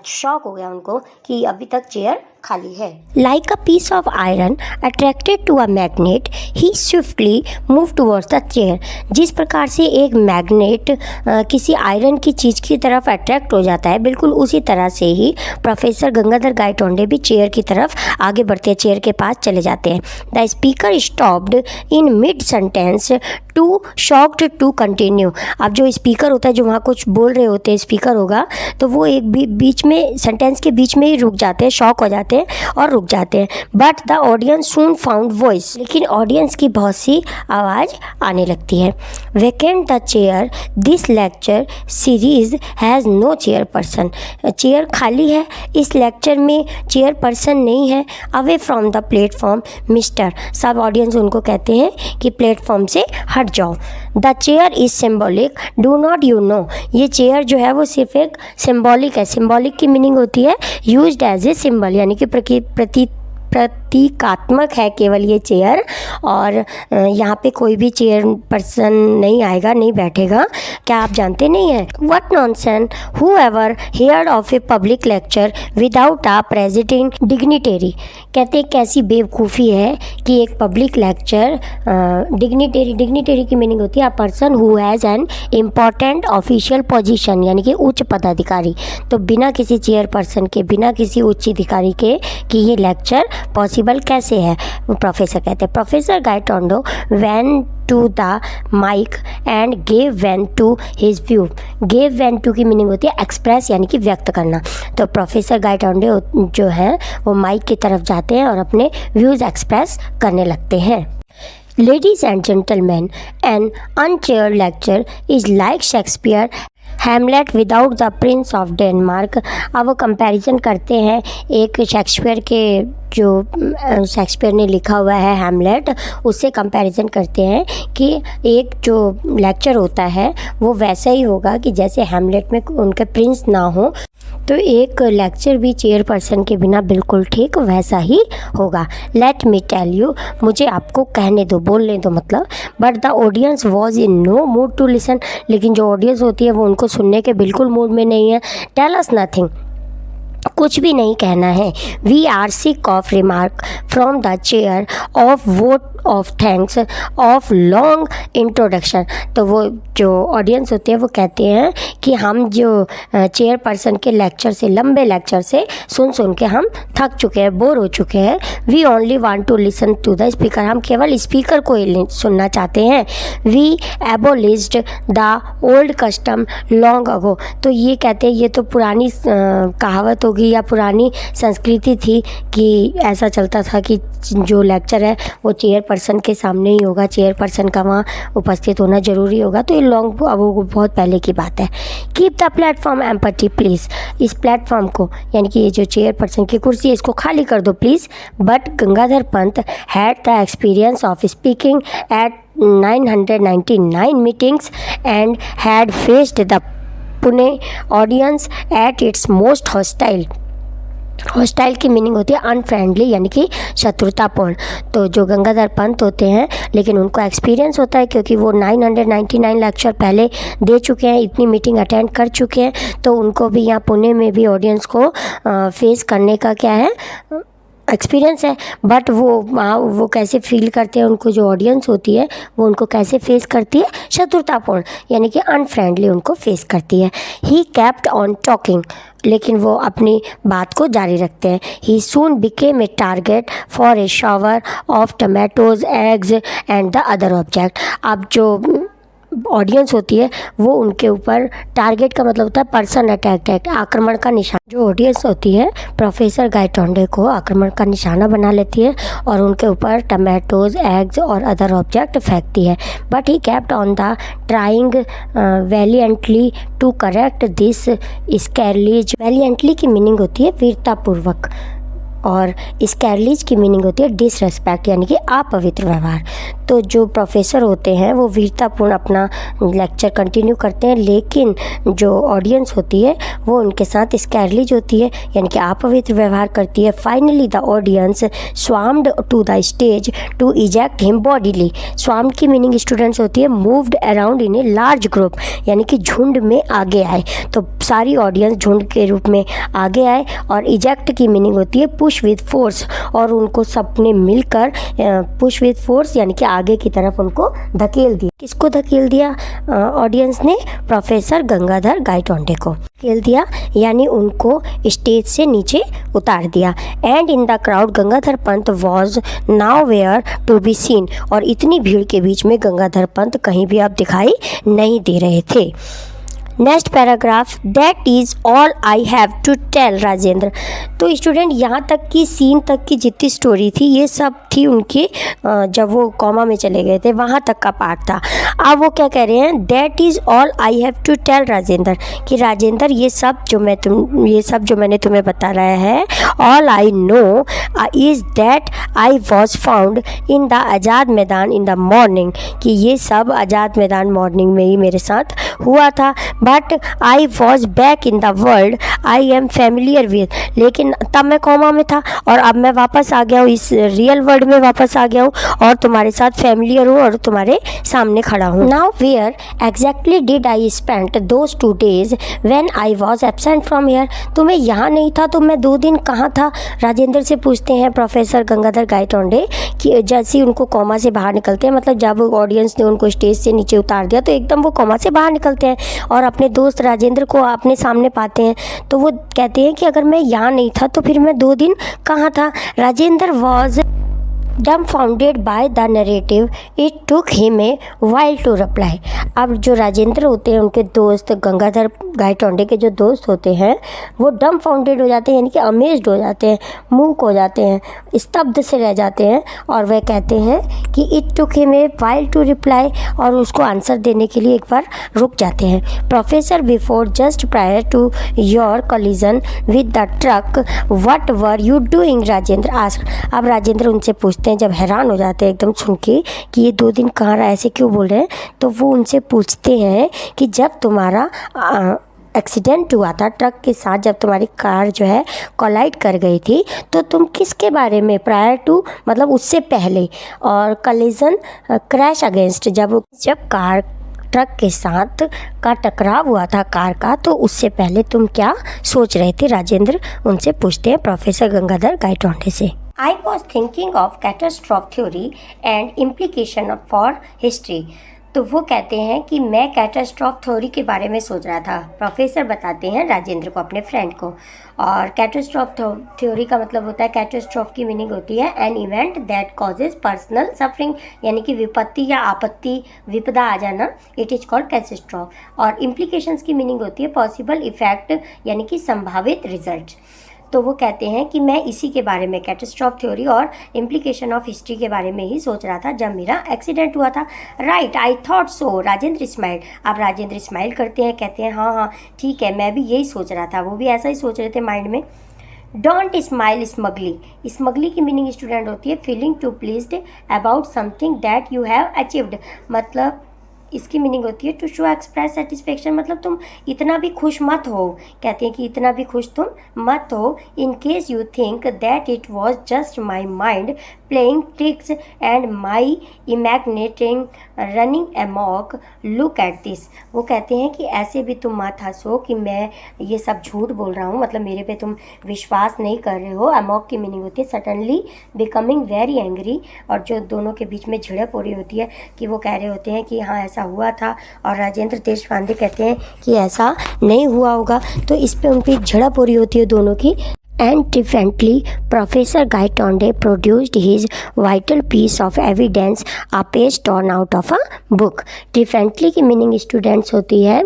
शॉक हो गया उनको कि अभी तक चेयर खाली है। Like a piece of iron attracted to a magnet he swiftly move towards the chair. जिस प्रकार से एक मैग्नेट किसी आयरन की चीज़ की तरफ अट्रैक्ट हो जाता है, बिल्कुल उसी तरह से ही प्रोफेसर गंगाधर गायटोंडे भी चेयर की तरफ आगे बढ़ते हैं, चेयर के पास चले जाते हैं। The speaker stopped in mid sentence too shocked to continue. अब जो स्पीकर होता है, जो वहाँ कुछ बोल रहे होते हैं, स्पीकर होगा, तो वो एक बीच में सेंटेंस के बीच में ही रुक जाते हैं, शॉक हो जाते हैं जाते हैं और रुक जाते हैं। But the audience soon found voice, लेकिन ऑडियंस की बहुत सी आवाज़ आने लगती है। Vacate the chair, this lecture series has no chair person, chair खाली है, इस लेक्चर में चेयर पर्सन नहीं है। Away from the platform mister, सब ऑडियंस उनको कहते हैं कि प्लेटफॉर्म से हट जाओ। The chair is symbolic, do not you know, ये चेयर जो है वो सिर्फ एक सिम्बॉलिक है। सिम्बॉलिक की मीनिंग होती है यूज्ड एज ए सिम्बल, यानी कि प्रतीकात्मक है केवल ये चेयर, और यहाँ पे कोई भी चेयर पर्सन नहीं आएगा, नहीं बैठेगा। क्या आप जानते नहीं हैं? What nonsense, whoever heard of a public lecture without a president dignitary, कहते हैं कैसी बेवकूफ़ी है कि एक पब्लिक लेक्चर डिग्निटरी की मीनिंग होती है a person who has an important official position, यानी कि उच्च पदाधिकारी। तो बिना किसी चेयर पर्सन के, बिना किसी उच्च अधिकारी के कि ये लेक्चर पॉसिबल कैसे है? प्रोफेसर कहते हैं, professor Gaitonde went to the mic and gave vent to his view. Gave vent to की मीनिंग होती है एक्सप्रेस, यानी कि व्यक्त करना। तो प्रोफेसर गाइटोंडो जो है वो माइक की तरफ जाते हैं और अपने व्यूज़ एक्सप्रेस करने लगते हैं। Ladies and gentlemen, an unchaired lecture is like Shakespeare Hamlet without the Prince of Denmark. अब वो कंपैरिजन करते हैं एक शेक्सपियर के, जो शेक्सपियर ने लिखा हुआ है हैमलेट, उससे कंपैरिजन करते हैं कि एक जो लेक्चर होता है वो वैसा ही होगा कि जैसे हैमलेट में उनके प्रिंस ना हो, तो एक लेक्चर भी चेयर पर्सन के बिना बिल्कुल ठीक वैसा ही होगा। लेट मी टेल यू, मुझे आपको कहने दो, बोलने दो मतलब। But the audience was in no mood to listen, लेकिन जो ऑडियंस होती है वो उनको सुनने के बिल्कुल मूड में नहीं है। टेल अस नथिंग, कुछ भी नहीं कहना है। We are sick of remark from the chair of vote of thanks of long introduction. तो वो जो ऑडियंस होते हैं वो कहते हैं कि हम जो चेयर पर्सन के लेक्चर से, लंबे लेक्चर से सुन के हम थक चुके हैं, बोर हो चुके हैं। We only want to listen to the speaker, हम केवल स्पीकर को ही सुनना चाहते हैं। We abolished the old custom long ago, तो ये कहते हैं ये तो पुरानी कहावत होगी या पुरानी संस्कृति थी कि ऐसा चलता था कि जो लेक्चर है वो चेयर पर्सन के सामने ही होगा, चेयर पर्सन का वहाँ उपस्थित होना ज़रूरी होगा। तो ये लॉन्ग वो बहुत पहले की बात है। Keep the platform empty please, इस प्लेटफॉर्म को, यानी कि ये जो चेयर पर्सन की कुर्सी है इसको खाली कर दो please. But Gangadhar Pant had the experience of speaking at 999 meetings and had faced the Pune audience at its most hostile. Hostile की मीनिंग होती है अनफ्रेंडली, यानी कि शत्रुतापूर्ण। तो जो गंगाधर पंत होते हैं, लेकिन उनको एक्सपीरियंस होता है क्योंकि वो 999 लेक्चर पहले दे चुके हैं, इतनी मीटिंग अटेंड कर चुके हैं, तो उनको भी यहाँ पुणे में भी ऑडियंस को फेस करने का क्या है, एक्सपीरियंस है। बट वो कैसे फील करते हैं, उनको जो ऑडियंस होती है वो उनको कैसे फेस करती है, शत्रुतापूर्ण, यानी कि अनफ्रेंडली उनको फेस करती है। ही कैप्ट ऑन टॉकिंग, लेकिन वो अपनी बात को जारी रखते हैं। He soon became a target for a shower of tomatoes, eggs and the other object. अब जो ऑडियंस होती है वो उनके ऊपर, टारगेट का मतलब होता है पर्सन अटैक, आक्रमण का निशाना। जो ऑडियंस होती है प्रोफेसर गाइटोंडे को आक्रमण का निशाना बना लेती है और उनके ऊपर टमाटोज, एग्स और अदर ऑब्जेक्ट फेंकती है। But he kept on the trying valiantly to correct this sacrilege. Valiantly की मीनिंग होती है वीरतापूर्वक, और स्कैरलीज की मीनिंग होती है डिसरेस्पेक्ट, यानी कि अपवित्र व्यवहार। तो जो प्रोफेसर होते हैं वो वीरतापूर्ण अपना लेक्चर कंटिन्यू करते हैं, लेकिन जो ऑडियंस होती है वो उनके साथ स्कैरलीज होती है, यानी कि अपवित्र व्यवहार करती है। Finally the audience swarmed to the stage to eject him bodily. Swarmed की मीनिंग स्टूडेंट्स होती है moved around in a large group, यानी कि झुंड में आगे आए। तो सारी ऑडियंस झुंड के रूप में आगे आए। और इजेक्ट की मीनिंग होती है पुश विद फोर्स, और उनको सबने मिलकर पुश विद फोर्स यानी कि आगे की तरफ उनको धकेल दिया। किसको धकेल दिया? ऑडियंस ने प्रोफेसर गंगाधर गाइटोंडे को धकेल दिया, यानी उनको स्टेज से नीचे उतार दिया। And in the crowd Gangadhar Pant was nowhere to be seen, और इतनी भीड़ के बीच में गंगाधर पंत कहीं भी अब दिखाई नहीं दे रहे थे। Next paragraph, that is all I have to tell Rajendra. तो स्टूडेंट यहाँ तक की सीन तक की जितनी स्टोरी थी ये सब थी उनकी जब वो कॉमा में चले गए थे वहाँ तक का पार्ट था। अब वो क्या कह रहे हैं, that is all I have to tell Rajendra, कि राजेंद्र ये सब जो मैंने तुम्हें बता रहा है, all I know is that I was found in the Azad Maidan in the morning, कि ये सब आज़ाद मैदान मॉर्निंग में ही मेरे साथ हुआ था। But I was back in the world I am familiar with, लेकिन तब मैं कॉमा में था और अब मैं वापस आ गया हूँ, इस रियल वर्ल्ड में वापस आ गया हूँ और तुम्हारे साथ फेमिलियर हूँ और तुम्हारे सामने खड़ा हूँ। Now where exactly did I spend those 2 days when I was absent from here, तो मैं यहाँ नहीं था तो मैं 2 दिन कहाँ था, राजेंद्र से पूछते हैं प्रोफेसर गंगाधर गायतोंडे कि जैसे ही उनको कॉमा से बाहर निकलते हैं, मतलब जब ऑडियंस ने उनको स्टेज से नीचे उतार दिया तो एकदम वो कॉमा से बाहर निकलते हैं और अपने दोस्त राजेंद्र को अपने सामने पाते हैं। तो वो कहते हैं कि अगर मैं यहाँ नहीं था तो फिर मैं 2 दिन कहाँ था। Rajendra was dumbfounded by the narrative, it took him a while to reply। अब जो राजेंद्र होते हैं उनके दोस्त गंगाधर गायतोंडे के जो दोस्त होते हैं वो dumbfounded हो जाते हैं, यानी कि अमेज्ड हो जाते हैं, मूक हो जाते हैं, स्तब्ध से रह जाते हैं और वह कहते हैं कि it took him a while to reply, और उसको आंसर देने के लिए एक बार रुक जाते हैं। Professor, before just prior to your collision with the truck what were you doing, Rajendra asked. अब राजेंद्र उनसे पूछते हैं, जब हैरान हो जाते हैं एकदम सुन के कि ये 2 दिन कहाँ रहा, ऐसे क्यों बोल रहे हैं, तो वो उनसे पूछते हैं कि जब तुम्हारा एक्सीडेंट हुआ था ट्रक के साथ, जब तुम्हारी कार जो है कोलाइड कर गई थी तो तुम किसके बारे में, प्रायर टू मतलब उससे पहले, और कलिजन क्रैश अगेंस्ट, जब कार ट्रक के साथ का टकराव हुआ था कार का, तो उससे पहले तुम क्या सोच रहे थे, राजेंद्र उनसे पूछते हैं प्रोफेसर गंगाधर गायतोंडे से। I was thinking of catastrophe theory and implication for history। तो वो कहते हैं कि मैं कैटास्ट्रॉफ थ्योरी के बारे में सोच रहा था। प्रोफेसर बताते हैं राजेंद्र को, अपने फ्रेंड को, और कैटास्ट्रॉफ थ्योरी का मतलब होता है, कैटास्ट्रॉफ की मीनिंग होती है an event that causes personal suffering, यानी कि विपत्ति या आपत्ति, विपदा आ जाना, इट इज़ कॉल्ड कैटास्ट्रॉफ। और इम्प्लीकेशंस की मीनिंग होती है पॉसिबल इफेक्ट, यानी कि संभावित रिजल्ट। तो वो कहते हैं कि मैं इसी के बारे में, कैटास्ट्रॉफ थ्योरी और इम्प्लीकेशन ऑफ हिस्ट्री के बारे में ही सोच रहा था जब मेरा एक्सीडेंट हुआ था। Right, I thought so, Rajendra smile. अब राजेंद्र स्माइल करते हैं, कहते हैं हाँ ठीक है, मैं भी यही सोच रहा था। वो भी ऐसा ही सोच रहे थे माइंड में। डोंट स्माइल स्मगली, स्मगली की मीनिंग स्टूडेंट होती है feeling to pleased about something that you have achieved, मतलब इसकी मीनिंग होती है टू शो एक्सप्रेस सेटिस्फेक्शन, मतलब तुम इतना भी खुश मत हो, कहते हैं कि इतना भी खुश तुम मत हो। In case you think that it was just my mind playing tricks and my imagination running amok, look at this. वो कहते हैं कि ऐसे भी तुम मत हंसो कि मैं ये सब झूठ बोल रहा हूँ, मतलब मेरे पे तुम विश्वास नहीं कर रहे हो। अमॉक की मीनिंग होती है सडनली बिकमिंग वेरी एंग्री, और जो दोनों के बीच में झड़प हो रही होती है कि वो कह रहे होते हैं कि हाँ ऐसा हुआ था, और राजेंद्र देशपांडे कहते हैं कि ऐसा नहीं हुआ होगा। तो इस पे उन पर झड़प हो रही होती है दोनों की। And differently, Professor Gaitonde produced his vital piece of evidence, a page torn out of a book। Differently की meaning स्टूडेंट्स होती है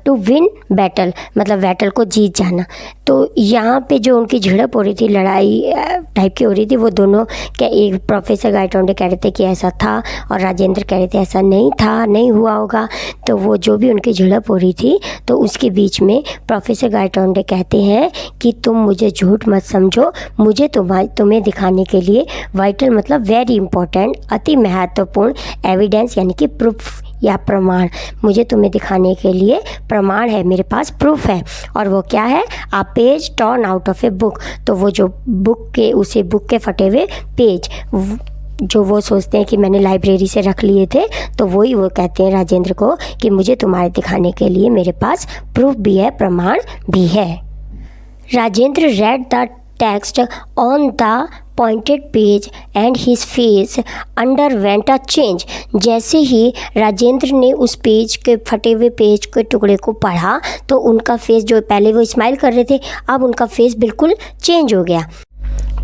टू विन बैटल, मतलब बैटल को जीत जाना। तो यहाँ पे जो उनकी झड़प हो रही थी, लड़ाई टाइप की हो रही थी, वो दोनों क्या, एक प्रोफेसर गायतोंडे कह रहे थे कि ऐसा था और राजेंद्र कह रहे थे ऐसा नहीं था, नहीं हुआ होगा। तो वो जो भी उनकी झड़प हो रही थी तो उसके बीच में प्रोफेसर गायतोंडे कहते हैं कि तुम मुझे झूठ मत समझो, मुझे तुम्हें दिखाने के लिए वाइटल मतलब वेरी इंपॉर्टेंट, अति महत्वपूर्ण एविडेंस यानी कि प्रूफ या प्रमाण, मुझे तुम्हें दिखाने के लिए प्रमाण है, मेरे पास प्रूफ है। और वो क्या है, a page torn out of a book. तो वो जो बुक के फटे हुए पेज जो वो सोचते हैं कि मैंने लाइब्रेरी से रख लिए थे, तो वही वो कहते हैं राजेंद्र को कि मुझे तुम्हारे दिखाने के लिए मेरे पास प्रूफ भी है, प्रमाण भी है। Rajendra read the text on the pointed page and his face underwent a change. जैसे ही राजेंद्र ने उस पेज के फटे हुए पेज के टुकड़े को पढ़ा तो उनका फेस, जो पहले वो स्माइल कर रहे थे, अब उनका फेस बिल्कुल चेंज हो गया।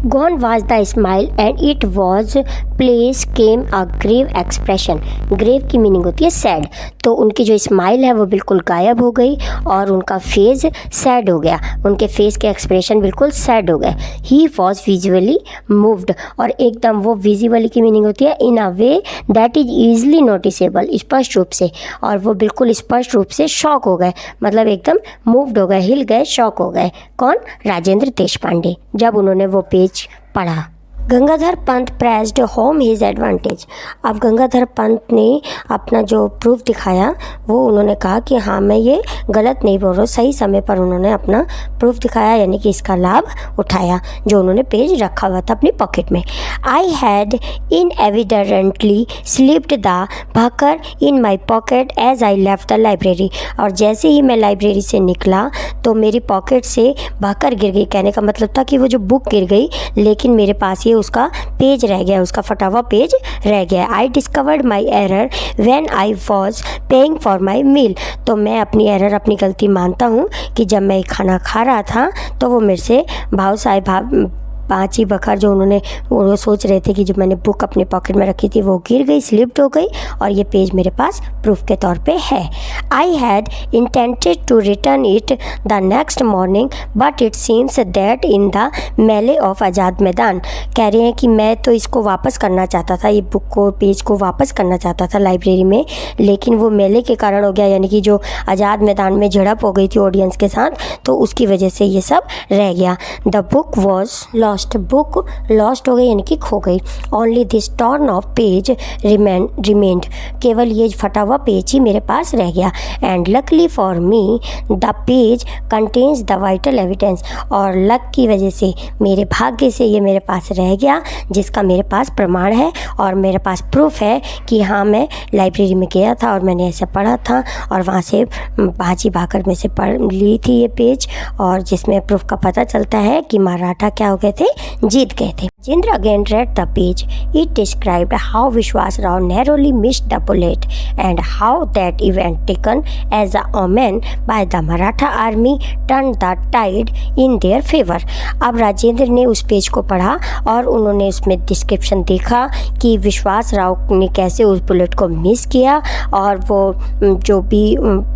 Gone was the smile and it was place came a grave expression. grave की मीनिंग होती है सैड, तो उनकी जो स्माइल है वो बिल्कुल गायब हो गई और उनका फेस सैड हो गया, उनके फेस के एक्सप्रेशन बिल्कुल सैड हो गए. ही वॉज विजुअली मूव्ड, और एकदम वो विजिबली की मीनिंग होती है in a way that is easily noticeable, स्पष्ट रूप से, और वो बिल्कुल स्पष्ट रूप से शॉक हो गए, मतलब एकदम मूव्ड हो गए, हिल गए, शॉक हो गए. कौन? राजेंद्र देशपांडे, जब उन्होंने वो पेज पढ़ा. Gangadhar Pant pressed home his advantage. अब गंगाधर पंत ने अपना जो प्रूफ दिखाया वो उन्होंने कहा कि हाँ मैं ये गलत नहीं बोल रहा, सही समय पर उन्होंने अपना प्रूफ दिखाया, यानी कि इसका लाभ उठाया जो उन्होंने पेज रखा हुआ था अपनी पॉकेट में. I had inadvertently slipped the bakhar in my pocket as I left the library. और जैसे ही मैं लाइब्रेरी से निकला तो मेरी पॉकेट से भाकर गिर गई. कहने का मतलब था कि वो जो बुक गिर गई लेकिन मेरे पास उसका पेज रह गया, उसका फटा हुआ पेज रह गया. I discovered my error when I was paying for my meal. तो मैं अपनी एरर, अपनी गलती मानता हूँ कि जब मैं खाना खा रहा था तो वो मेरे से भाव साहब बाची बखर जो उन्होंने वो सोच रहे थे कि जो मैंने बुक अपने पॉकेट में रखी थी वो गिर गई, स्लिप्ड हो गई, और ये पेज मेरे पास प्रूफ के तौर पे है. I had intended to return it the next morning but it seems that in the melee of Azad Maidan. कह रहे हैं कि मैं तो इसको वापस करना चाहता था, ये बुक को, पेज को वापस करना चाहता था लाइब्रेरी में, लेकिन वो मेले के कारण हो गया, यानी कि जो आज़ाद मैदान में झड़प हो गई थी ऑडियंस के साथ, तो उसकी वजह से ये सब रह गया. The book was lost, book lost हो गई यानी कि खो गई. Only this torn of page remained, केवल ये फटा हुआ पेज ही मेरे पास रह गया. And luckily for me the page contains the vital evidence, और लक की वजह से, मेरे भाग्य से ये मेरे पास रह गया जिसका मेरे पास प्रमाण है और मेरे पास प्रूफ है कि हाँ मैं लाइब्रेरी में गया था और मैंने ऐसा पढ़ा था और वहाँ से बाजी भाकर में से पढ़ ली थी ये पेज, और जिसमें प्रूफ का पता चलता है कि मराठा क्या हो गए थे, जीत गए थे. Rajendra again read the page. It described how Vishwas Rao narrowly missed the bullet and how that event taken as a omen by the Maratha army turned the tide in their favor. अब राजेंद्र ने उस पेज को पढ़ा और उन्होंने उसमें डिस्क्रिप्शन देखा कि विश्वास राव ने कैसे उस बुलेट को मिस किया और वो जो भी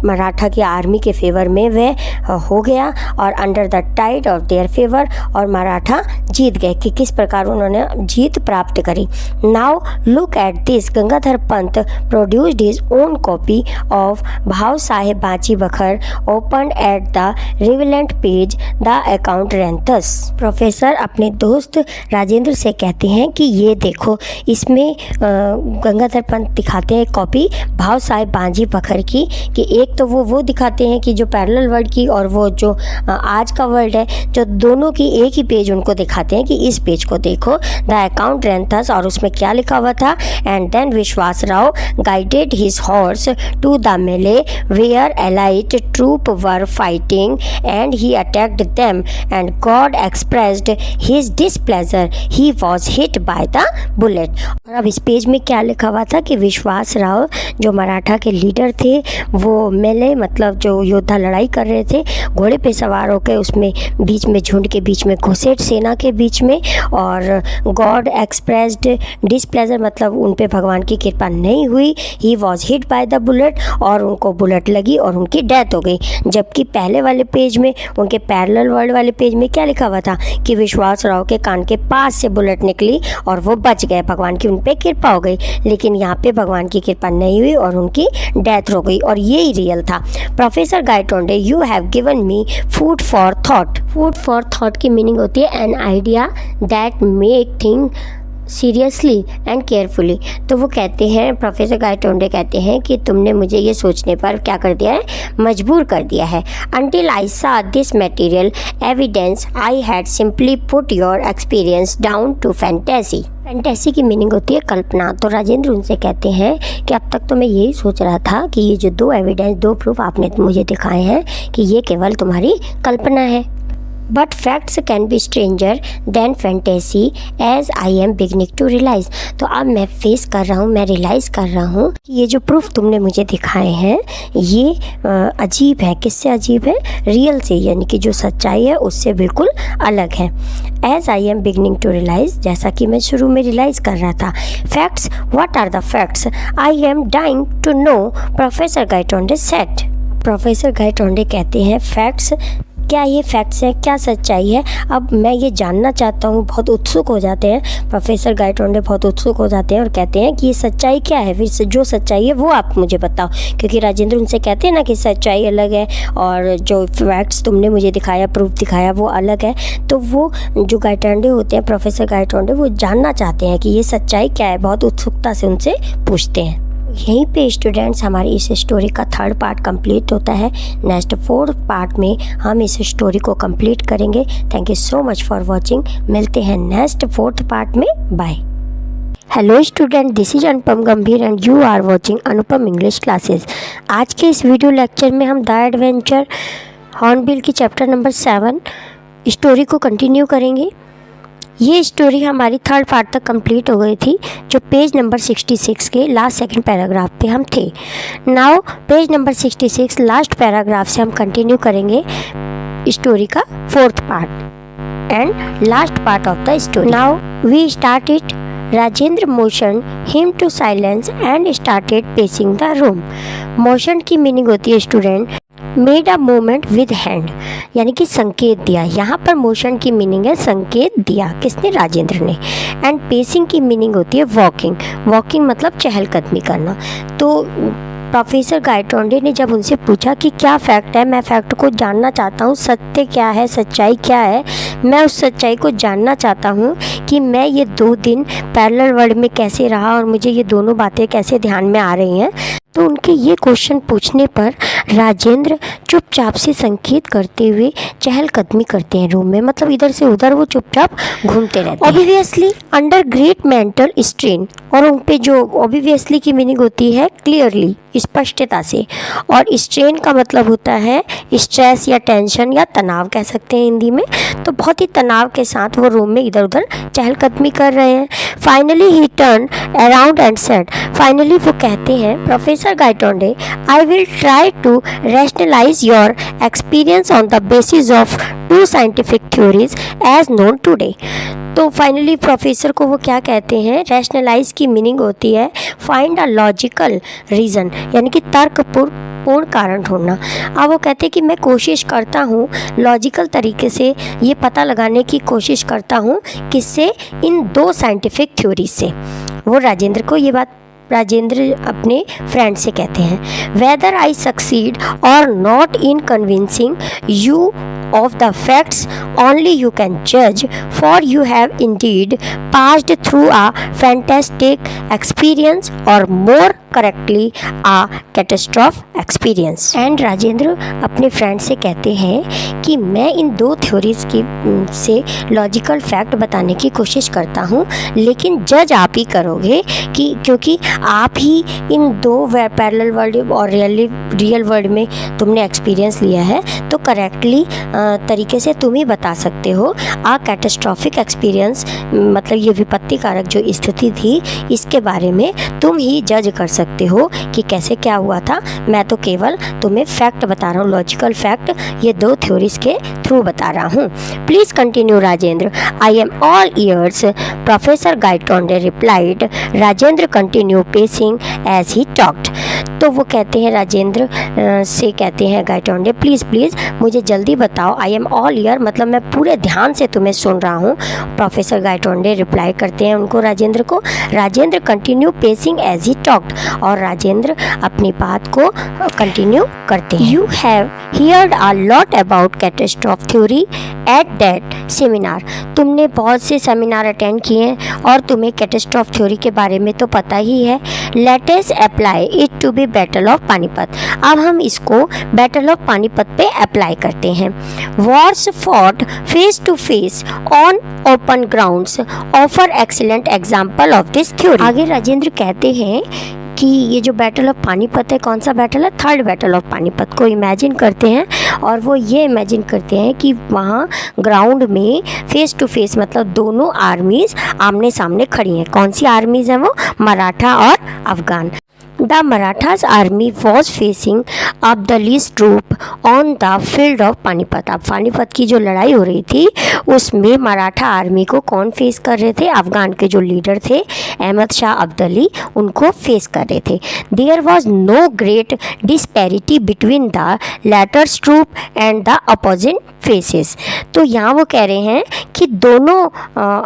मराठा की आर्मी के फेवर में वह हो गया और under the tide of their favour, और मराठा जीत गए कि किस प्रकार उन्होंने जीत प्राप्त करी. Now look at this. Gangadhar Pant produced his own copy of Bhau Saheb Bachi Bakhar, open at the relevant page. The account ran thus. Professor अपने दोस्त राजेंद्र से कहते हैं कि ये देखो, इसमें गंगाधर पंत दिखाते हैं कॉपी भाव साहेब बाजी बखर की, कि एक तो वो दिखाते हैं कि जो पैरेलल वर्ड की और वो जो आज का वर्ड है, जो दोनों की एक ही पेज उनको दिखाते हैं कि इस पेज को देखो, द अकाउंट रैन थस, और उसमें क्या लिखा हुआ था. And then Vishwas Rao guided his horse to the melee where elite troop were fighting and he attacked them and God expressed his displeasure, he was hit by the bullet. और अब इस पेज में क्या लिखा हुआ था कि विश्वास राव जो मराठा के लीडर थे, वो मेले मतलब जो योद्धा लड़ाई कर रहे थे घोड़े पे सवार होकर, उसमें बीच में झुंड के बीच में घुसे सेना के बीच में, और गॉड एक्सप्रेस्ड डिसप्लेजर मतलब उन पे भगवान की कृपा नहीं हुई. ही was hit by the bullet, और उनको बुलेट लगी और उनकी डेथ हो गई. जबकि पहले वाले पेज में, उनके पैरेलल वर्ड वाले पेज में क्या लिखा हुआ था कि विश्वास राव के कान के पास से बुलेट निकली और वो बच गए, भगवान की उन पे कृपा हो गई. लेकिन यहाँ पे भगवान की कृपा नहीं हुई और उनकी डेथ हो गई, और यही रियल था. Professor Gaitonde, you have given me food for thought. Food for thought की मीनिंग होती है an idea that make thing seriously and carefully. तो वो कहते हैं, प्रोफेसर गायटोंडे कहते हैं कि तुमने मुझे ये सोचने पर क्या कर दिया है, मजबूर कर दिया है. Until I saw this material evidence I had simply put your experience down to fantasy. Fantasy की मीनिंग होती है कल्पना. तो राजेंद्र उनसे कहते हैं कि अब तक तो मैं यही सोच रहा था कि ये जो दो एविडेंस, दो प्रूफ आपने मुझे दिखाए हैं कि ये केवल तुम्हारी कल्पना है. But facts can be stranger than fantasy as I am beginning to realise. तो अब मैं फेस कर रहा हूँ, मैं रियलाइज़ कर रहा हूँ कि ये जो प्रूफ तुमने मुझे दिखाए हैं ये अजीब है। किससे अजीब है? रियल से, यानी कि जो सच्चाई है उससे बिल्कुल अलग है। As I am beginning to realise, जैसा कि मैं शुरू में रियलाइज़ कर रहा था। Facts, what are the facts? I am dying to know, professor Gaitonde said. Professor Gaitonde कहते हैं फैक्ट्स, क्या ये फैक्ट्स हैं, क्या सच्चाई है? अब मैं ये जानना चाहता हूँ। बहुत उत्सुक हो जाते हैं प्रोफेसर गायटोंडे, बहुत उत्सुक हो जाते हैं और कहते हैं कि ये सच्चाई क्या है, फिर जो सच्चाई है वो आप मुझे बताओ। क्योंकि राजेंद्र उनसे कहते हैं ना कि सच्चाई अलग है और जो फैक्ट्स तुमने मुझे दिखाया, प्रूफ दिखाया, वो अलग है। तो वो जो गायटोंडे होते हैं, प्रोफेसर गायटोंडे, वो जानना चाहते हैं कि ये सच्चाई क्या है, बहुत उत्सुकता से उनसे पूछते हैं। यहीं पे स्टूडेंट्स हमारी इस स्टोरी का 3rd पार्ट कंप्लीट होता है। नेक्स्ट 4th पार्ट में हम इस स्टोरी को कंप्लीट करेंगे। Thank you so much for watching. मिलते हैं नेक्स्ट 4th पार्ट में। Bye. Hello student, this is Anupam Gambhir and you are watching Anupam English classes. आज के इस वीडियो लेक्चर में हम द एडवेंचर हॉर्नबिल की चैप्टर नंबर 7 स्टोरी को कंटिन्यू करेंगे। ये स्टोरी हमारी 3rd पार्ट तक कंप्लीट हो गई थी, जो पेज नंबर 66 के लास्ट 2nd पैराग्राफ पे हम थे। Now page number 66 last paragraph से हम कंटिन्यू करेंगे स्टोरी का 4th part and last part of the story. Now we start it. Rajendra motion him to silence and started pacing the room. Motion की मीनिंग होती है student made a movement with hand, यानी कि संकेत दिया। यहाँ पर मोशन की मीनिंग है संकेत दिया। किसने? राजेंद्र ने। एंड पेसिंग की मीनिंग होती है वॉकिंग। वॉकिंग मतलब चहलकदमी करना। तो प्रोफेसर गायटोंडे ने जब उनसे पूछा कि क्या फैक्ट है, मैं फैक्ट को जानना चाहता हूँ, सत्य क्या है, सच्चाई क्या है, मैं उस सच्चाई को जानना चाहता हूँ कि मैं ये 2 दिन पैरेलल वर्ल्ड में कैसे रहा और मुझे ये दोनों बातें कैसे ध्यान में आ रही हैं। तो उनके ये क्वेश्चन पूछने पर राजेंद्र चुपचाप से संकेत करते हुए चहलकदमी करते हैं रूम में, मतलब इधर से उधर वो चुपचाप घूमते रहते हैं। Obviously under great mental strain, और उन पे जो ऑब्वियसली की मीनिंग होती है क्लियरली, स्पष्टता से, और स्ट्रेन का मतलब होता है स्ट्रेस या टेंशन या तनाव कह सकते हैं हिंदी में। तो बहुत ही तनाव के साथ वो रूम में इधर उधर चहलकदमी कर रहे हैं। Finally he turn around and said, finally वो कहते हैं professor Gaitonde, I will try to rationalize your experience on the basis of 2 scientific theories as known today। तो फाइनली प्रोफेसर को वो क्या कहते हैं? रैशनलाइज की मीनिंग होती है फाइंड अ लॉजिकल रीज़न, यानी कि तर्कपूर्ण कारण ढूंढना। अब वो कहते हैं कि मैं कोशिश करता हूँ लॉजिकल तरीके से ये पता लगाने की कोशिश करता हूँ, किससे? इन 2 साइंटिफिक थ्योरीज से। वो राजेंद्र को ये बात राजेंद्र अपने फ्रेंड से कहते हैं। वेदर आई सक्सीड और not in convincing you of the facts only you can judge, for you have indeed passed through a fantastic experience, or more correctly a catastrophic experience। And Rajendra अपने फ्रेंड से कहते हैं कि मैं इन 2 थ्योरीज की से लॉजिकल फैक्ट बताने की कोशिश करता हूँ, लेकिन जज आप ही करोगे कि क्योंकि आप ही इन 2 पैरेलल वर्ल्ड और रियल वर्ल्ड में तुमने एक्सपीरियंस लिया है, तो करेक्टली तरीके से तुम ही बता सकते हो। आ कैटास्ट्रॉफिक एक्सपीरियंस मतलब ये विपत्ति कारक जो स्थिति थी, इसके बारे में तुम ही जज कर सकते हो कि कैसे क्या हुआ था। मैं तो केवल तुम्हें फैक्ट बता रहा हूँ, लॉजिकल फैक्ट ये 2 थ्योरीज के थ्रू बता रहा हूँ। Please continue Rajendra, I am all ears, professor Gaitonde replied. Rajendra continue pacing as he talked. तो वो कहते हैं राजेंद्र से कहते हैं गायटोंडे, प्लीज़ प्लीज़ मुझे जल्दी बताओ। आई एम ऑल ईयर मतलब मैं पूरे ध्यान से तुम्हें सुन रहा हूँ। प्रोफेसर गायटोंडे रिप्लाई करते हैं उनको, राजेंद्र को। Rajendra continue pacing as he talked, और राजेंद्र अपनी बात को कंटिन्यू करते हैं। You have heard a lot about catastrophe theory at that seminar. तुमने बहुत से सेमिनार अटेंड किए हैं और तुम्हें कैटास्ट्रॉफ थ्योरी के बारे में तो पता ही है। Let us apply it to be battle of Panipat. अब हम इसको बैटल ऑफ पानीपत पे अप्लाई करते हैं। Wars fought face to face on open grounds offer excellent example of this theory. आगे राजेंद्र कहते हैं कि ये जो बैटल ऑफ पानीपत है, कौन सा बैटल है, थर्ड बैटल ऑफ पानीपत को इमेजिन करते हैं। और वो ये इमेजिन करते हैं कि वहाँ ग्राउंड में फेस टू फेस मतलब दोनों आर्मीज़ आमने सामने खड़ी हैं। कौन सी आर्मीज़ हैं वो, मराठा और Afghan. The Marathas army was facing Abdali's troop on the field of Panipat. अब पानीपत की जो लड़ाई हो रही थी उसमें मराठा आर्मी को कौन फेस कर रहे थे, अफगान के जो लीडर थे अहमद शाह अब्दाली, उनको फेस कर रहे थे। There was no great disparity between the latter's troop and the opposing faces. तो यहाँ वो कह रहे हैं कि दोनों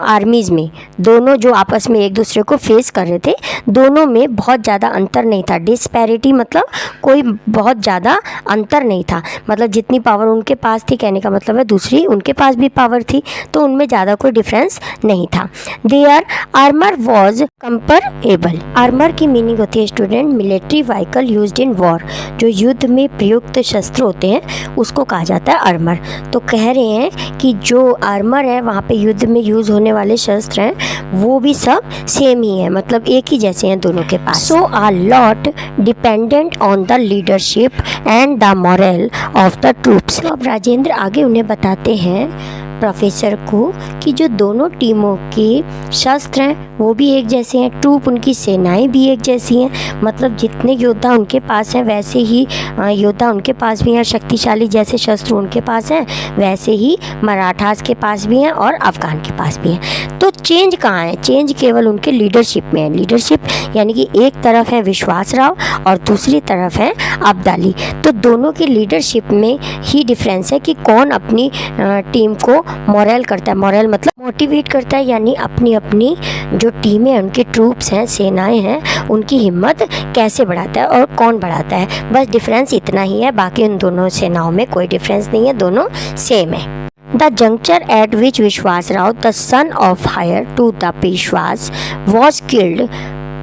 आर्मीज़ में, दोनों जो आपस में एक दूसरे को फेस कर रहे थे, दोनों में बहुत ज़्यादा अंतर नहीं था। डिस्पैरिटी मतलब कोई बहुत ज़्यादा अंतर नहीं था, मतलब जितनी पावर उनके पास थी, कहने का मतलब है दूसरी उनके पास भी पावर थी, तो उनमें ज़्यादा कोई डिफरेंस नहीं था। Their armour was comparable. Armour की मीनिंग होती है student military vehicle used in war. जो युद्ध में प्रयुक्त शस्त्र होते हैं उसको कहा जाता है आर्मर। तो कह रहे हैं कि जो आर्मर है वहाँ पे युद्ध में यूज़ होने वाले शस्त्र हैं वो भी सब सेम ही है, मतलब एक ही जैसे हैं दोनों के पास। So a lot dependent on the leadership and the moral of the troops. तो अब राजेंद्र आगे उन्हें बताते हैं प्रोफेसर को कि जो दोनों टीमों के शस्त्र हैं वो भी एक जैसे हैं, ट्रूप उनकी सेनाएं भी एक जैसी हैं, मतलब जितने योद्धा उनके पास हैं वैसे ही योद्धा उनके पास भी हैं, शक्तिशाली जैसे शस्त्र उनके पास हैं वैसे ही मराठास के पास भी हैं और अफगान के पास भी हैं। तो चेंज कहाँ है, चेंज केवल उनके लीडरशिप में है। लीडरशिप यानी कि एक तरफ है विश्वास राव और दूसरी तरफ है अब्दाली, तो दोनों के लीडरशिप में ही डिफरेंस है कि कौन अपनी टीम को मोरल करता है। मोरल मतलब मोटिवेट करता है, यानी अपनी अपनी जो टीमें उनकी ट्रूप्स हैं, सेनाएं हैं, उनकी हिम्मत कैसे बढ़ाता है और कौन बढ़ाता है। बस डिफरेंस इतना ही है, बाकी उन दोनों सेनाओं में कोई डिफरेंस नहीं है, दोनों सेम है। The juncture at which Vishwas Rao, the son of heir to the Peshwas, was killed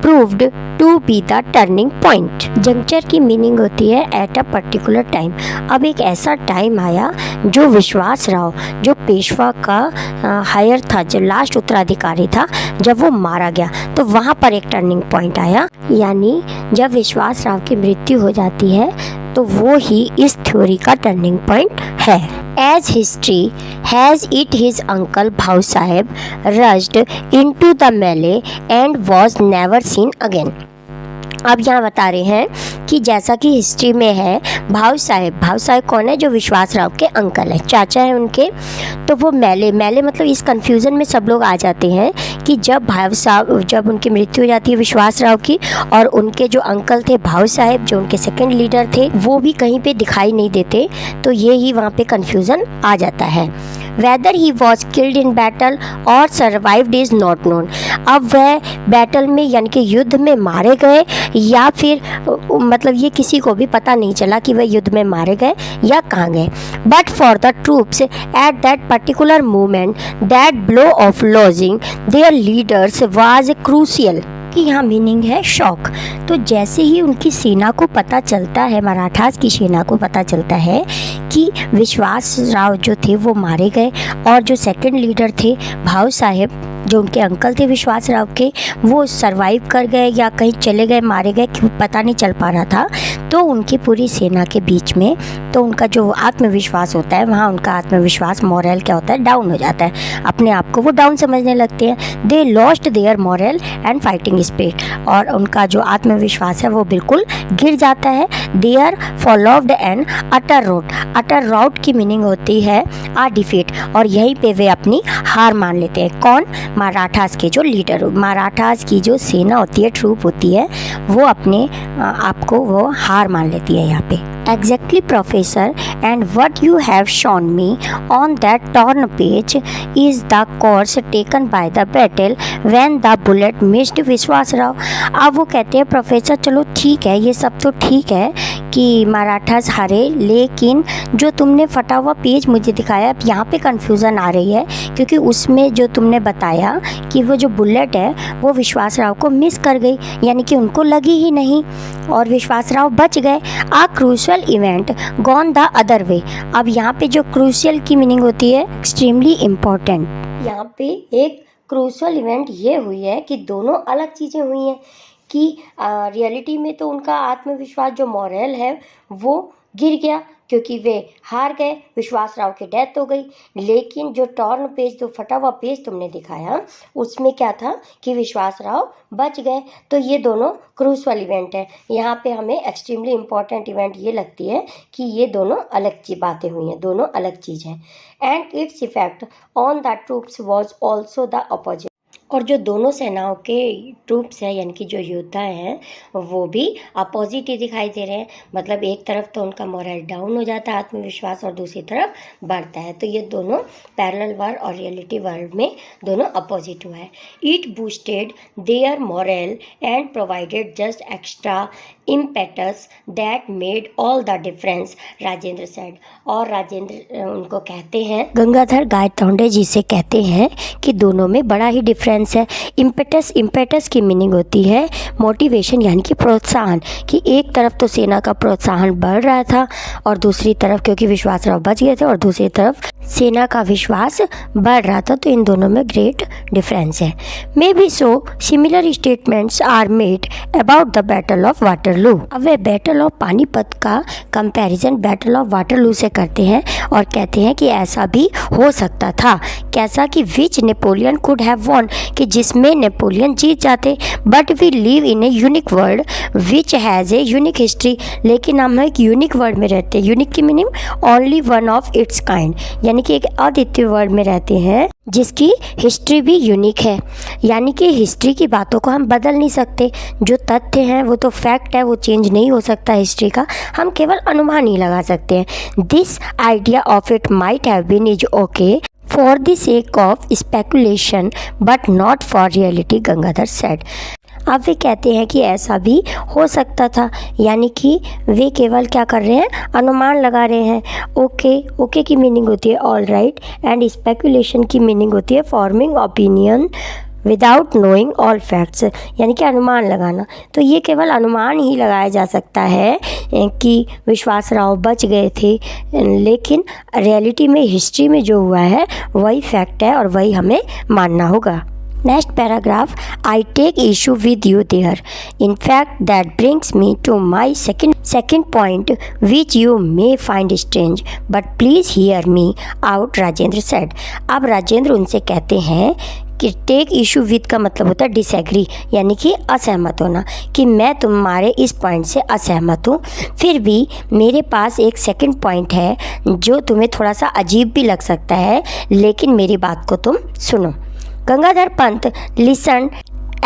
proved to be the turning point। Juncture की मीनिंग होती है एट अ पर्टिकुलर टाइम। अब एक ऐसा टाइम आया जो विश्वास राव, जो पेशवा का हायर था, जो लास्ट उत्तराधिकारी था, जब वो मारा गया तो वहाँ पर एक टर्निंग पॉइंट आया, यानी जब विश्वास राव की मृत्यु हो जाती है तो वो ही इस थ्योरी का टर्निंग पॉइंट है। As history has it, his uncle Bhau Sahib rushed into the melee and was never seen again। अब यहाँ बता रहे हैं कि जैसा कि हिस्ट्री में है, भाव साहिब कौन है, जो विश्वास राव के अंकल हैं, चाचा हैं उनके। तो वो मेले मतलब इस कन्फ्यूज़न में सब लोग आ जाते हैं कि जब भाव साहब, जब उनकी मृत्यु हो जाती है विश्वास राव की, और उनके जो अंकल थे भाव साहिब, जो उनके सेकंड लीडर थे, वो भी कहीं पे दिखाई नहीं देते, तो ये ही वहाँ पे कन्फ्यूज़न आ जाता है। Whether he was killed in battle or survived is not known। अब वह बैटल में यानी कि युद्ध में मारे गए या फिर मतलब ये किसी को भी पता नहीं चला कि वह युद्ध में मारे गए या कहाँ गए। But for the troops at that particular moment that blow of lodging there leaders was crucial. कि यहाँ मीनिंग है शॉक। तो जैसे ही उनकी सेना को पता चलता है, मराठास की सेना को पता चलता है कि विश्वास राव जो थे वो मारे गए और जो सेकंड लीडर थे भाव साहिब, जो उनके अंकल थे विश्वास राव के, वो सरवाइव कर गए या कहीं चले गए, मारे गए, क्यों पता नहीं चल पा रहा था। तो उनकी पूरी सेना के बीच में तो उनका जो आत्मविश्वास होता है, वहाँ उनका आत्मविश्वास, मोरल क्या होता है, डाउन हो जाता है, अपने आप को वो डाउन समझने लगते हैं। They lost their morale and fighting spirit, और उनका जो आत्मविश्वास है वो बिल्कुल गिर जाता है। There followed an utter rout. Utter rout की मीनिंग होती है आ डिफीट, और यहीं पे वे अपनी हार मान लेते हैं। कौन? मराठास के जो लीडर, मराठास की जो सेना होती है, ट्रूप होती है, वो अपने आप को वो हार मान लेती है यहाँ पे। Exactly professor, and what you have shown me on that torn page is the course taken by the battle when the bullet missed विश्वास राव। अब वो कहते हैं प्रोफेसर चलो ठीक है, ये सब तो ठीक है कि मराठास हारे, लेकिन जो तुमने फटा हुआ पेज मुझे दिखाया, अब यहाँ पे कन्फ्यूज़न आ रही है, क्योंकि उसमें जो तुमने बताया कि वो जो बुलेट है वो विश्वास राव को मिस कर गई, यानी कि उनको लगी ही नहीं और विश्वास राव बच गए। A crucial event gone the other way. अब यहाँ पे जो क्रूशियल की मीनिंग होती है एक्सट्रीमली इम्पोर्टेंट। यहाँ पे एक क्रूशियल इवेंट ये हुई है कि दोनों अलग चीज़ें हुई हैं, कि रियलिटी में तो उनका आत्मविश्वास जो मॉरल है वो गिर गया क्योंकि वे हार गए, विश्वास राव की डेथ हो गई। लेकिन जो टॉर्न पेज, जो फटा हुआ पेज तुमने दिखाया, उसमें क्या था कि विश्वास राव बच गए। तो ये दोनों क्रूशल इवेंट है। यहाँ पे हमें एक्सट्रीमली इम्पॉर्टेंट इवेंट ये लगती है कि ये दोनों अलग बातें हुई हैं, दोनों अलग चीज़ हैं। And its effect on the troops was also the opposite. और जो दोनों सेनाओं के ट्रूप्स हैं यानी कि जो योद्धा हैं वो भी अपोजिट ही दिखाई दे रहे हैं। मतलब एक तरफ तो उनका मोरल डाउन हो जाता है, आत्मविश्वास, और दूसरी तरफ बढ़ता है। तो ये दोनों पैरेलल वर्ल्ड और रियलिटी वर्ल्ड में दोनों अपोजिट हुआ है। It boosted their morale and provided just extra impetus that made all the difference, Rajendra said. और राजेंद्र उनको कहते हैं, गंगाधर गायतोंडे जी से कहते हैं कि दोनों में बड़ा ही डिफरेंस है। इम्पेटस की मीनिंग होती है मोटिवेशन यानी कि प्रोत्साहन, कि एक तरफ तो सेना का प्रोत्साहन बढ़ रहा था और दूसरी तरफ क्योंकि विश्वासराव बच गए थे और दूसरी तरफ सेना का विश्वास बढ़ रहा था। तो इन दोनों में ग्रेट डिफरेंस है। Maybe so similar statements are made about the battle of Waterloo. अब वे बैटल ऑफ पानीपत का कंपैरिजन बैटल ऑफ वाटरलू से करते हैं और कहते हैं कि ऐसा भी हो सकता था। कैसा कि which Napoleon could have won, कि जिसमें नेपोलियन जीत जाते। But we live in a unique world which has a unique history, लेकिन हम एक यूनिक वर्ल्ड में रहते हैं। यूनिक की meaning only one of its kind, यानी कि एक अद्वितीय वर्ल्ड में रहते हैं जिसकी हिस्ट्री भी यूनिक है। यानी कि हिस्ट्री की बातों को हम बदल नहीं सकते। जो तथ्य हैं वो तो फैक्ट है, वो चेंज नहीं हो सकता हिस्ट्री का, हम केवल अनुमान ही लगा सकते हैं। This idea of it might have been is okay for the sake of speculation but not for reality, Gangadhar said. अब वे कहते हैं कि ऐसा भी हो सकता था, यानी कि वे केवल क्या कर रहे हैं, अनुमान लगा रहे हैं। ओके की मीनिंग होती है ऑल राइट, एंड स्पेकुलेशन की मीनिंग होती है forming opinion without knowing all facts, यानी कि अनुमान लगाना। तो ये केवल अनुमान ही लगाया जा सकता है कि विश्वासराव बच गए थे, लेकिन रियलिटी में, हिस्ट्री में जो हुआ है वही फैक्ट है और वही हमें मानना होगा। Next paragraph, I take issue with you there. In fact, that brings me to my second point, which you may find strange, but please hear me out, Rajendra said. अब राजेंद्र उनसे कहते हैं कि टेक इशू विद का मतलब होता है डिसएग्री, यानी कि असहमत होना, कि मैं तुम्हारे इस पॉइंट से असहमत हूँ, फिर भी मेरे पास एक सेकंड पॉइंट है जो तुम्हें थोड़ा सा अजीब भी लग सकता है, लेकिन मेरी बात को तुम सुनो। Gangadhar Pant listen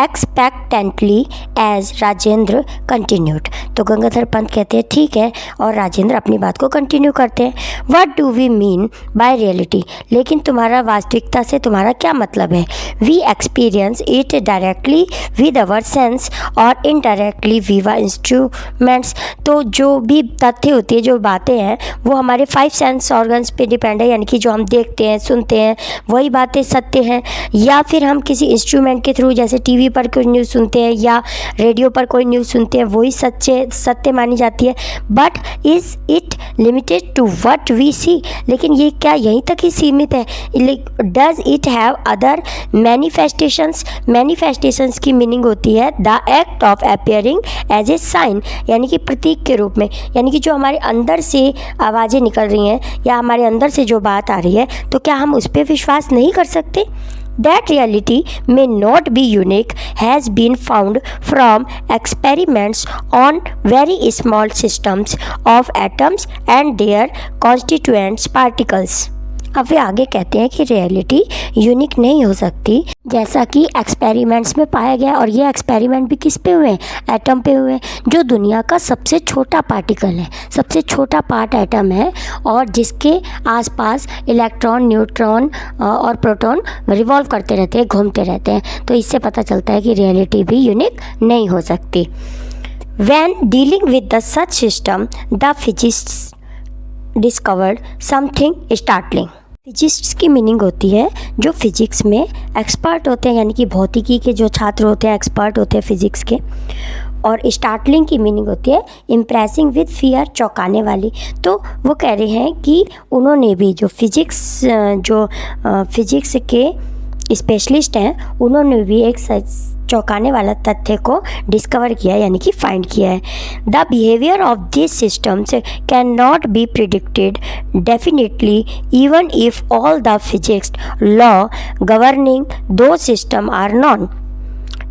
expectantly as Rajendra continued. तो गंगाधर पंत कहते हैं ठीक है, और राजेंद्र अपनी बात को कंटिन्यू करते हैं। What do we mean by reality, लेकिन तुम्हारा वास्तविकता से तुम्हारा क्या मतलब है। We experience it directly with our sense और इनडायरेक्टली विवा इंस्ट्रूमेंट्स। तो जो भी तथ्य होती है, जो बातें हैं, वो हमारे 5 सेंस ऑर्गन्स पे डिपेंड है, यानी कि जो हम देखते हैं, सुनते हैं, वही बातें सत्य हैं। या फिर हम किसी इंस्ट्रूमेंट के थ्रू, जैसे टीवी पर कोई न्यूज़ सुनते हैं या रेडियो पर कोई न्यूज़ सुनते हैं, वही सत्य मानी जाती है। But is it limited to what we see, लेकिन ये क्या यहीं तक ही सीमित है। Does it have other manifestations. Manifestations की मीनिंग होती है the act of appearing as a sign, यानी कि प्रतीक के रूप में, यानी कि जो हमारे अंदर से आवाज़ें निकल रही हैं या हमारे अंदर से जो बात आ रही है, तो क्या हम उस पर विश्वास नहीं कर सकते। That reality may not be unique has been found from experiments on very small systems of atoms and their constituent particles. अब वे आगे कहते हैं कि रियलिटी यूनिक नहीं हो सकती, जैसा कि एक्सपेरिमेंट्स में पाया गया। और ये एक्सपेरिमेंट भी किस पे हुए हैं, एटम पे हुए हैं, जो दुनिया का सबसे छोटा पार्टिकल है, सबसे छोटा पार्ट एटम है, और जिसके आसपास इलेक्ट्रॉन, न्यूट्रॉन और प्रोटॉन रिवॉल्व करते रहते हैं, घूमते रहते हैं। तो इससे पता चलता है कि रियलिटी भी यूनिक नहीं हो सकती। When dealing with the such system, the physicists discovered something startling. Physics की मीनिंग होती है जो फिजिक्स में एक्सपर्ट होते हैं, यानी कि भौतिकी के जो छात्र होते हैं, एक्सपर्ट होते हैं फिजिक्स के। और स्टार्टलिंग की मीनिंग होती है इम्प्रेसिंग विद फियर, चौंकाने वाली। तो वो कह रहे हैं कि उन्होंने भी, जो फिजिक्स के स्पेशलिस्ट हैं, उन्होंने भी एक चौंकाने वाला तथ्य को डिस्कवर किया यानी कि फाइंड किया है। The behaviour of this systems can not B predicted definitely even if all the physics law governing दो सिस्टम आर नॉन।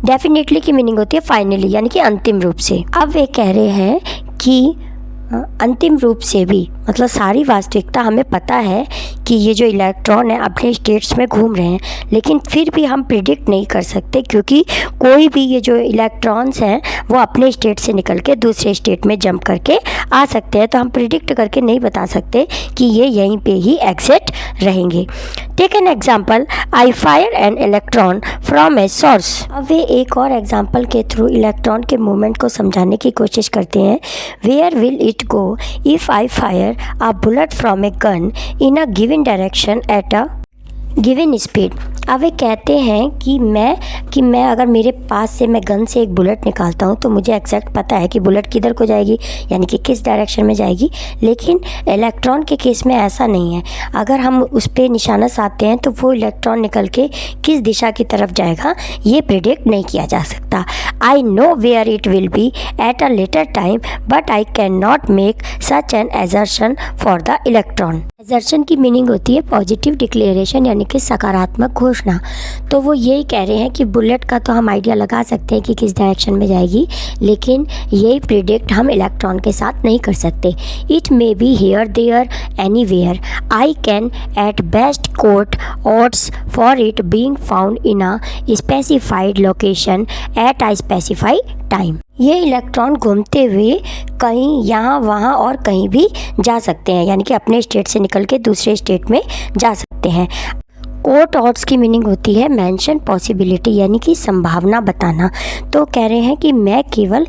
डेफिनेटली की मीनिंग होती है फाइनली यानी कि अंतिम रूप से। अब वे कह रहे हैं कि अंतिम रूप से भी मतलब सारी वास्तविकता हमें पता है कि ये जो इलेक्ट्रॉन है अपने स्टेट्स में घूम रहे हैं, लेकिन फिर भी हम प्रिडिक्ट नहीं कर सकते क्योंकि कोई भी ये जो इलेक्ट्रॉन्स हैं वो अपने स्टेट से निकल के दूसरे स्टेट में जंप करके आ सकते हैं, तो हम प्रिडिक्ट करके नहीं बता सकते कि ये यहीं पे ही एग्जिट रहेंगे। Take an example, I fire an electron from a source. अब वे एक और एग्जाम्पल के थ्रू इलेक्ट्रॉन के मूवमेंट को समझाने की कोशिश करते हैं। Where will it go if I fire a bullet from a gun in a given direction at a given speed। अब वे कहते हैं कि मैं अगर मेरे पास से मैं गन से एक बुलेट निकालता हूँ तो मुझे एग्जैक्ट पता है कि बुलेट किधर को जाएगी यानी कि किस डायरेक्शन में जाएगी, लेकिन इलेक्ट्रॉन के केस में ऐसा नहीं है। अगर हम उस पर निशाना साधते हैं तो वो इलेक्ट्रॉन निकल के किस दिशा की तरफ जाएगा ये प्रिडिक्ट नहीं किया जा सकता। I know where it will be at a later time but I can not make such an assertion for the electron. Assertion की मीनिंग होती है पॉजिटिव डिक्लेरेशन यानी कि सकारात्मक घोषणा। तो वो यही कह रहे हैं कि बुलेट का तो हम आइडिया लगा सकते हैं कि किस डायरेक्शन में जाएगी, लेकिन यही प्रिडिक्ट हम इलेक्ट्रॉन के साथ नहीं कर सकते। It may be here there anywhere I can at best quote odds for it being found in a specified location at a specified time. ये इलेक्ट्रॉन घूमते हुए कहीं यहाँ वहाँ और कहीं भी जा सकते हैं यानी कि अपने स्टेट से निकल के दूसरे स्टेट में जा सकते हैं। कोट ऑड्स की मीनिंग होती है मेंशन पॉसिबिलिटी यानी कि संभावना बताना। तो कह रहे हैं कि मैं केवल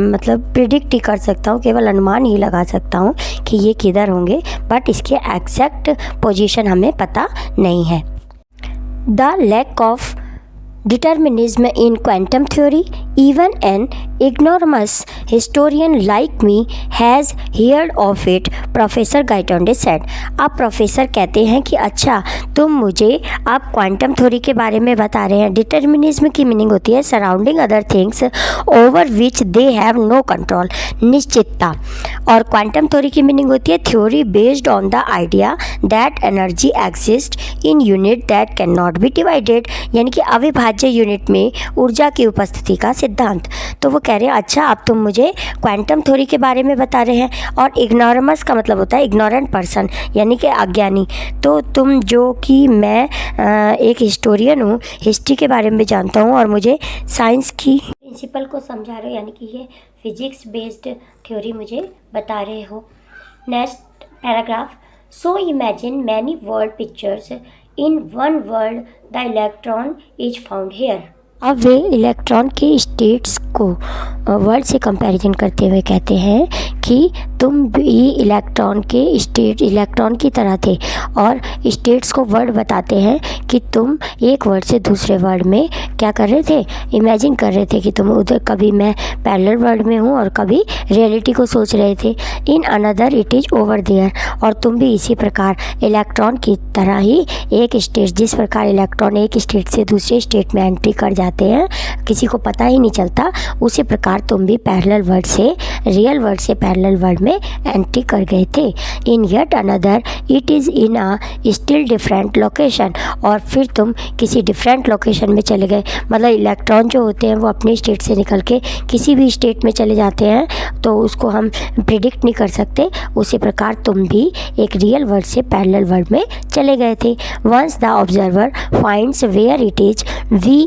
मतलब प्रिडिक्ट ही कर सकता हूँ, केवल अनुमान ही लगा सकता हूँ कि ये किधर होंगे, बट इसके एग्जैक्ट पोजीशन हमें पता नहीं है। The lack of determinism in quantum theory, even an ignoramus historian like me has heard of it, professor Gaitonde said. अब प्रोफेसर कहते हैं कि अच्छा तुम मुझे अब क्वांटम थ्योरी के बारे में बता रहे हैं। डिटर्मिनिज्म की मीनिंग होती है surrounding other things over which they have no control, निश्चितता। और क्वांटम थ्योरी की मीनिंग होती है theory based on the idea that energy exist in unit that can not be divided, यानी कि अविभाज्य यूनिट में ऊर्जा की उपस्थिति का सिद्धांत। तो वो कह रहे हैं अच्छा अब तुम मुझे क्वांटम थ्योरी के बारे में बता रहे हैं। और इग्नोरमस का मतलब होता है इग्नोरेंट पर्सन यानी कि अज्ञानी। तो तुम जो कि मैं एक हिस्टोरियन हूँ, हिस्ट्री के बारे में जानता हूँ और मुझे साइंस की प्रिंसिपल को समझा रहे हो यानी कि ये फिजिक्स बेस्ड थ्योरी मुझे बता रहे हो। Next paragraph, so imagine many world pictures in one world the electron is found here. अब वे इलेक्ट्रॉन के स्टेट्स को वर्ड से कंपैरिजन करते हुए कहते हैं कि तुम भी इलेक्ट्रॉन की तरह थे और स्टेट्स को वर्ड बताते हैं कि तुम एक वर्ड से दूसरे वर्ड में क्या कर रहे थे, इमेजिन कर रहे थे कि तुम उधर कभी मैं पैरेलल वर्ल्ड में हूँ और कभी रियलिटी को सोच रहे थे। In another it is over there, और तुम भी इसी प्रकार इलेक्ट्रॉन की तरह ही एक स्टेट, जिस प्रकार इलेक्ट्रॉन एक स्टेट से दूसरे स्टेट में एंट्री कर जाते हैं किसी को पता ही नहीं चलता, उसी प्रकार तुम भी पैरेलल वर्ल्ड से रियल वर्ल्ड से पैरेलल वर्ल्ड में एंट्री कर गए थे। In yet another it is in a still different location, और फिर तुम किसी डिफरेंट लोकेशन में चले गए। मतलब इलेक्ट्रॉन जो होते हैं वो अपने स्टेट से निकल के किसी भी स्टेट में चले जाते हैं, तो उसको हम प्रिडिक्ट नहीं कर सकते। उसी प्रकार तुम भी एक रियल वर्ल्ड से पैरेलल वर्ल्ड में चले गए थे। Once the observer finds where it is we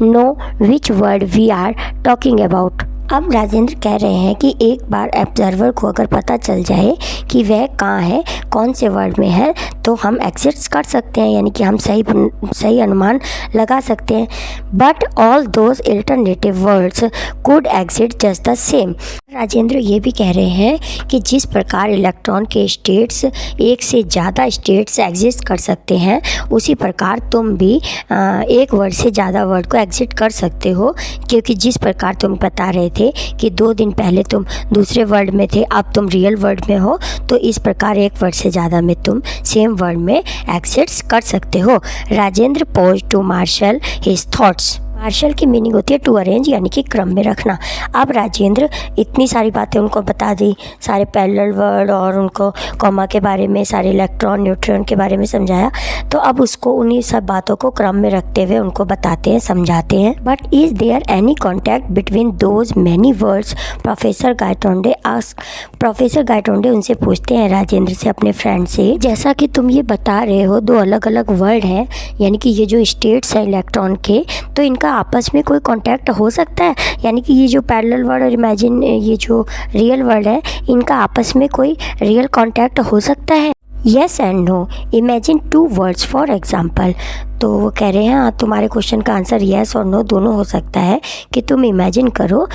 know which world we are talking about. अब राजेंद्र कह रहे हैं कि एक बार ऑब्जर्वर को अगर पता चल जाए कि वह कहाँ है, कौन से वर्ड में है, तो हम एग्जिट कर सकते हैं, यानी कि हम सही अनुमान लगा सकते हैं। But all those alternative words could exit just the same. Rajendra ये भी कह रहे हैं कि जिस प्रकार इलेक्ट्रॉन के स्टेट्स एक से ज़्यादा स्टेट्स एग्जिस्ट कर सकते हैं, उसी प्रकार तुम भी एक वर्ड से ज़्यादा वर्ड को एग्जिट कर सकते हो, क्योंकि जिस प्रकार तुम बता रहे थे कि 2 दिन पहले तुम दूसरे वर्ल्ड में थे, अब तुम रियल वर्ल्ड में हो, तो इस प्रकार एक वर्ड से ज़्यादा में तुम सेम वर्ड में एग्जिट्स कर सकते हो। Rajendra pause to marshal his thoughts. Marshal की मीनिंग होती है टू अरेंज, यानी कि क्रम में रखना। अब राजेंद्र इतनी सारी बातें उनको बता दी, सारे पैरेलल वर्ड और उनको कॉमा के बारे में, सारे इलेक्ट्रॉन न्यूट्रॉन के बारे में समझाया। तो अब उसको उन्हीं सब बातों को क्रम में रखते हुए उनको बताते हैं, समझाते हैं। But is there any contact between those many worlds? Professor Gaitonde ask. Professor Gaitonde उनसे पूछते हैं, राजेंद्र से, अपने फ्रेंड से, जैसा कि तुम ये बता रहे हो 2 अलग अलग वर्ड हैं, यानी कि ये जो स्टेट्स हैं इलेक्ट्रॉन के, तो इनका आपस में कोई कांटेक्ट हो सकता है? यानी कि ये जो पैरेलल वर्ड और इमेजिन ये जो रियल वर्ड है, इनका आपस में कोई रियल कांटेक्ट हो सकता है? Yes and no. Imagine 2 worlds for example. तो वो कह रहे हैं हाँ, तुम्हारे क्वेश्चन का आंसर येस और नो दोनों हो सकता है कि तुम इमेजिन करो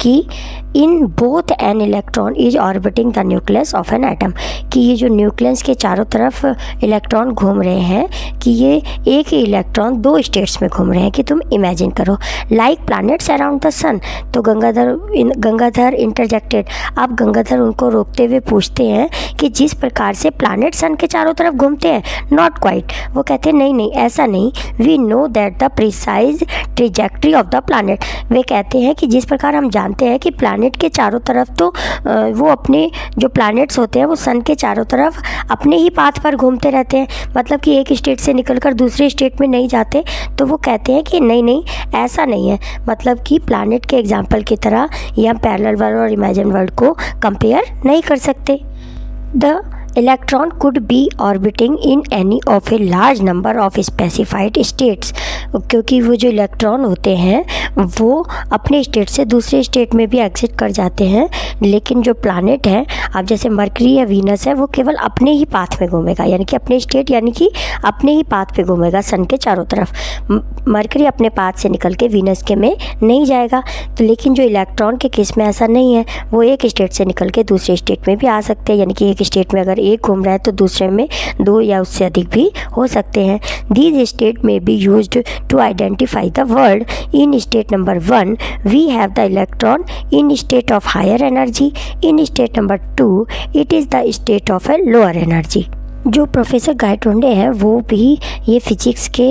कि in both an electron is orbiting the nucleus of an atom, कि ये जो न्यूक्लियस के चारों तरफ इलेक्ट्रॉन घूम रहे हैं, कि ये एक ही इलेक्ट्रॉन 2 स्टेट्स में घूम रहे हैं, कि तुम इमेजिन करो। लाइक प्लैनेट्स अराउंड द सन। तो गंगाधर इंटरजेक्टेड। अब गंगाधर उनको रोकते हुए पूछते हैं कि जिस प्रकार से प्लैनेट सन के चारों तरफ घूमते हैं। Not quite. वो कहते हैं नहीं ऐसा नहीं। We know that the precise trajectory of the planet. वे कहते हैं कि जिस प्रकार हम जानते हैं कि प्लैनेट के चारों तरफ तो वो अपने जो प्लैनेट्स होते हैं वो सन के चारों तरफ अपने ही पाथ पर घूमते रहते हैं, मतलब कि एक स्टेट से निकलकर दूसरे स्टेट में नहीं जाते। तो वो कहते हैं कि नहीं ऐसा नहीं है, मतलब कि प्लैनेट के एग्जाम्पल की तरह ये हम पैरेलल वर्ल्ड और इमेजिन वर्ल्ड को कंपेयर नहीं कर सकते। The electron could be orbiting in any of a large number of specified states. क्योंकि वो जो इलेक्ट्रॉन होते हैं वो अपने स्टेट से दूसरे स्टेट में भी एग्जिट कर जाते हैं, लेकिन जो प्लैनेट है, अब जैसे मरकरी या वीनस है, वो केवल अपने ही पाथ में घूमेगा, यानी कि अपने स्टेट यानी कि अपने ही पाथ पे घूमेगा सन के चारों तरफ। मरकरी अपने पाथ से निकल के वीनस के में नहीं जाएगा। तो लेकिन जो इलेक्ट्रॉन के केस में ऐसा नहीं है, वो एक स्टेट से निकल के दूसरे स्टेट में भी आ सकते हैं, यानी कि एक स्टेट में अगर एक घूम रहा है तो दूसरे में 2 या उससे अधिक भी हो सकते हैं। These state may be used to identify the world. In state number 1 we have the electron in state of higher energy. In state number 2 it is the state of a lower energy. जो प्रोफेसर गायतोंडे हैं वो भी ये फिजिक्स के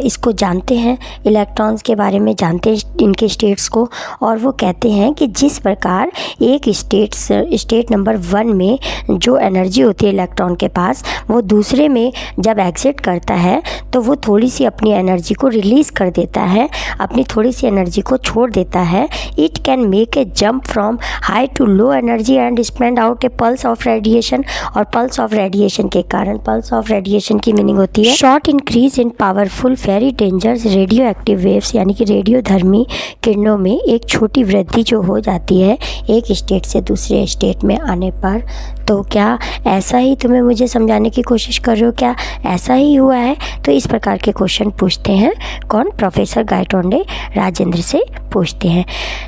इसको जानते हैं, इलेक्ट्रॉन्स के बारे में जानते हैं, इनके स्टेट्स को, और वो कहते हैं कि जिस प्रकार एक स्टेट नंबर 1 में जो एनर्जी होती है इलेक्ट्रॉन के पास, वो दूसरे में जब एग्जिट करता है तो वो थोड़ी सी अपनी एनर्जी को रिलीज़ कर देता है, अपनी थोड़ी सी एनर्जी को छोड़ देता है। It can make a jump from high to low energy and spend out a pulse of radiation. और पल्स ऑफ रेडिएशन के कारण, पल्स ऑफ रेडिएशन की मीनिंग होती है short increase in powerful very dangerous radioactive waves, यानी कि रेडियोधर्मी किरणों में एक छोटी वृद्धि जो हो जाती है एक स्टेट से दूसरे स्टेट में आने पर। तो क्या ऐसा ही तुम्हें मुझे समझाने की कोशिश कर रहे हो, क्या ऐसा ही हुआ है? तो इस प्रकार के क्वेश्चन पूछते हैं कौन? प्रोफेसर गायतोंडे राजेंद्र से पूछते हैं।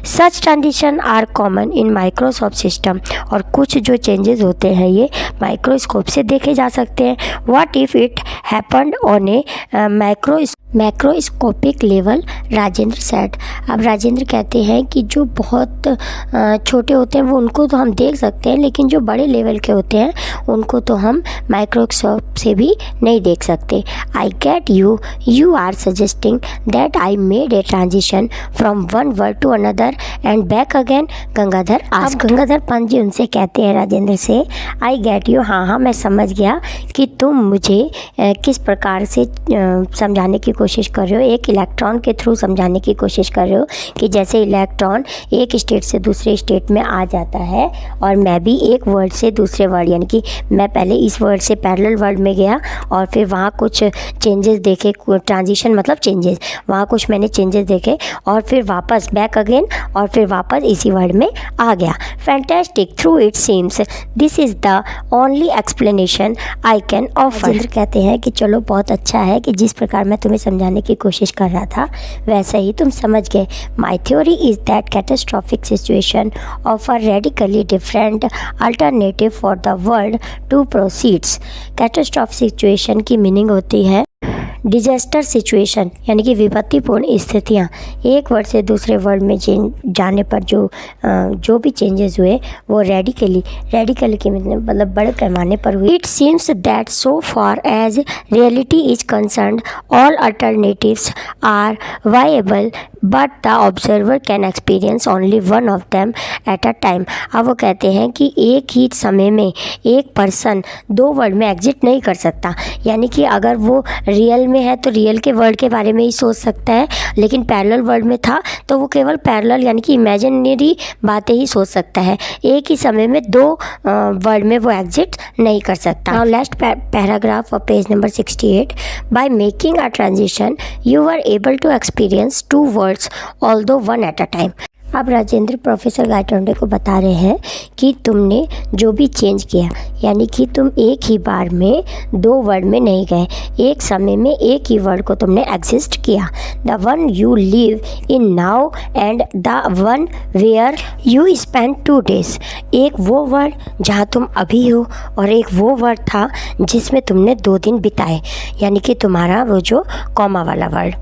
Such transition are common in microscope system. और कुछ जो चेंजेस होते हैं ये माइक्रोस्कोप से देखे जा सकते हैं। What if it happened on A macroscopic level? Rajendra said. अब राजेंद्र कहते हैं कि जो बहुत छोटे होते हैं वो उनको तो हम देख सकते हैं, लेकिन जो बड़े लेवल के होते हैं उनको तो हम माइक्रोस्कोप से भी नहीं देख सकते। I get you are suggesting that I made a transition from one world to another and back again? Gangadhar ask. Gangadhar Pant ji उनसे कहते हैं राजेंद्र से, आई गेट यू, हाँ मैं समझ गया कि तुम मुझे किस प्रकार से समझाने की कोशिश कर रहे हो, एक इलेक्ट्रॉन के थ्रू समझाने की कोशिश कर रहे हो कि जैसे इलेक्ट्रॉन एक स्टेट से दूसरे स्टेट में आ जाता है और मैं भी एक वर्ल्ड से दूसरे वर्ल्ड, यानी कि मैं पहले इस वर्ल्ड से पैरेलल वर्ल्ड में गया और फिर वहाँ कुछ चेंजेस देखे, ट्रांजिशन मतलब चेंजेस, वहाँ कुछ मैंने चेंजेस देखे और फिर वापस बैक अगेन और फिर वापस इसी वर्ल्ड में आ गया। Fantastic, through it seems this is the only explanation I can offer. Rajendra कहते हैं कि चलो बहुत अच्छा है कि जिस प्रकार मैं तुम्हें समझाने की कोशिश कर रहा था वैसा ही तुम समझ गए। My theory is that catastrophic situation offer radically different alternative for the world to proceeds. Catastrophic situation की मीनिंग होती है डिजास्टर सिचुएशन यानी कि विपत्तिपूर्ण स्थितियाँ, एक वर्ड से दूसरे वर्ड में जाने पर जो भी चेंजेस हुए वो रेडिकली के मतलब बड़े पैमाने पर हुए। It seems that so far as reality is concerned all alternatives are viable but the observer can experience only one of them at a time. अब वो कहते हैं कि एक ही समय में एक पर्सन दो वर्ड में एग्जिट नहीं कर सकता, यानी कि अगर वो रियल में है तो रियल के वर्ड के बारे में ही सोच सकता है, लेकिन पैरेलल वर्ड में था तो वो केवल पैरेलल यानी कि इमेजिनरी बातें ही सोच सकता है। एक ही समय में दो वर्ड में वो एग्जिट नहीं कर सकता। Now last paragraph of page number 68। By making a transition you are able to experience two worlds although one at a time. अब राजेंद्र प्रोफेसर गायतोंडे को बता रहे हैं कि तुमने जो भी चेंज किया, यानी कि तुम एक ही बार में दो वर्ड में नहीं गए, एक समय में एक ही वर्ड को तुमने एग्जिस्ट किया। The one you live in now and the one where you spend 2 days। एक वो वर्ड जहाँ तुम अभी हो और एक वो वर्ड था जिसमें तुमने 2 दिन बिताए, यानी कि तुम्हारा वो जो कॉमा वाला world.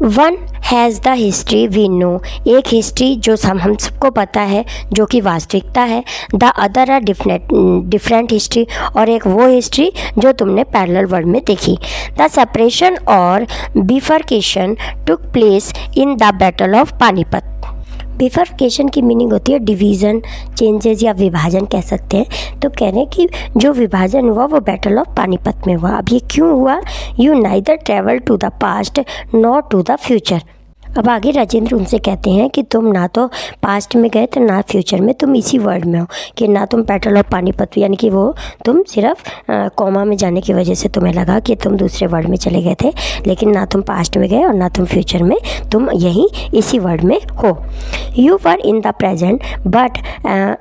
One has the history we know, एक हिस्ट्री जो हम सबको पता है जो कि वास्तविकता है। The other are different history, और एक वो हिस्ट्री जो तुमने पैरेलल वर्ड में देखी। द सेपरेशन और bifurcation took place in the battle of Panipat. Bifurcation की मीनिंग होती है डिवीज़न, चेंजेस या विभाजन कह सकते हैं। तो कह रहे हैं कि जो विभाजन हुआ वो बैटल ऑफ पानीपत में हुआ। अब ये क्यों हुआ? You neither travel to the past nor to the future. अब आगे राजेंद्र उनसे कहते हैं कि तुम ना तो पास्ट में गए तो ना फ्यूचर में, तुम इसी वर्ड में हो कि ना तुम बैटल ऑफ पानीपत, यानी कि वो तुम सिर्फ कॉमा में जाने की वजह से तुम्हें लगा कि तुम दूसरे वर्ड में चले गए थे, लेकिन ना तुम पास्ट में गए और ना तुम फ्यूचर में, तुम यहीं इसी वर्ड में हो। You were in the present but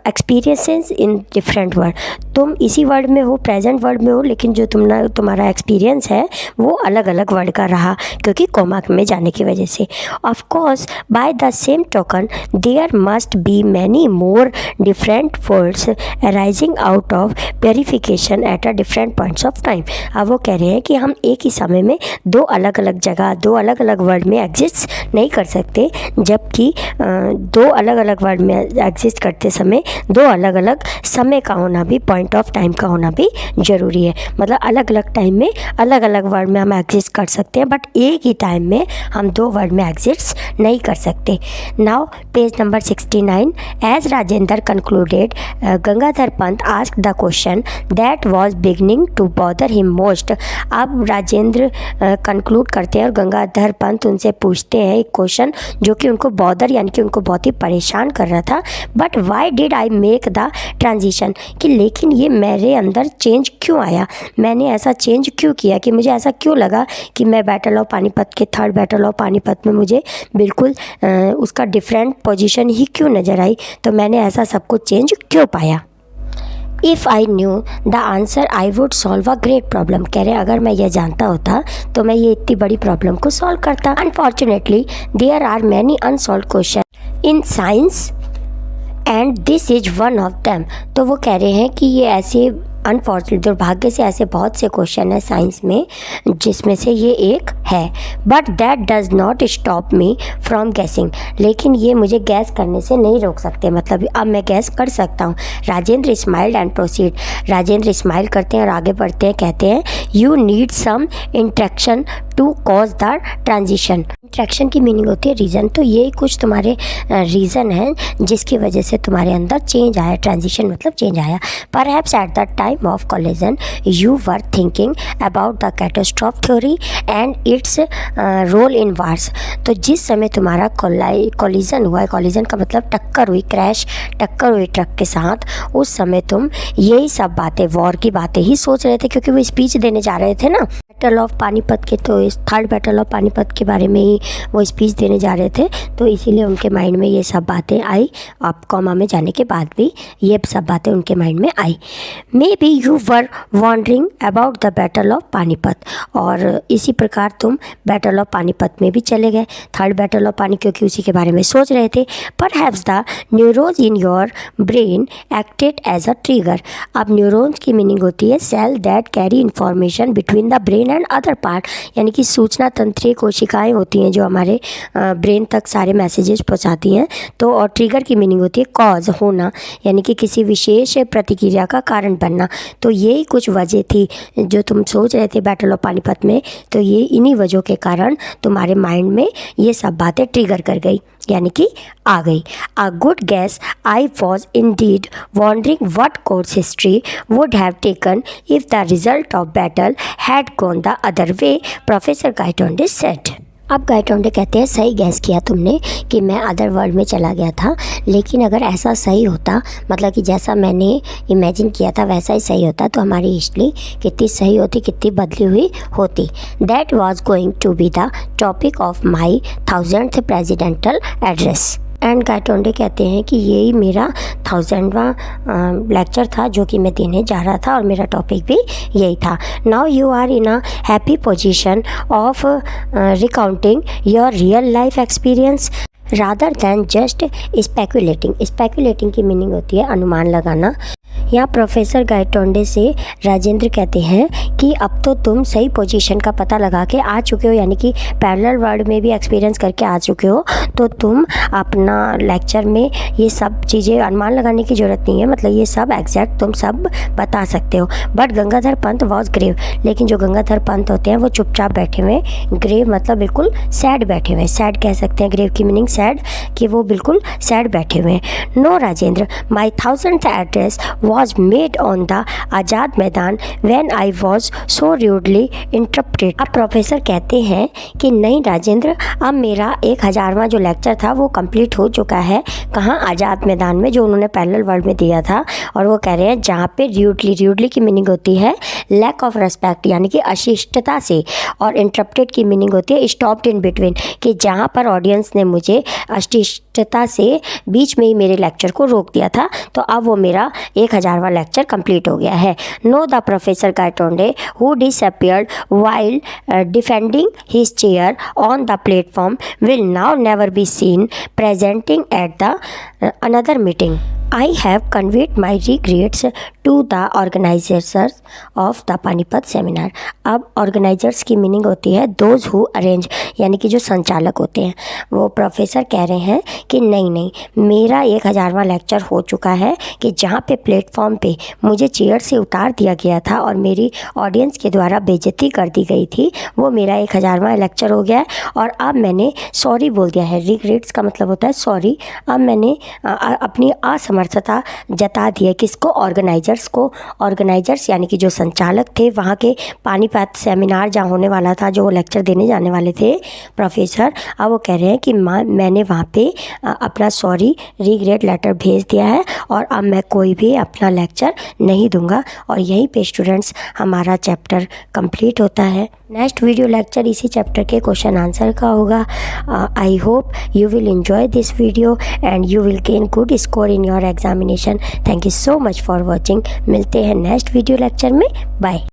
experiences in different word. तुम इसी वर्ड में हो, प्रेजेंट वर्ड में हो, लेकिन जो तुम्हारा एक्सपीरियंस है वो अलग अलग वर्ड का रहा क्योंकि कॉमा में जाने की वजह से। Of course, by the same token, there must be many more different words arising out of purification at a different points of time। अब वो कह रहे हैं कि हम एक ही समय में दो अलग अलग जगह, दो अलग अलग वर्ड में एग्जिस्ट नहीं कर सकते, जबकि दो अलग अलग वर्ड में एग्जिस्ट करते समय दो अलग अलग समय का होना भी, पॉइंट ऑफ टाइम का होना भी ज़रूरी है। मतलब अलग अलग टाइम में अलग अलग वर्ड में हम एग्जिस्ट कर सकते हैं, बट एक ही टाइम में हम दो वर्ड में एग्जिस्ट नहीं कर सकते। Now page number 69। As Rajendra concluded, Gangadhar Pant asked the question that was beginning to bother him most. अब राजेंद्र कंक्लूड करते हैं और गंगाधर पंत उनसे पूछते हैं एक क्वेश्चन जो कि उनको बॉदर यानी कि उनको बहुत ही परेशान कर रहा था। But why did I make the transition, कि लेकिन ये मेरे अंदर चेंज क्यों आया, मैंने ऐसा चेंज क्यों किया, कि मुझे ऐसा क्यों लगा कि मैं बैटल ऑफ पानीपत के थर्ड बैटल ऑफ पानीपत में मुझे बिल्कुल उसका डिफरेंट पोजीशन ही क्यों नज़र आई, तो मैंने ऐसा सब कुछ चेंज क्यों पाया। If I knew the answer I would solve a great problem. कह रहे अगर मैं यह जानता होता तो मैं ये इतनी बड़ी प्रॉब्लम को सॉल्व करता। Unfortunately there are many unsolved question in science and this is one of them. तो वो कह रहे हैं कि ये ऐसे अनफॉर्चुनेट, दुर्भाग्य से ऐसे बहुत से क्वेश्चन है साइंस में जिसमें से ये एक है। But that does not stop me from guessing, लेकिन ये मुझे गैस करने से नहीं रोक सकते, मतलब अब मैं गैस कर सकता हूँ। Rajendra smiled and proceed. Rajendra smile करते हैं और आगे बढ़ते हैं, कहते हैं you need some interaction to cause the transition. Interaction की मीनिंग होती है रीज़न, तो ये कुछ तुम्हारे रीज़न हैं जिसकी वजह से तुम्हारे अंदर चेंज आया, ट्रांजिशन मतलब चेंज आया। Perhaps at the time of collision you were thinking about the catastrophe theory and its role in wars. तो जिस समय तुम्हारा कोलिजन हुआ, कोलिजन का मतलब टक्कर हुई, क्रैश, टक्कर हुई ट्रक के साथ, उस समय तुम यही सब बातें, वॉर की बातें ही सोच रहे थे, क्योंकि वो स्पीच देने जा रहे थे ना बैटल ऑफ पानीपत के। तो इस थर्ड बैटल ऑफ पानीपत के बारे में ही वो स्पीच देने जा रहे थे, तो इसीलिए उनके माइंड में ये सब बातें आई। आप कॉमा में जाने के बाद भी ये सब बातें उनके माइंड में आई। Maybe you were wondering about the battle of Panipat, और इसी प्रकार तुम बैटल ऑफ पानीपत में भी चले गए, थर्ड बैटल ऑफ पानी, क्योंकि उसी के बारे में सोच रहे थे। Perhaps the neurons in your brain acted as a trigger. अब न्यूरॉन्स की मीनिंग होती है cell that carry information between the brain and other part, यानी कि सूचना तंत्रीय कोशिकाएं होती हैं जो हमारे ब्रेन तक सारे मैसेजेस पहुंचाती हैं। तो और ट्रिगर की मीनिंग होती है कॉज, होना, यानी कि किसी विशेष प्रतिक्रिया का कारण बनना। तो यही कुछ वजह थी जो तुम सोच रहे थे बैटल ऑफ पानीपत में, तो ये इन्हीं वजहों के कारण तुम्हारे माइंड में ये सब बातें ट्रिगर कर गई, यानी कि आ गई। A good guess, I was indeed wondering what course history would have taken if the result of battle had gone the other way, professor Gaitonde said. अब गायटोंडे कहते हैं सही गैस किया तुमने कि मैं अदर वर्ल्ड में चला गया था, लेकिन अगर ऐसा सही होता, मतलब कि जैसा मैंने इमेजिन किया था वैसा ही सही होता, तो हमारी हिस्ट्री कितनी सही होती, कितनी बदली हुई होती। That was going to be the topic of my 1000th presidential address. And Gaitonde कहते हैं कि यही मेरा 1000वां लेक्चर था जो कि मैं देने जा रहा था, और मेरा टॉपिक भी यही था। Now you are in a happy position of recounting your real life experience rather than just speculating. Speculating की मीनिंग होती है अनुमान लगाना। यहाँ प्रोफेसर गायटोंडे से राजेंद्र कहते हैं कि अब तो तुम सही पोजीशन का पता लगा के आ चुके हो, यानी कि पैरेलल वर्ल्ड में भी एक्सपीरियंस करके आ चुके हो, तो तुम अपना लेक्चर में ये सब चीज़ें अनुमान लगाने की ज़रूरत नहीं है, मतलब ये सब एग्जैक्ट तुम सब बता सकते हो। But Gangadhar Pant was grave, लेकिन जो गंगाधर पंत होते हैं वो चुपचाप बैठे हुए। ग्रेव मतलब बिल्कुल सैड बैठे हुए, सैड कह सकते हैं, ग्रेव की मीनिंग सैड, कि वो बिल्कुल सैड बैठे हुए हैं। No Rajendra, my 1000th address was made on the Azad Maidan when I was so rudely interrupted। अब प्रोफेसर कहते हैं कि नहीं राजेंद्र, अब मेरा 1000वां जो लेक्चर था वो कंप्लीट हो चुका है। कहाँ? आज़ाद मैदान में, जो उन्होंने पैरेलल वर्ल्ड में दिया था। और वो कह रहे हैं जहाँ पे र्यूडली की मीनिंग होती है लैक ऑफ रेस्पेक्ट, यानी कि अशिष्टता से, और इंटरप्टेड की मीनिंग होती है स्टॉप्ड इन बिटवीन, कि जहाँ पर ऑडियंस ने मुझे अशिष्टता से बीच में ही मेरे लेक्चर को रोक दिया था, तो अब वो मेरा 1000वां लेक्चर कंप्लीट हो गया है। No the professor Gaitonde who disappeared while defending his chair on the platform will now never be seen presenting at the another meeting. I have conveyed my regrets to the organizers of the Panipat seminar. अब ऑर्गेनाइजर्स की मीनिंग होती है दोज हु अरेंज, यानी कि जो संचालक होते हैं। वो प्रोफेसर कह रहे हैं कि नहीं, मेरा 1000वां लेक्चर हो चुका है, कि जहाँ पे प्लेटफॉर्म पे मुझे चेयर से उतार दिया गया था और मेरी ऑडियंस के द्वारा बेइज्जती कर दी गई थी, वो मेरा 1000वां लेक्चर हो गया है। और अब मैंने सॉरी बोल दिया है। रिग्रेट्स का मतलब होता है सॉरी। अब मैंने अपनी असमर्थता जता दी है। किसको? ऑर्गेनाइजर्स को। ऑर्गेनाइजर्स यानी कि जो संचालक थे वहाँ के पानीपत सेमिनार जहाँ होने वाला था, जो वो लेक्चर देने जाने वाले थे प्रोफेसर, अब वो कह रहे हैं कि मैंने वहाँ पे अपना सॉरी रिग्रेट लेटर भेज दिया है, और अब मैं कोई भी अपना लेक्चर नहीं दूंगा। और यहीं पे स्टूडेंट्स हमारा चैप्टर कंप्लीट होता है। नेक्स्ट वीडियो लेक्चर इसी चैप्टर के क्वेश्चन आंसर का होगा। I hope you will enjoy this video and you will gain good score in your examination. Thank you so much for watching. मिलते हैं नेक्स्ट वीडियो लेक्चर में। बाय।